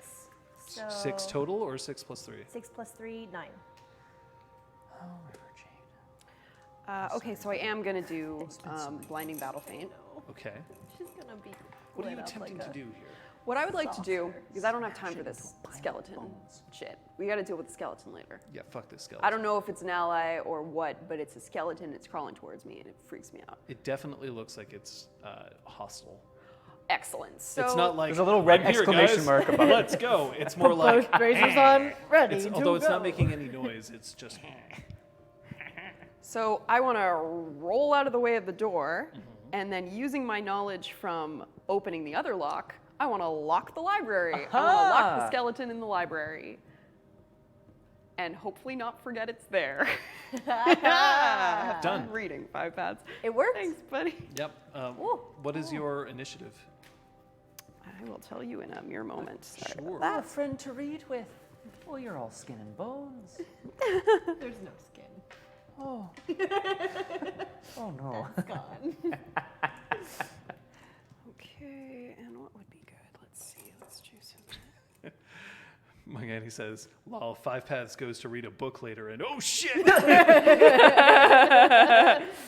So 6 total or 6 plus 3? 6 plus 3, 9. Oh, River Jade. Okay, so I am going to do blinding battle feint. Okay. She's gonna be. What are you lit up attempting like to a- do here? What I would like to do, Saucer. because I don't have time for this skeleton shit. We got to deal with the skeleton later. Yeah, fuck this skeleton. I don't know if it's an ally or what, but it's a skeleton. It's crawling towards me, and it freaks me out. It definitely looks like it's hostile. Excellent. So It's not like There's a little red "I'm here, exclamation guys. mark above it." Let's go. It's more like Both bracers on, ready it's, to although it's not go. making any noise. It's just So I want to roll out of the way of the door, and then using my knowledge from opening the other lock, I want to lock the library. I want to lock the Aha! skeleton in the library. And hopefully not forget it's there. done. I'm reading 5 paths. It worked. Thanks, buddy. Yep. What is your initiative? I will tell you in a mere moment. Sorry Sure. about A friend to read with. Oh, you're all skin and bones. There's no skin. Oh. Oh no. It's gone. Okay, and what would be good? Let's see. Let's choose something. My guy, he says, lol, 5 paths goes to read a book later, and oh shit!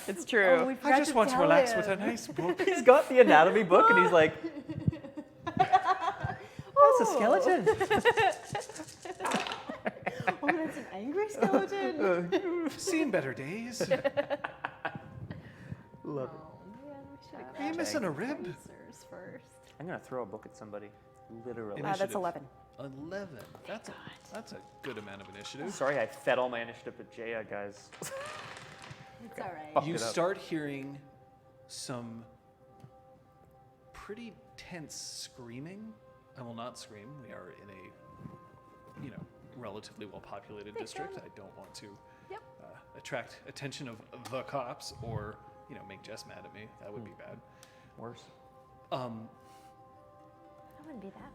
It's true. Oh, we I forgot just want to tell relax him. with a nice book. He's got the anatomy book and he's like, oh, it's a skeleton. Oh, that's an angry skeleton. Seen better days. Love it. Oh, man, we should have Are you missing a rib? bracers first. I'm gonna throw a book at somebody. Literally. That's Initiative. 11. 11. That's a good amount of initiative. Sorry, I fed all my initiative to Jaya, guys. It's all right. Fuck You it up. start hearing some pretty tense screaming. I will not scream. We are in a, relatively well-populated district. I don't want to attract attention of the cops or, make Jess mad at me. That would be bad. Worse. That wouldn't be that bad.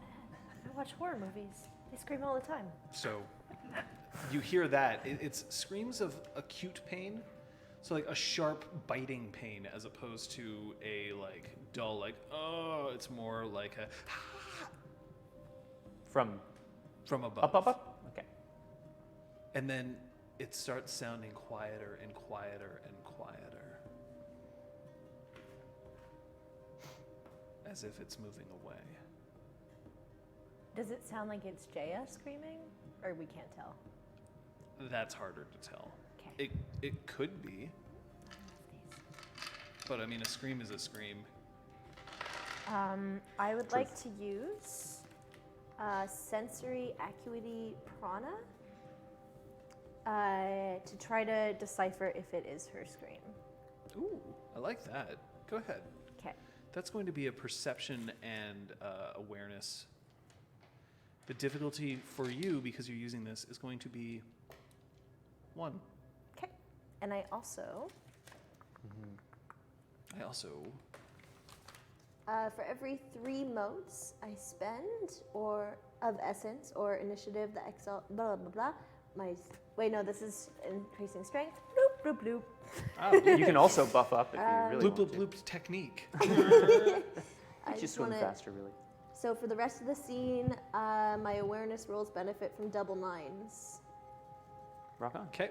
I watch horror movies. They scream all the time. So you hear that. It's screams of acute pain. So like a sharp biting pain as opposed to a like dull like, oh, it's more like a From from above. up. Okay. And then it starts sounding quieter and quieter and quieter. As if it's moving away. Does it sound like it's Jaya screaming? Or we can't tell? That's harder to tell. Okay. It could be. But I mean, a scream is a scream. I would like to use sensory acuity prana to try to decipher if it is her scream. Ooh, I like that. Go ahead. Okay. That's going to be a perception and awareness. The difficulty for you, because you're using this, is going to be 1. Okay. And I also, for every 3 motes I spend, or of essence or initiative, the blah blah blah. Wait, no, this is increasing strength. Bloop bloop bloop. Oh, you can also buff up if you really bloop want bloop to. bloop technique. I Just swim wanna- faster, really. So for the rest of the scene, my awareness rolls benefit from double 9s. Rock on. Okay.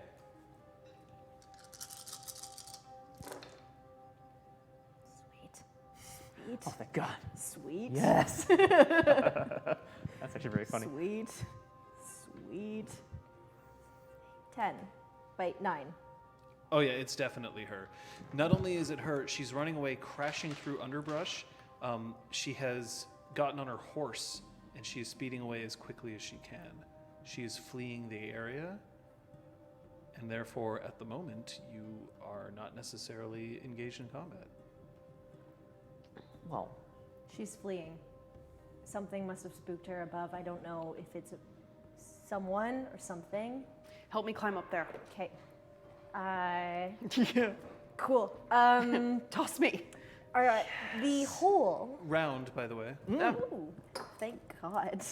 Sweet. Oh, thank God. Sweet. Yes. That's actually very funny. Sweet. Sweet. 10. Wait, 9. Oh yeah, it's definitely her. Not only is it her, she's running away, crashing through underbrush. She has gotten on her horse, and she is speeding away as quickly as she can. She is fleeing the area, and therefore, at the moment, you are not necessarily engaged in combat. Well, She's fleeing. Something must have spooked her above. I don't know if it's someone or something. Help me climb up there. Okay. Yeah. Cool. Toss me. All right. The hole. Round, by the way. Ooh, thank God.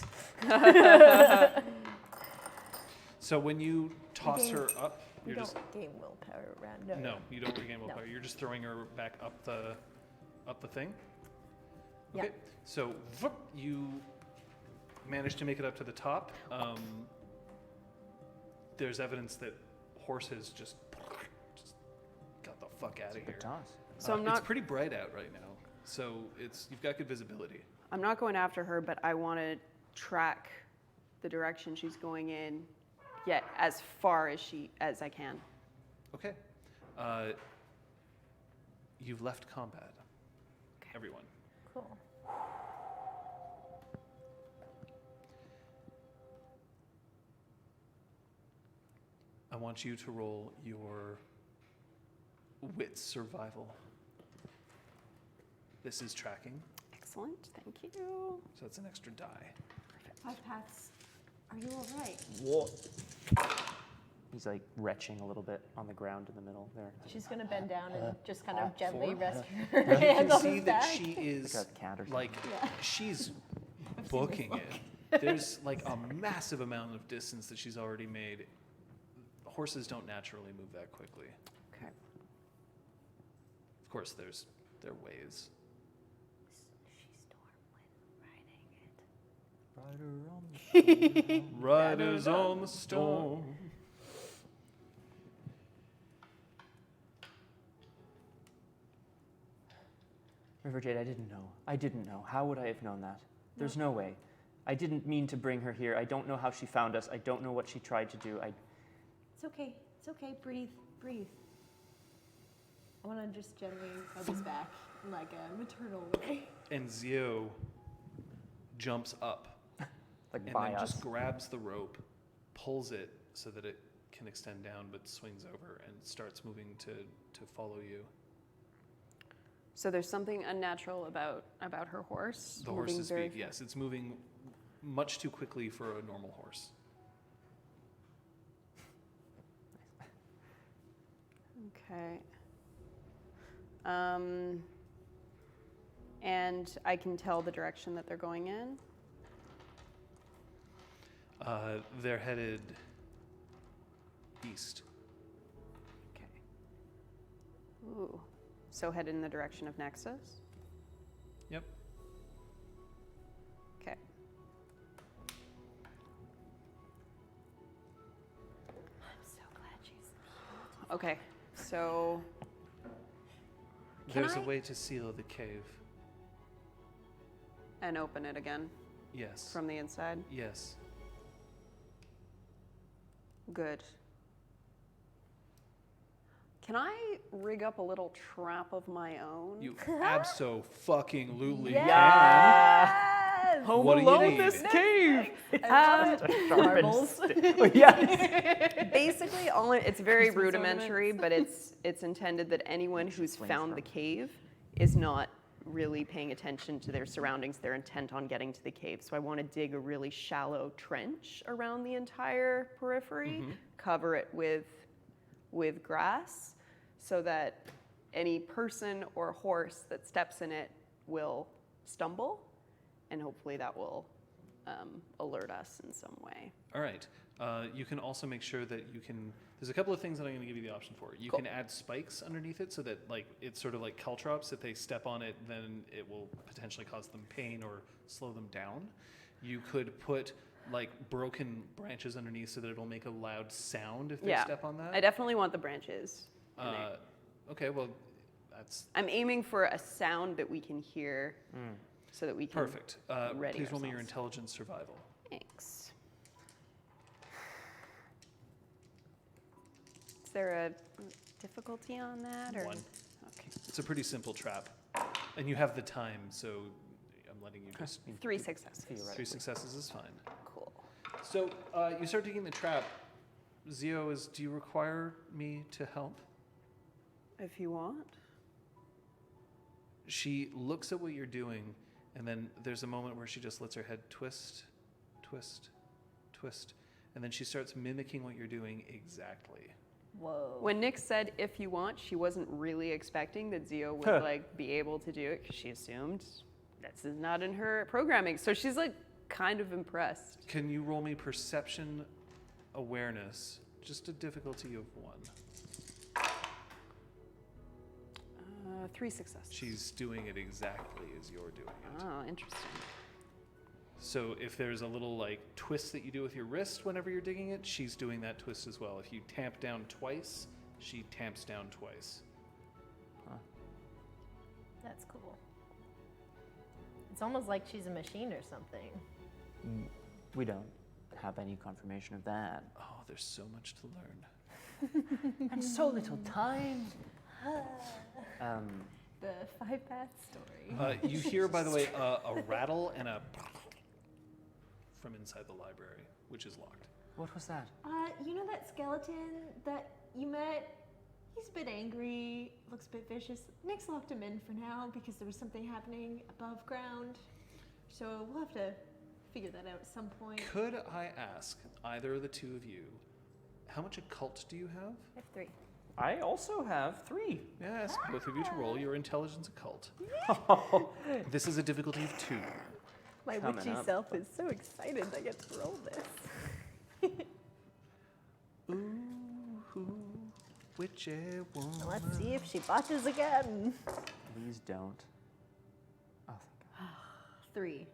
So when you toss her up, You you're don't just gain willpower around. no, you don't regain willpower. No. You're just throwing her back up the thing. Yeah. Okay. So whoop, you manage to make it up to the top. There's evidence that horses just got the fuck out of here. good toss. So I'm It's not. pretty bright out right now, so you've got good visibility. I'm not going after her, but I want to track the direction she's going in, yet as far as I can. Okay. You've left combat. Everyone. Cool. I want you to roll your wit survival. This is tracking, Excellent. Thank you. so that's an extra die. 5 paths. Are you all right? What? He's like retching a little bit on the ground in the middle there. She's gonna bend down and just kind of gently 4? rest her You can hands on see his that back. she is Like a cat or something. like Yeah. she's I've seen this booking book. it. There's like a massive amount of distance that she's already made. Horses don't naturally move that quickly. Okay. Of course, there's their ways. She's Stormwind riding it. Riders on the storm. River Jade, I didn't know. I didn't know. How would I have known that? There's no way. I didn't mean to bring her here. I don't know how she found us. I don't know what she tried to do. It's okay. It's okay. Breathe. Breathe. I want to just gently rub his back in like a maternal way. And Zio jumps up Like and by then us. just grabs the rope, pulls it so that it can extend down, but swings over and starts moving to follow you. So there's something unnatural about her horse. The moving horse's very speed, yes, it's moving much too quickly for a normal horse. Okay. And I can tell the direction that they're going in. They're headed east. Okay. Ooh. So headed in the direction of Nexus. Yep. Okay. I'm so glad she's. Okay. So There's a I- way to seal the cave. and open it again Yes. from the inside. Yes. Good. Can I rig up a little trap of my own? You abso-fucking-lutely Yes! can. What do you need? cave. Marbles. Yeah. Basically, it's very Christmas rudimentary, but it's intended that anyone who's Flames found from- the cave is not really paying attention to their surroundings. They're intent on getting to the cave. So I want to dig a really shallow trench around the entire periphery, cover it with grass, so that any person or horse that steps in it will stumble, and hopefully that will alert us in some way. All right. You can also make sure that you can. There's a couple of things that I'm going to give you the option for. You Cool. can add spikes underneath it so that like it's sort of like caltrops. If they step on it, then it will potentially cause them pain or slow them down. You could put like broken branches underneath so that it'll make a loud sound if they Yeah. step on that. I definitely want the branches in there. Okay, well, that's I'm aiming for a sound that we can hear so that we can. perfect. ready Please roll me your ourselves. intelligence survival. Thanks. Is there a difficulty on that? Or? 1. Okay. It's a pretty simple trap, and you have the time, so I'm letting you just. 3 successes. 3 successes is fine. Cool. So you start digging the trap, Zio, do you require me to help? If you want. She looks at what you're doing, and then there's a moment where she just lets her head twist, twist, twist, and then she starts mimicking what you're doing exactly. Whoa. When Nick said if you want, she wasn't really expecting that Zio would like be able to do it because she assumed this is not in her programming. So she's like kind of impressed. Can you roll me perception awareness? Just a difficulty of 1. 3 successes. She's doing it exactly as you're doing it. Oh, interesting. So if there's a little like twist that you do with your wrist whenever you're digging it, she's doing that twist as well. If you tamp down twice, she tamps down twice. That's cool. It's almost like she's a machine or something. We don't have any confirmation of that. Oh, there's so much to learn. And so little time. The 5-path story. You hear, by the way, a rattle and a from inside the library, which is locked. What was that? You know that skeleton that you met? He's a bit angry, looks a bit vicious. Nick's locked him in for now because there was something happening above ground. So we'll have to figure that out at some point. Could I ask either of the two of you, how much occult do you have? I have 3. I also have 3. May I ask both of you to roll your intelligence occult? This is a difficulty of 2. My Coming witchy up. self is so excited I get to roll this. Ooh, witchy woman. Let's see if she botches again. Please don't. Oh, thank God. 3.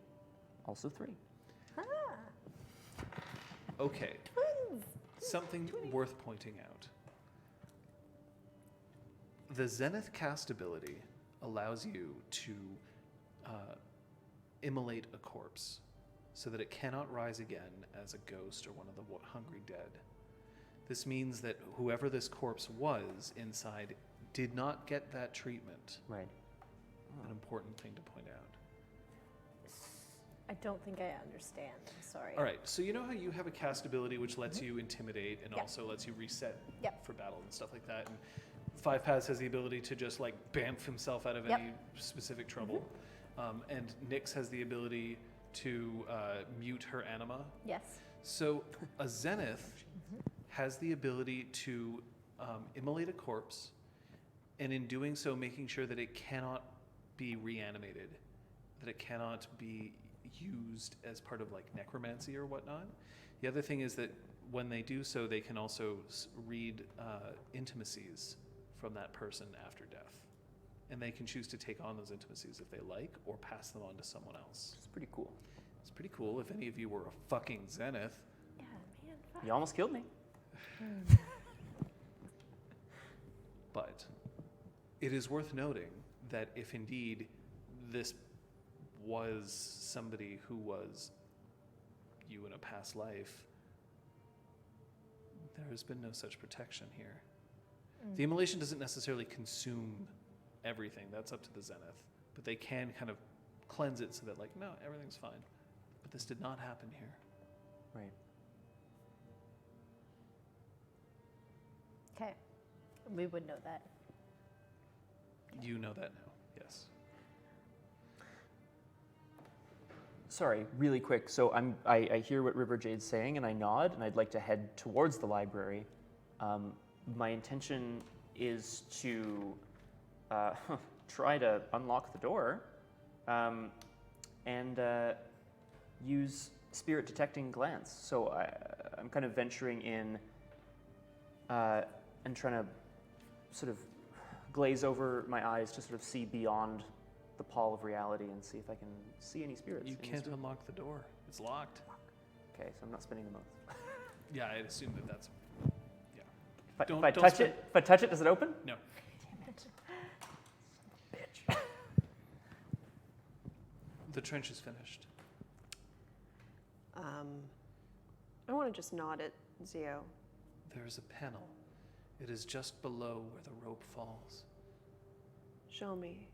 Also 3. Okay, Twins! something worth pointing out. The Zenith cast ability allows you to immolate a corpse so that it cannot rise again as a ghost or one of the hungry dead. This means that whoever this corpse was inside did not get that treatment. Right. An important thing to point out. I don't think I understand. I'm sorry. All right, so you know how you have a cast ability which lets you intimidate and Yeah. also lets you reset Yep. for battle and stuff like that. And 5 Paths has the ability to just like bamf himself out of Yep. any specific trouble. And Nyx has the ability to mute her anima. Yes. So a Zenith has the ability to immolate a corpse, and in doing so, making sure that it cannot be reanimated, that it cannot be used as part of like necromancy or whatnot. The other thing is that when they do so, they can also read intimacies from that person after death. And they can choose to take on those intimacies if they like, or pass them on to someone else. It's pretty cool. It's pretty cool if any of you were a fucking Zenith. Yeah, man. Fuck. You almost killed me. But it is worth noting that if indeed this was somebody who was you in a past life, there has been no such protection here. The immolation doesn't necessarily consume everything. That's up to the Zenith. But they can kind of cleanse it so that, like, no, everything's fine. But this did not happen here. Right. Okay. We would know that. You know that now, yes. Sorry, really quick. So I hear what River Jade's saying, and I nod, and I'd like to head towards the library. My intention is to try to unlock the door and use spirit detecting glance. So I'm kind of venturing in and trying to sort of glaze over my eyes to sort of see beyond the pall of reality and see if I can see any spirits. You in this can't room. unlock the door. It's locked. Okay, so I'm not spending the most. Yeah, I'd assume that that's... Yeah. If Don't- I don't touch spend- it, if I touch it, does it open? No. Bitch. The trench is finished. I want to just nod at Zio. There is a panel. It is just below where the rope falls. Show me.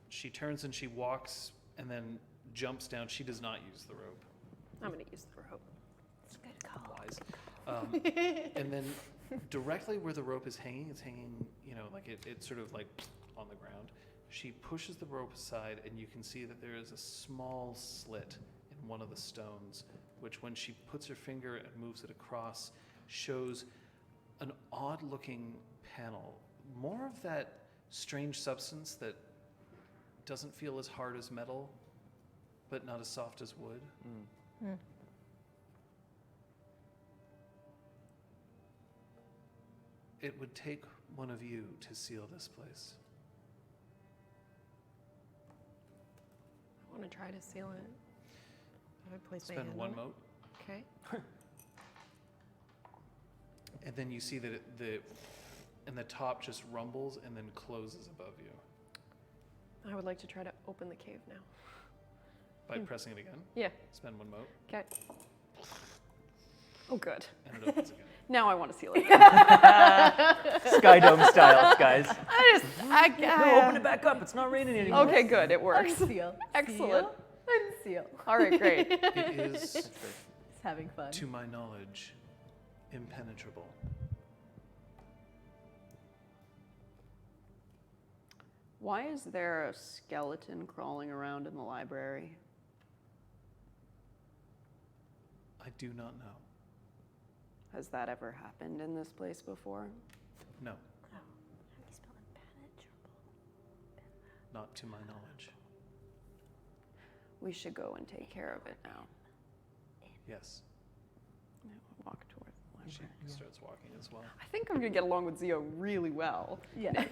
She turns and she walks and then jumps down. She does not use the rope. I'm going to use the rope. It's a good call. Wise. And then directly where the rope is hanging, it's hanging, like it's sort of like on the ground. She pushes the rope aside, and you can see that there is a small slit in one of the stones, which when she puts her finger and moves it across, shows an odd-looking panel. More of that strange substance that doesn't feel as hard as metal, but not as soft as wood. It would take one of you to seal this place. I want to try to seal it. I would place my Spend hand one on it. mote, Okay. and then you see that the top just rumbles and then closes above you. I would like to try to open the cave now. By pressing it again, Yeah. spend one mote, Okay. Oh, good. and it opens again. Now I want to seal it. Sky Dome style, guys. I Open it back up. It's not raining anymore. Okay, good. It works. Unseal. Excellent. Unseal. All right, great. It is, It's having fun. to my knowledge, impenetrable. Why is there a skeleton crawling around in the library? I do not know. Has that ever happened in this place before? No, How do you spell impenetrable? not to my knowledge. We should go and take care of it now. Yes, Yeah, we'll walk toward the she library. starts walking as well. I think I'm going to get along with Zio really well. Yeah.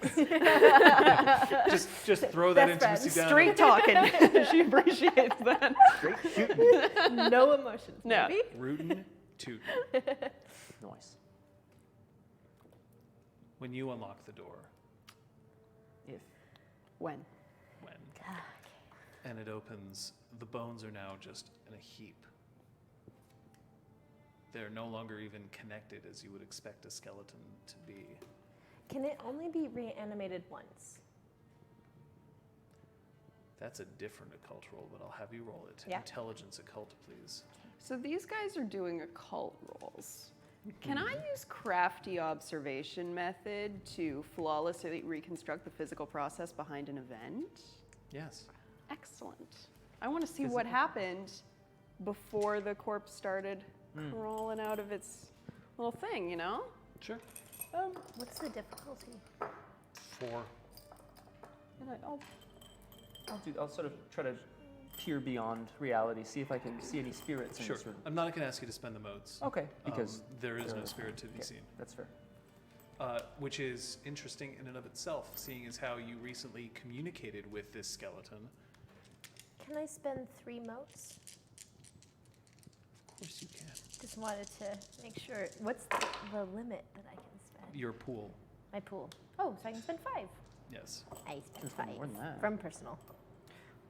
Just throw that Best intimacy friends. down. Straight talking. She appreciates that. Straight shooting. No emotions, No. maybe? Rootin' tootin'. Nice. When you unlock the door, If When? and it opens, the bones are now just in a heap. They're no longer even connected as you would expect a skeleton to be. Can it only be reanimated once? That's a different occult roll, but I'll have you roll it. Yeah. Intelligence occult, please. So these guys are doing occult rolls. Can I use crafty observation method to flawlessly reconstruct the physical process behind an event? Yes. Excellent. I want to see what happened before the corpse started crawling out of its little thing, you know? Sure. What's the difficulty? 4. And I'll sort of try to peer beyond reality, see if I can see any spirits. in Sure. this room. I'm not going to ask you to spend the motes. Okay, because there is no there- spirit to be okay, seen. That's fair. Which is interesting in and of itself, seeing as how you recently communicated with this skeleton. Can I spend 3 motes? Of course you can. Just wanted to make sure. What's the limit that I can spend? Your pool. My pool. Oh, so I can spend 5. Yes. I Can spend spend 5 more than that. from personal.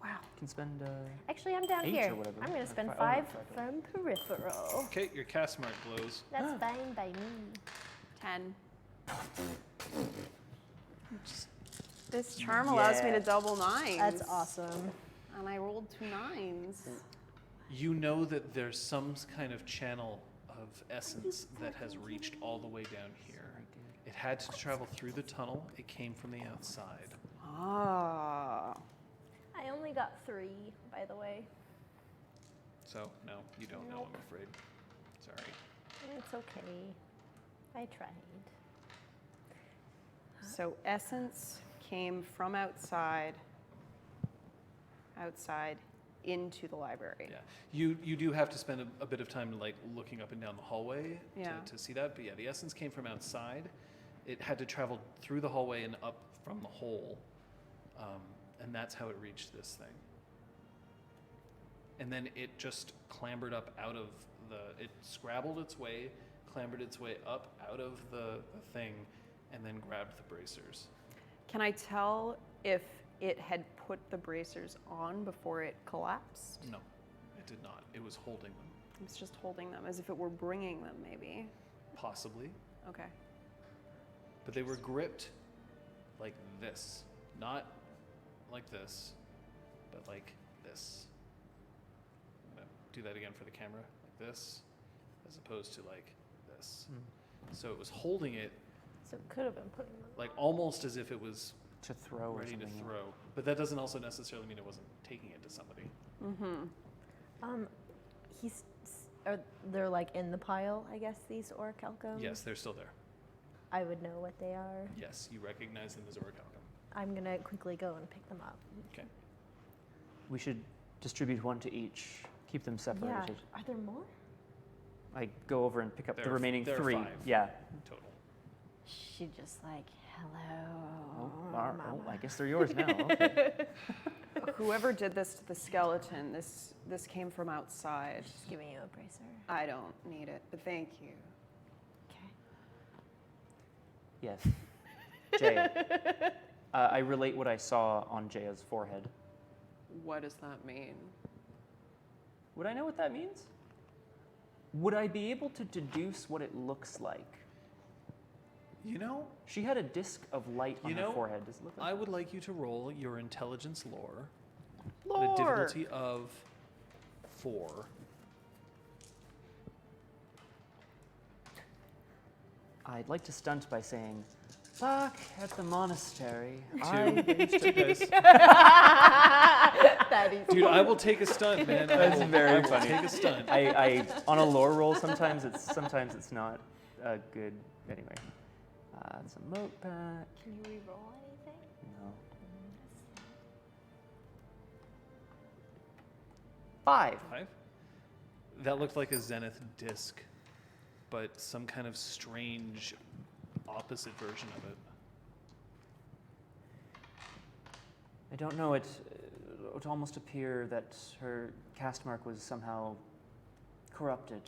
Wow. Can spend. Actually, I'm down 8 here. or whatever. I'm going to spend 5 5 from peripheral. Okay, your cast mark glows. That's fine by me. 10. This charm allows me to double 9s. That's awesome. And I rolled 2 9s. You know that there's some kind of channel of essence that has reached all the way down here. It had to travel through the tunnel. It came from the outside. Ah. I only got 3, by the way. So, no, you don't know, I'm afraid. Sorry. It's okay. I tried. So essence came from outside into the library. Yeah, you do have to spend a bit of time like looking up and down the hallway Yeah. to see that. But yeah, the essence came from outside. It had to travel through the hallway and up from the hole, and that's how it reached this thing. And then it just clambered up out of it scrabbled its way, clambered its way up out of the thing, and then grabbed the bracers. Can I tell if it had put the bracers on before it collapsed? No, it did not. It was holding them, It was just holding them as if it were bringing them, maybe. possibly. Okay. But they were gripped like this. Not like this, but like this. I'm gonna do that again for the camera. Like this, as opposed to like this. glass. So it was holding it So it could have been putting them. like almost as if it was To throw or ready to something. throw. But that doesn't also necessarily mean it wasn't taking it to somebody. They're like in the pile, I guess, these orichalcums? Yes, they're still there. I would know what they are. Yes, you recognize them as orichalcum. I'm going to quickly go and pick them up. Okay. We should distribute one to each. Keep them separated. Yeah. Are there more? I go over and pick up the There are- remaining there are 3. 5. Yeah. Total. She just like, hello. Oh, I guess they're yours now. Okay. Whoever did this to the skeleton, this came from outside. Just giving you a bracer. I don't need it, but thank you. Okay. Yes. Jaya. I relate what I saw on Jaya's forehead. What does that mean? Would I know what that means? Would I be able to deduce what it looks like? You know, She had a disc of light on You her know, forehead. Does it look like I would like you to roll your intelligence lore at a Lore. difficulty of 4. I'd like to stunt by saying, back at the monastery, 2 dice. That is Dude, I will take a stunt, man. That's very I will funny. Take a stunt. I on a lore roll sometimes it's not good. Anyway, it's a moat pack. Can you re-roll anything? No. 5. 5. That looked like a zenith disc, but some kind of strange opposite version of it. I don't know. It would almost appear that her cast mark was somehow corrupted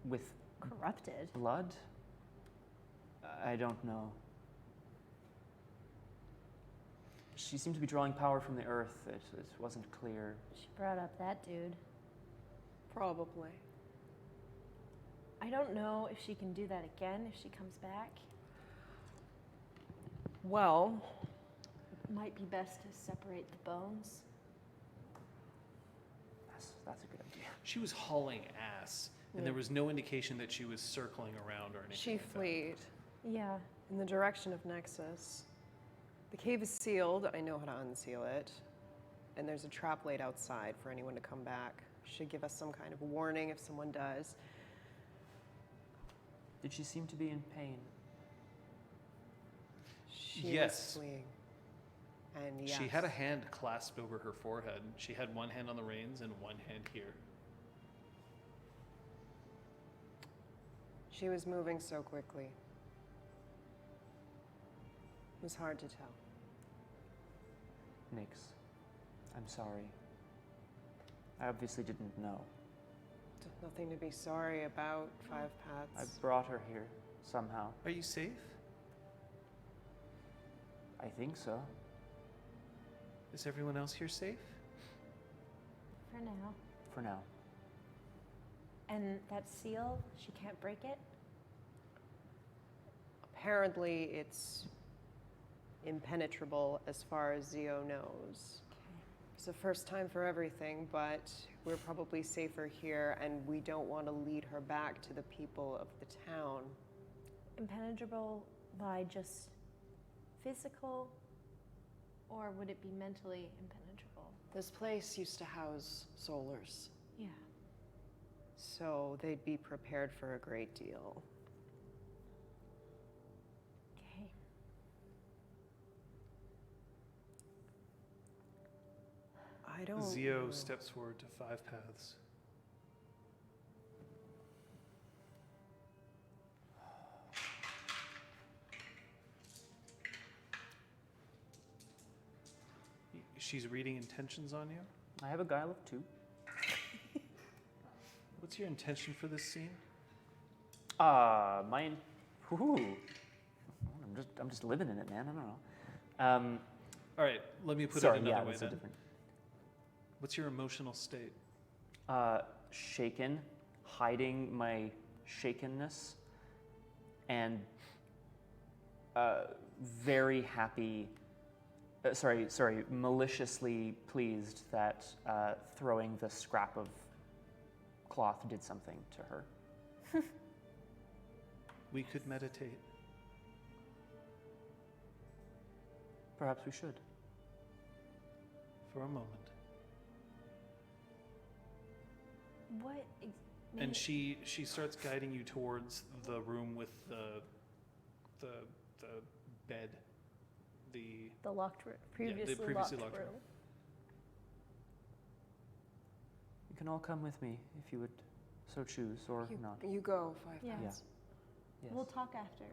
with Corrupted. blood. I don't know. She seemed to be drawing power from the earth. It wasn't clear. She brought up that dude. Probably. I don't know if she can do that again if she comes back. Well, Might be best to separate the bones. That's a good idea. She was hauling ass, and there was no indication that she was circling around or anything. she like that. fled Yeah. in the direction of Nexus. The cave is sealed. I know how to unseal it. And there's a trap laid outside for anyone to come back. Should give us some kind of warning if someone does. Did she seem to be in pain? She Yes. was fleeing. And yes. She had a hand clasped over her forehead. She had one hand on the reins and one hand here. She was moving so quickly. It was hard to tell. Nix, I'm sorry. I obviously didn't know. Nothing to be sorry about, Five I Paths. brought her here somehow. Are you safe? I think so. Is everyone else here safe? For now. For now. And that seal, she can't break it? Apparently, it's impenetrable as far as Zio knows. It's the first time for everything, but we're probably safer here, and we don't want to lead her back to the people of the town. Impenetrable by just physical, or would it be mentally impenetrable? This place used to house Solars, Yeah. so they'd be prepared for a great deal. Okay. I don't Zio know. steps forward to Five Paths. She's reading intentions on you. I have a guile of 2. What's your intention for this scene? Whew. I'm just living in it, man. I don't know. All right, let me put Sorry, it another way that's so then. different. What's your emotional state? Shaken, hiding my shakenness, and very happy. Maliciously pleased that throwing the scrap of cloth did something to her. We could meditate. Perhaps we should. For a moment. What? And she starts guiding you towards the room with the bed, the locked room, previously previously locked locked room. room. You can all come with me if you would so choose, or not. You go, Five Yeah. Paths. Yes. We'll talk after.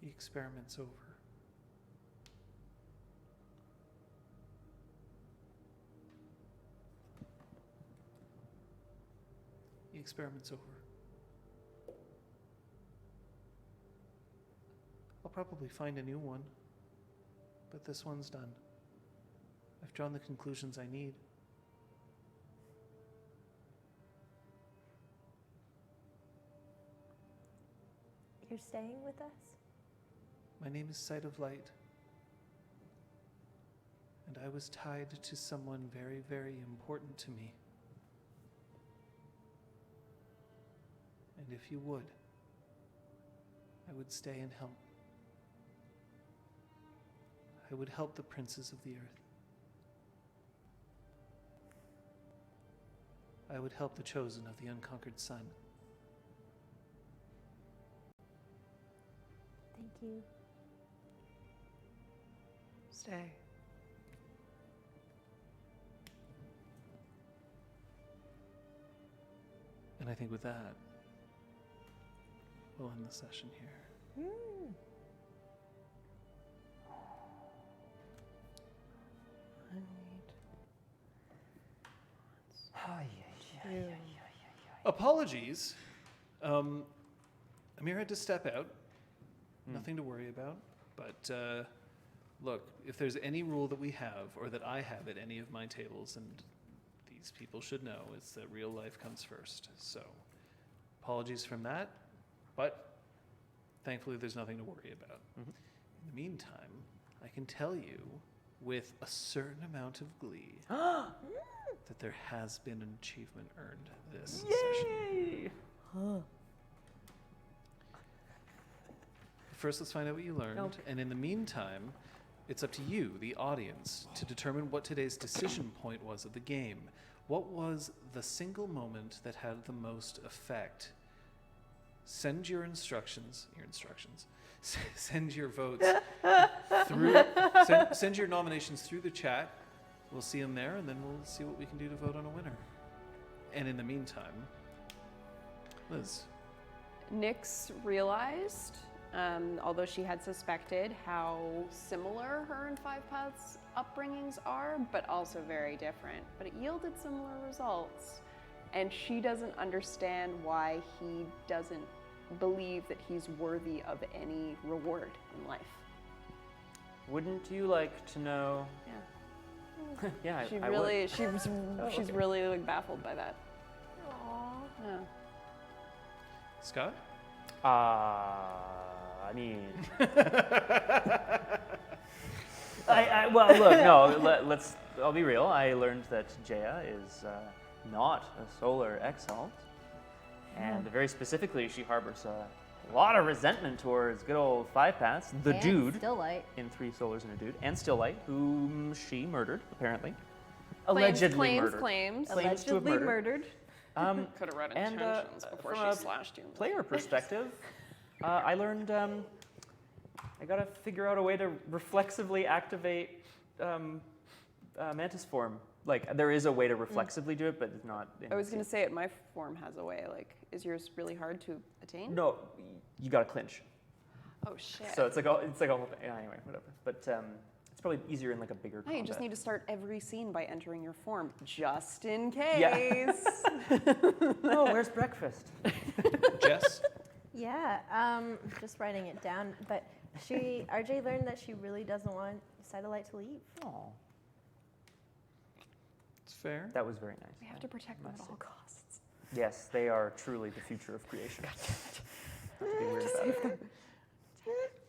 The experiment's over. The experiment's over. I'll probably find a new one, but this one's done. I've drawn the conclusions I need. You're staying with us? My name is Sight of Light, and I was tied to someone very, very important to me. And if you would, I would stay and help. I would help the princes of the earth. I would help the chosen of the unconquered sun. Thank you. Stay. And I think with that, we'll end the session here. Apologies. Amir had to step out. Nothing to worry about. But look, if there's any rule that we have, or that I have at any of my tables, and these people should know, it's that real life comes first. So, apologies from that. But thankfully, there's nothing to worry about. In the meantime, I can tell you with a certain amount of glee that there has been an achievement earned this session. First, let's find out what you learned. Okay. And in the meantime, it's up to you, the audience, to determine what today's decision point was of the game. What was the single moment that had the most effect? Send your instructions, send your votes through, send your nominations through the chat. We'll see them there, and then we'll see what we can do to vote on a winner. And in the meantime, Liz. Nyx realized, although she had suspected, how similar her and Five Paths' upbringings are, but also very different. But it yielded similar results. And she doesn't understand why he doesn't believe that he's worthy of any reward in life. Wouldn't you like to know? Yeah. Yeah, She I really, would. she's okay. really like, baffled by that. Aww. Yeah. Scott? I mean, well, look, no, let's. I'll be real. I learned that Jaya is not a Solar Exalt, and very specifically, she harbors a lot of resentment towards good old Five Paths, the And dude Still light. in 3 Solars and a Dude, and Still Light, whom she murdered, apparently. Allegedly murdered. Claims. Claims to have Allegedly murdered. murdered. Could have read And, intentions before from she slashed you. Player perspective, I learned I gotta figure out a way to reflexively activate Mantis form. Like, there is a way to reflexively do it, but it's not. I was going to say it, my form has a way. Like, is yours really hard to attain? No, you gotta clinch. Oh, shit. So it's like a whole thing. Yeah, anyway, whatever. But it's probably easier in like a bigger No, combat. you just need to start every scene by entering your form, just in case. Oh, where's breakfast? Jess? Yeah, just writing it down. But RJ learned that she really doesn't want Satellite to leave. Oh, It's fair. that was very nice. We have to protect them at all costs. Yes, they are truly the future of creation. Not to be weird about it.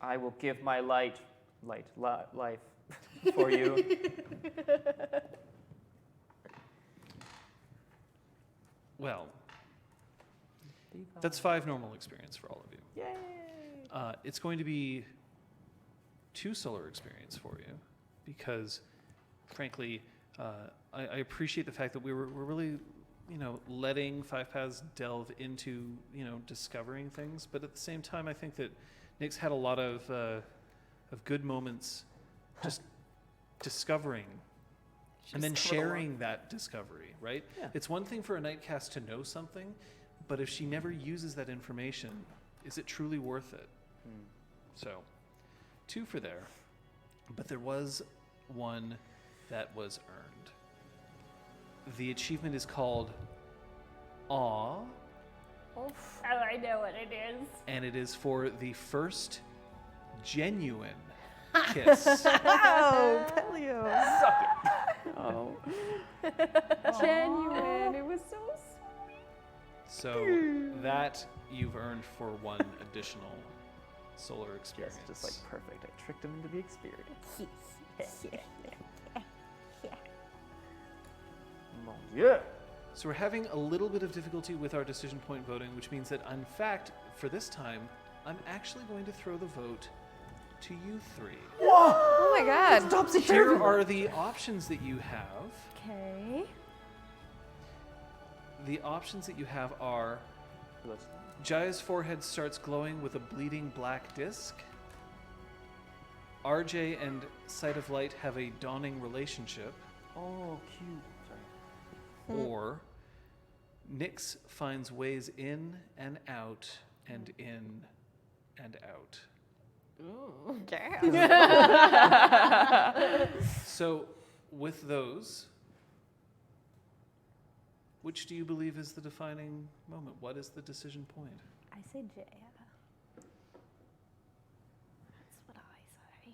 I will give my life for you. Well, that's 5 normal experience for all of you. Yay! It's going to be 2 solar experience for you because, frankly, I appreciate the fact that we're really, letting 5 Paths delve into, discovering things. But at the same time, I think that Nick's had a lot of good moments just discovering and then sharing that discovery, right? Yeah. It's one thing for a nightcast to know something, but if she never uses that information, is it truly worth it? So, 2 for there. But there was one that was earned. The achievement is called Aw, Oh, I know what it is. and it is for the first genuine kiss. Oh, Pellio. Suck it. Oh. Genuine. It was so sweet. So that you've earned for 1 additional solar experience. Just like perfect. I tricked him into the experience. Yeah. So we're having a little bit of difficulty with our decision point voting, which means that, in fact, for this time, I'm actually going to throw the vote to you 3. Oh my god. Here are the options that you have. Okay. The options that you have are Jaya's forehead starts glowing with a bleeding black disc. RJ and Sight of Light have a dawning relationship. Oh, cute. Sorry. Or Nyx finds ways in and out and in and out. So, with those, which do you believe is the defining moment? What is the decision point? I say Jaya. That's what I say.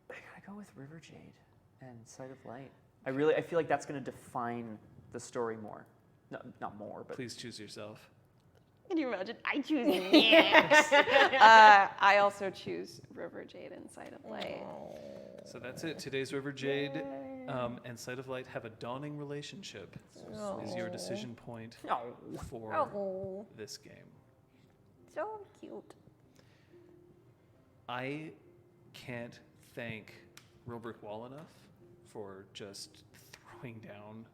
I gotta go with River Jade and Sight of Light. I feel like that's gonna define the story more. No, not more, but Please choose yourself. Can you imagine? I choose Nyx. I also choose River Jade and Sight of Light. So that's it. Today's River Jade and Sight of Light have a dawning relationship. Is your decision point for Oh, this game. so cute. I can't thank Real Brick Wall enough for just throwing down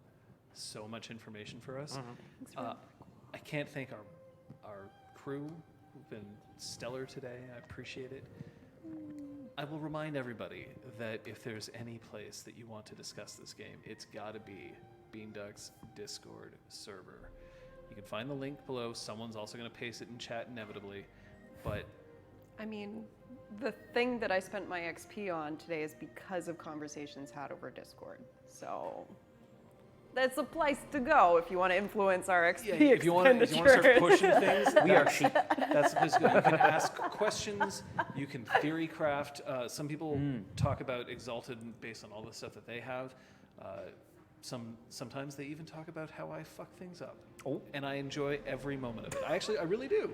so much information for us. I can't thank our crew who've been stellar today. I appreciate it. I will remind everybody that if there's any place that you want to discuss this game, it's got to be Beanduck's Discord server. You can find the link below. Someone's also going to paste it in chat inevitably. But I mean, the thing that I spent my XP on today is because of conversations had over Discord. So that's a place to go if you want to influence our XP if you want to start pushing things, we are sheep. that's the place to go. You can ask questions. You can theory craft. Some people talk about Exalted based on all the stuff that they have. Sometimes they even talk about how I fuck things up. And I enjoy every moment of it. I really do.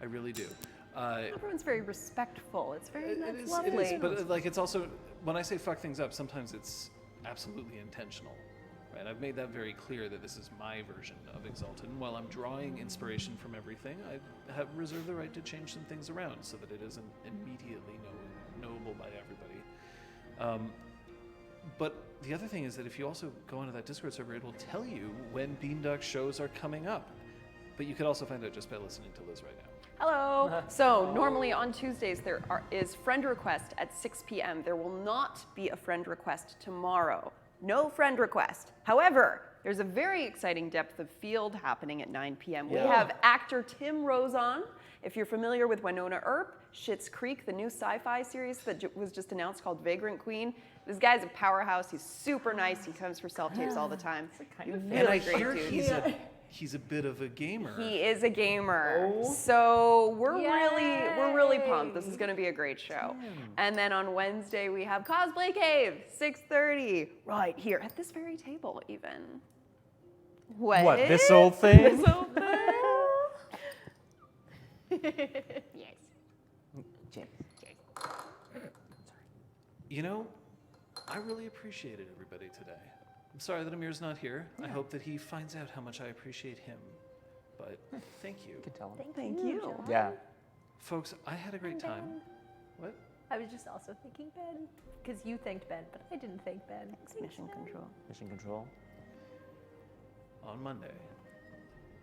I really do. Everyone's very respectful. It's very It is, lovely. but it's also, when I say fuck things up, sometimes it's absolutely intentional. Right? I've made that very clear that this is my version of Exalted. And while I'm drawing inspiration from everything, I have reserved the right to change some things around so that it isn't immediately knowable by everybody. But the other thing is that if you also go into that Discord server, it will tell you when Beanduck shows are coming up. But you could also find out just by listening to Liz right now. Hello. So normally on Tuesdays there is friend request at 6 p.m. There will not be a friend request tomorrow. No friend request. However, there's a very exciting depth of field happening at 9 p.m. We have actor Tim Rose on. If you're familiar with Winona Earp, Schitt's Creek, the new sci-fi series that was just announced called Vagrant Queen. This guy's a powerhouse. He's super nice. He comes for self-tapes all the time. And I hear he's a bit of a gamer. He is a gamer. So we're really pumped. This is going to be a great show. And then on Wednesday we have Cosplay Cave, 6:30, right here at this very table even. What? This old thing? This old thing? Yes. You know, I really appreciated everybody today. I'm sorry that Amir's not here. I hope that he finds out how much I appreciate him. But thank you. You can tell him. Thank you. John. Yeah. Folks, I had a great time. What? I was just also thinking Ben, because you thanked Ben, but I didn't thank Ben. Thanks, Mission Control. Mission control. On Monday,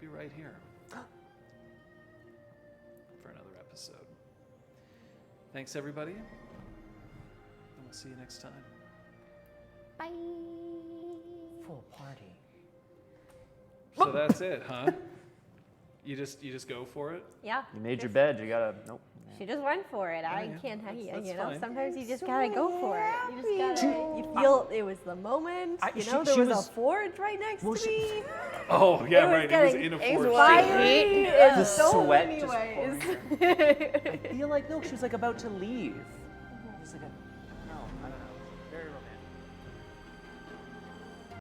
be right here for another episode. Thanks, everybody. And we'll see you next time. Bye. Full party. So that's it, huh? You just go for it? Yeah. You made your bed. You gotta. Nope. She just went for it. I yeah, can't. that's You know, fine. sometimes you just gotta go for it. You just gotta, you feel it was the moment. I- You she- know, there she was, was- a forge right next well, to she- me. Oh, yeah, was right. It was getting in a forge. Fiery in The so sweat many just ways. I feel like no, she was like about to leave. Just like no, I don't know.